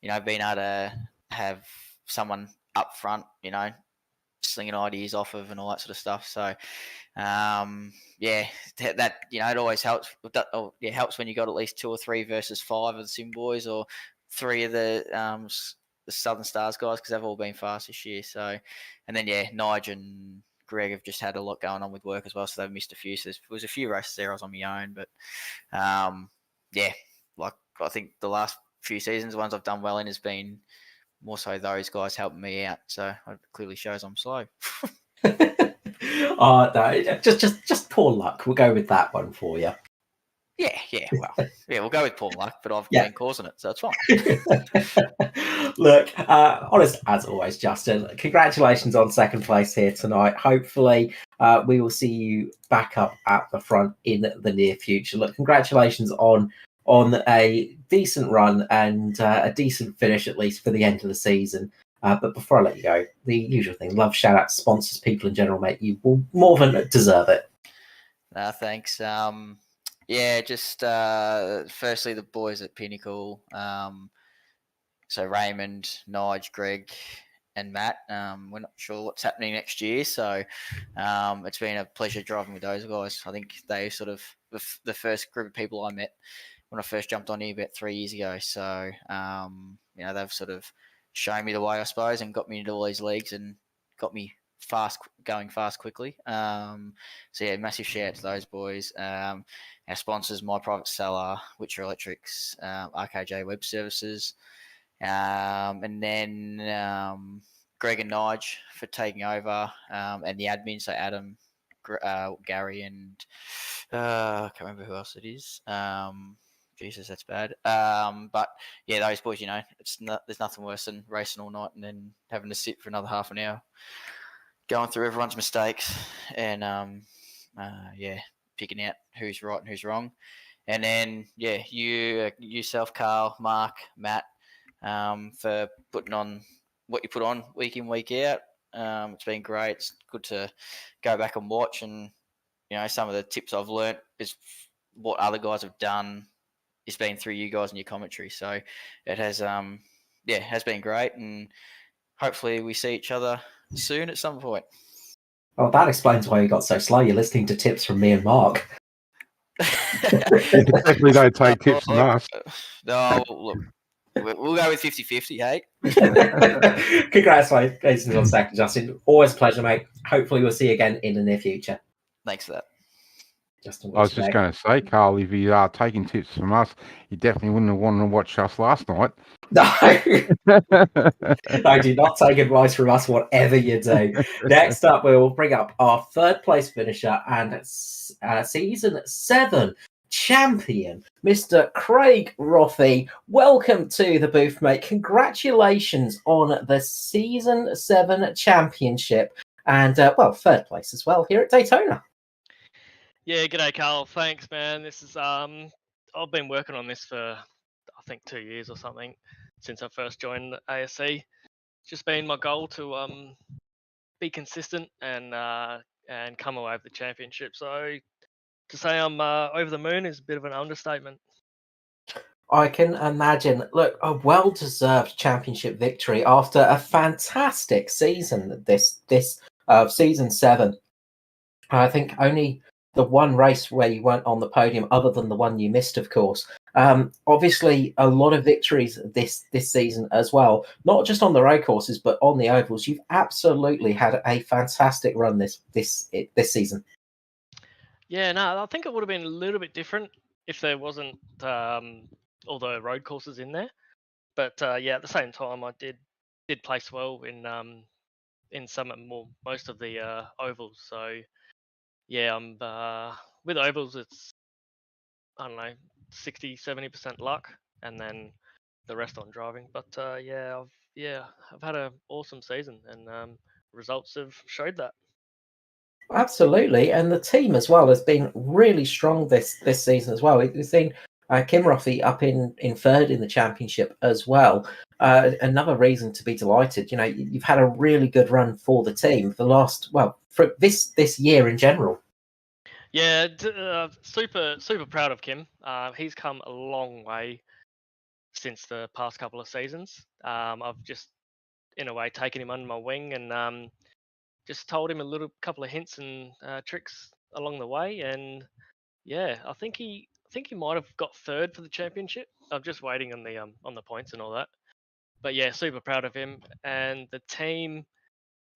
Being able to have someone up front, slinging ideas off of and all that sort of stuff. So that it always helps. It helps when you got at least 2 or 3 versus 5 of the Sim boys, or 3 of the Southern Stars guys, because they've all been fast this year. So, and then Nigel and Greg have just had a lot going on with work as well, so they've missed a few. So there was a few races there I was on my own, but I think the last few seasons, the ones I've done well in, has been more so those guys helping me out. So it clearly shows I'm slow. No, just poor luck. We'll go with that one for you. We'll go with poor luck, but I've been causing it, so it's fine. Look, honest as always, Justin, congratulations on second place here tonight. Hopefully, we will see you back up at the front in the near future. Look, congratulations on a decent run and a decent finish, at least for the end of the season. But before I let you go, the usual thing, love, shout out, sponsors, people in general, mate. You will more than deserve it. Thanks. Just firstly, the boys at Pinnacle. So Raymond, Nige, Greg, and Matt. We're not sure what's happening next year, so it's been a pleasure driving with those guys. I think they sort of the first group of people I met when I first jumped on here about 3 years ago. So they've sort of shown me the way, I suppose, and got me into all these leagues and got me going fast quickly. Massive shout out to those boys. Our sponsors, My Private Cellar, Whitcher Electrix, RKJ Web Services, and then Greg and Nige for taking over, and the admin, so Adam, Gary, and I can't remember who else it is. Jesus, that's bad. But those boys, there's nothing worse than racing all night and then having to sit for another half an hour going through everyone's mistakes and picking out who's right and who's wrong. And then yourself, Carl, Mark, Matt, for putting on what you put on week in, week out. It's been great. It's good to go back and watch, and some of the tips I've learnt is what other guys have done. It's been through you guys and your commentary, so it has has been great, and hopefully we see each other soon at some point. Well, that explains why you got so slow. You're listening to tips from me and Mark. Definitely don't take tips from us. No, look, we'll go with 50-50, hey? Congratulations on second, Justin. Always a pleasure, mate. Hopefully we'll see you again in the near future. Thanks for that. Justin, I was just going to say, Carl, if you are taking tips from us, you definitely wouldn't have wanted to watch us last night. No, do not take advice from us, whatever you do. Next up, we will bring up our third place finisher and season 7 champion, Mr. Craig Roffey. Welcome to the booth, mate. Congratulations on the season 7 championship and, third place as well here at Daytona. Yeah, g'day, Carl. Thanks, man. This is I've been working on this for I think 2 years or something since I first joined ASC. It's just been my goal to be consistent and come away with the championship. So to say I'm over the moon is a bit of an understatement. I can imagine. Look, a well-deserved championship victory after a fantastic season. This season 7. I think only the one race where you weren't on the podium, other than the one you missed, of course. Obviously, a lot of victories this season as well. Not just on the road courses, but on the ovals. You've absolutely had a fantastic run this season. Yeah, no, I think it would have been a little bit different if there wasn't all the road courses in there. But yeah, at the same time, I did place well in most of the ovals. So yeah, I'm with ovals, it's, I don't know, 60-70% luck, and then the rest on driving. But I've had an awesome season, and results have showed that. Absolutely, and the team as well has been really strong this season as well. We've seen Kim Roffey up in third in the championship as well. Another reason to be delighted. You know, you've had a really good run for the team for this year in general. Yeah, super proud of Kim. He's come a long way since the past couple of seasons. I've just, in a way, taken him under my wing and just told him a couple of hints and tricks along the way. And yeah, I think he might have got third for the championship. I'm just waiting on the points and all that. But yeah, super proud of him and the team.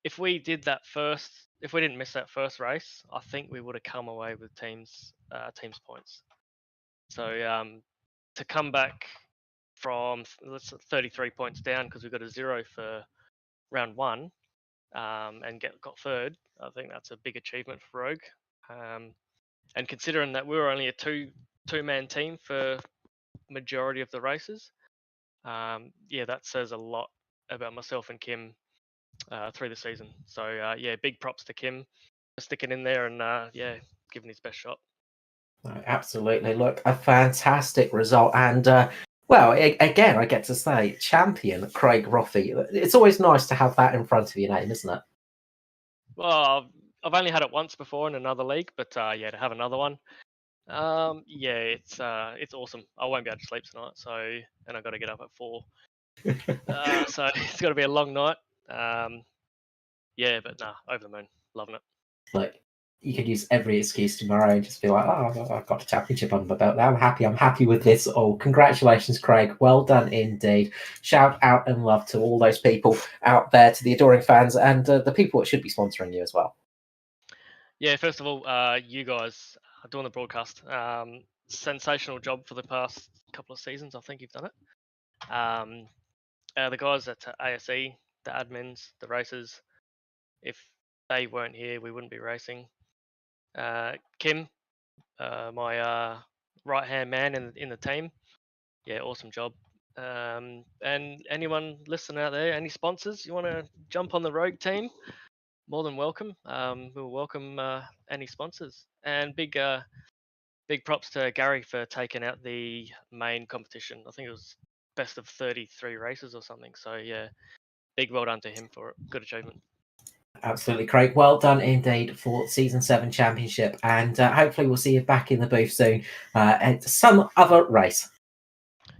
If we didn't miss that first race, I think we would have come away with teams points. So to come back from 33 points down because we got a 0 for round 1 and got third, I think that's a big achievement for Rogue. And considering that we were only a two-man team for majority of the races, yeah, that says a lot about myself and Kim through the season. So yeah, big props to Kim for sticking in there and yeah, giving his best shot. Absolutely, look, a fantastic result, and again, I get to say, champion Craig Roffey. It's always nice to have that in front of your name, isn't it? Well, I've only had it once before in another league, but yeah, to have another one, yeah, it's awesome. I won't be able to sleep tonight, and I got to get up at 4, so it's got to be a long night. Yeah, but nah, over the moon, loving it. Like, you could use every excuse tomorrow and just be like, oh, I've got a championship on my belt now. I'm happy with this. Oh, congratulations, Craig. Well done indeed. Shout out and love to all those people out there, to the adoring fans and the people that should be sponsoring you as well. Yeah, first of all, you guys are doing the broadcast. Sensational job for the past couple of seasons. I think you've done it. The guys at ASE, the admins, the racers, if they weren't here, we wouldn't be racing. Kim, my right-hand man in the team, yeah, awesome job. And anyone listening out there, any sponsors, you want to jump on the Rogue team, more than welcome. We'll welcome any sponsors. And big props to Gary for taking out the main competition. I think it was best of 33 races or something. So yeah, big well done to him for it. Good achievement. Absolutely, Craig. Well done indeed for Season 7 Championship. And hopefully we'll see you back in the booth soon at some other race.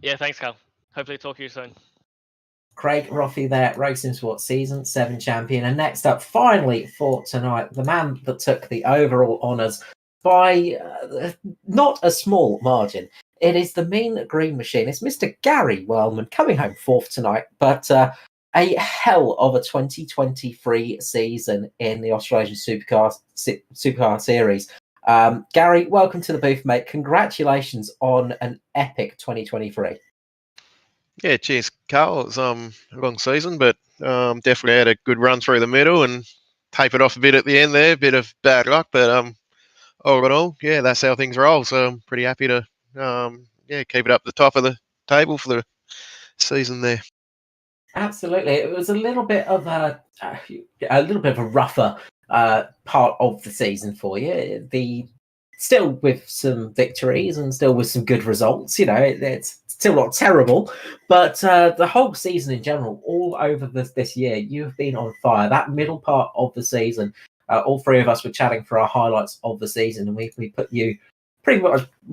Yeah, thanks, Carl. Hopefully talk to you soon. Craig Roffey there, Rogue Sport Season 7 champion. And next up, finally for tonight, the man that took the overall honours by not a small margin. It is the Mean Green Machine. It's Mr. Gary Wellman coming home 4th tonight, but a hell of a 2023 season in the Australasian Supercar Series. Gary, welcome to the booth, mate. Congratulations on an epic 2023. Yeah, cheers, Carl. It was a long season, but definitely had a good run through the middle and tapered off a bit at the end there. A bit of bad luck, but all in all, yeah, that's how things roll. So I'm pretty happy to keep it up the top of the table for the season there. Absolutely, it was a little bit of a rougher part of the season for you. Still with some victories and still with some good results. You know, it's still not terrible, but the whole season in general, all over this year, you've been on fire. That middle part of the season, all three of us were chatting for our highlights of the season, and we put you pretty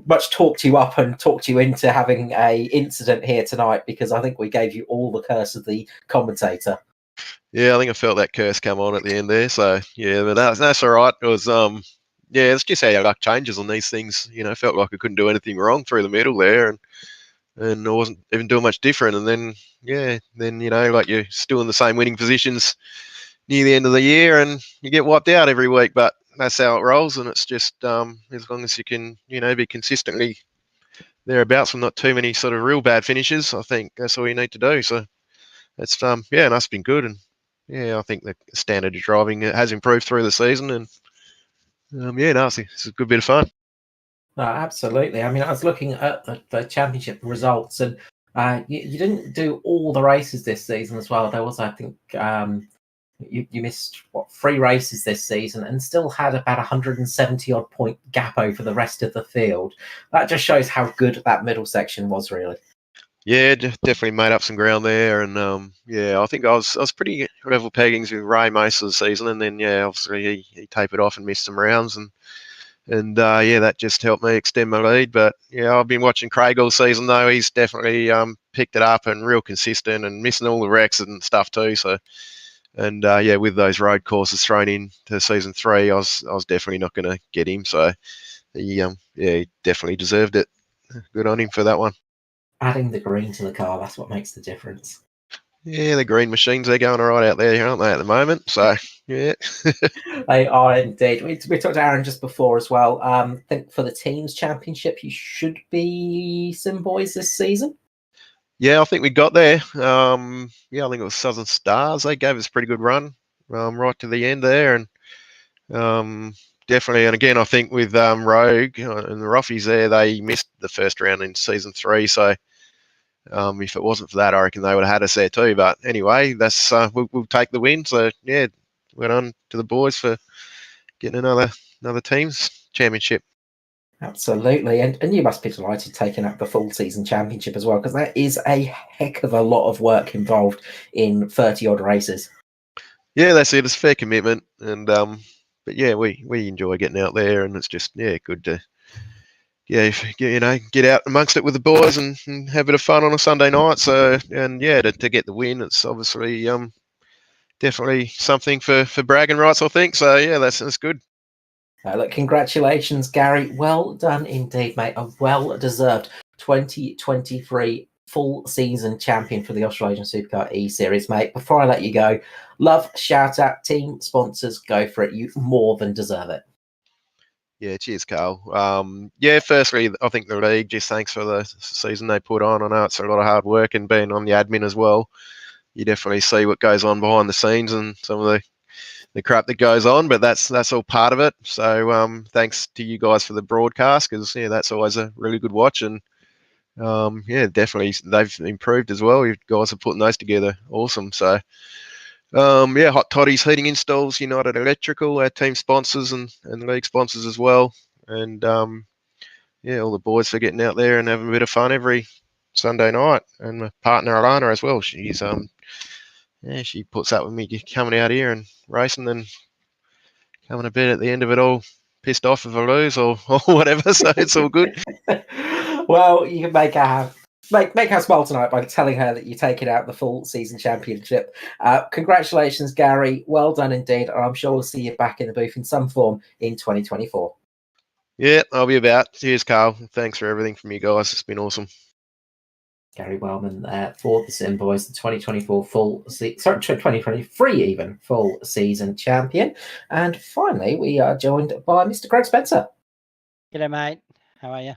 much talked you up and talked you into having a incident here tonight, because I think we gave you all the curse of the commentator. Yeah, I think I felt that curse come on at the end there. So yeah, but that's all right. It was yeah, it's just how your luck changes on these things. You know, felt like I couldn't do anything wrong through the middle there, and I wasn't even doing much different. And then you know, like you're still in the same winning positions near the end of the year, and you get wiped out every week. But that's how it rolls, and it's just as long as you can, you know, be consistently thereabouts and not too many sort of real bad finishes. I think that's all you need to do. So it's yeah, and that's been good. And yeah, I think the standard of driving has improved through the season, and yeah, no, it's a good bit of fun. No, absolutely. I mean, I was looking at the championship results, and you didn't do all the races this season as well. There was, I think, you missed 3 races this season, and still had about 170 odd point gap over the rest of the field. That just shows how good that middle section was, really. Yeah, definitely made up some ground there, and yeah, I think I was pretty level peggings with Ray most of the season, and then yeah, obviously he tapered off and missed some rounds, and yeah, that just helped me extend my lead. But yeah, I've been watching Craig all season though. He's definitely picked it up and real consistent and missing all the wrecks and stuff too. So, and yeah, with those road courses thrown in to season 3, I was definitely not going to get him. So he yeah, he definitely deserved it. Good on him for that one. Adding the green to the car, that's what makes the difference. Yeah, the green machines, they're going all right out there, aren't they, at the moment? So, yeah. They are indeed. We talked to Aaron just before as well. I think for the teams championship, you should be Sim Boys this season. Yeah, I think we got there. Yeah, I think it was Southern Stars. They gave us a pretty good run right to the end there. And definitely, and again, I think with Rogue and the Roffies there, they missed the first round in season 3. So, if it wasn't for that, I reckon they would have had us there too. But anyway, that's we'll take the win. So yeah, well done to the boys for getting another teams championship. Absolutely, and you must be delighted taking up the full season championship as well, because that is a heck of a lot of work involved in 30 odd races. Yeah, that's it. It's fair commitment, and but yeah, we enjoy getting out there, and it's just good to you know, get out amongst it with the boys and have a bit of fun on a Sunday night. So, and yeah, to get the win, it's obviously definitely something for bragging rights, I think. So yeah, that's good. Look, congratulations, Gary. Well done indeed, mate. A well-deserved 2023 full season champion for the Australasian Supercar eSeries, mate. Before I let you go, love, shout out, team sponsors, go for it. You more than deserve it. Yeah, cheers, Carl. Yeah, firstly, I think the league, just thanks for the season they put on. I know it's a lot of hard work, and being on the admin as well, you definitely see what goes on behind the scenes and some of the crap that goes on, but that's all part of it. So thanks to you guys for the broadcast, because yeah, that's always a really good watch. And yeah, definitely they've improved as well. You guys are putting those together, awesome. So yeah, Hot Toddys heating installs, United Electrical, our team sponsors and league sponsors as well. And yeah, all the boys for getting out there and having a bit of fun every Sunday night. And my partner Alana as well. She's yeah, she puts up with me coming out here and racing and coming to bed at the end of it all pissed off if I lose or whatever. So it's all good. Well, you can make her smile tonight by telling her that you're taking out the full season championship. Congratulations, Gary. Well done indeed. And I'm sure we'll see you back in the booth in some form in 2024. Yeah, I'll be about. Cheers, Carl. Thanks for everything from you guys. It's been awesome. Gary Wellman for the Sim Boys, the 2024 2023 even full season champion. And finally, we are joined by Mr. Greg Spencer. G'day, mate. How are you?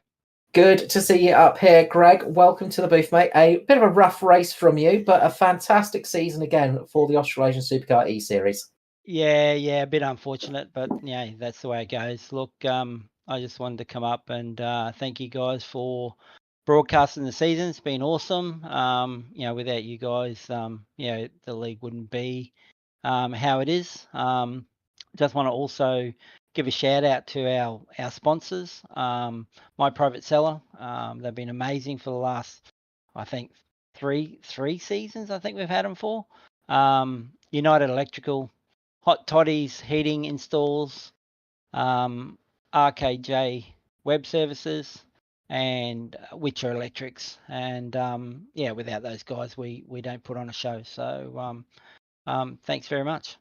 Good to see you up here, Greg. Welcome to the booth, mate. A bit of a rough race from you, but a fantastic season again for the Australasian Supercar eSeries. Yeah, a bit unfortunate, but yeah, that's the way it goes. Look, I just wanted to come up and thank you guys for broadcasting the season. It's been awesome. Without you guys, the league wouldn't be how it is. Just want to also give a shout out to our sponsors, My Private Cellar. They've been amazing for the last, I think, three seasons. I think we've had them for. United Electrical, Hot Toddies heating installs, RKJ Web Services, and Whitcher Electrix. And yeah, without those guys, we don't put on a show. So thanks very much.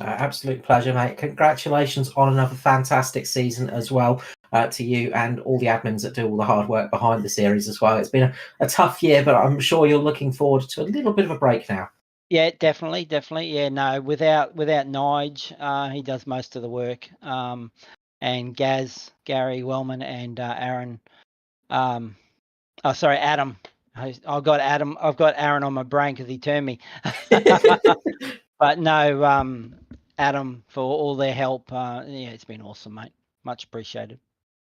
Absolute pleasure, mate. Congratulations on another fantastic season as well to you and all the admins that do all the hard work behind the series as well. It's been a tough year, but I'm sure you're looking forward to a little bit of a break now. Yeah, definitely. Yeah, no, without Nige, he does most of the work. And Gary Wellman, and Aaron. Adam. I've got Aaron on my brain because he turned me. But no, Adam, for all their help. Yeah, it's been awesome, mate. Much appreciated.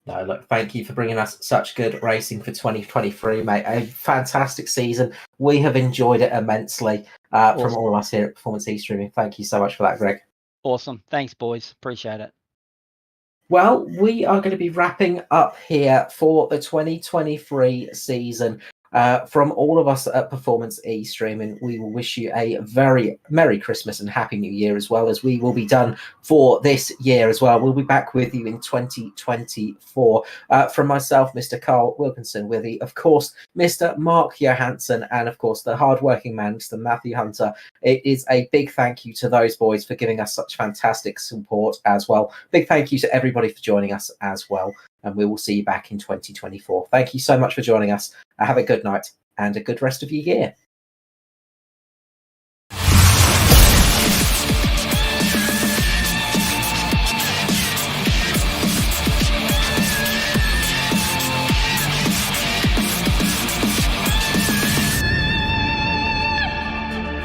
No, look, thank you for bringing us such good racing for 2023, mate. A fantastic season. We have enjoyed it immensely from all of us here at Performance eStreaming. Thank you so much for that, Greg. Awesome. Thanks, boys. Appreciate it. Well, we are going to be wrapping up here for the 2023 season. From all of us at Performance eStreaming, we will wish you a very Merry Christmas and Happy New Year, as well as we will be done for this year as well. We'll be back with you in 2024. From myself, Mr. Carl Wilkinson, with you, of course, Mr. Mark Johansson, and of course, the hardworking man, Mr. Matthew Hunter. It is a big thank you to those boys for giving us such fantastic support as well. Big thank you to everybody for joining us as well. And we will see you back in 2024. Thank you so much for joining us. Have a good night and a good rest of your year.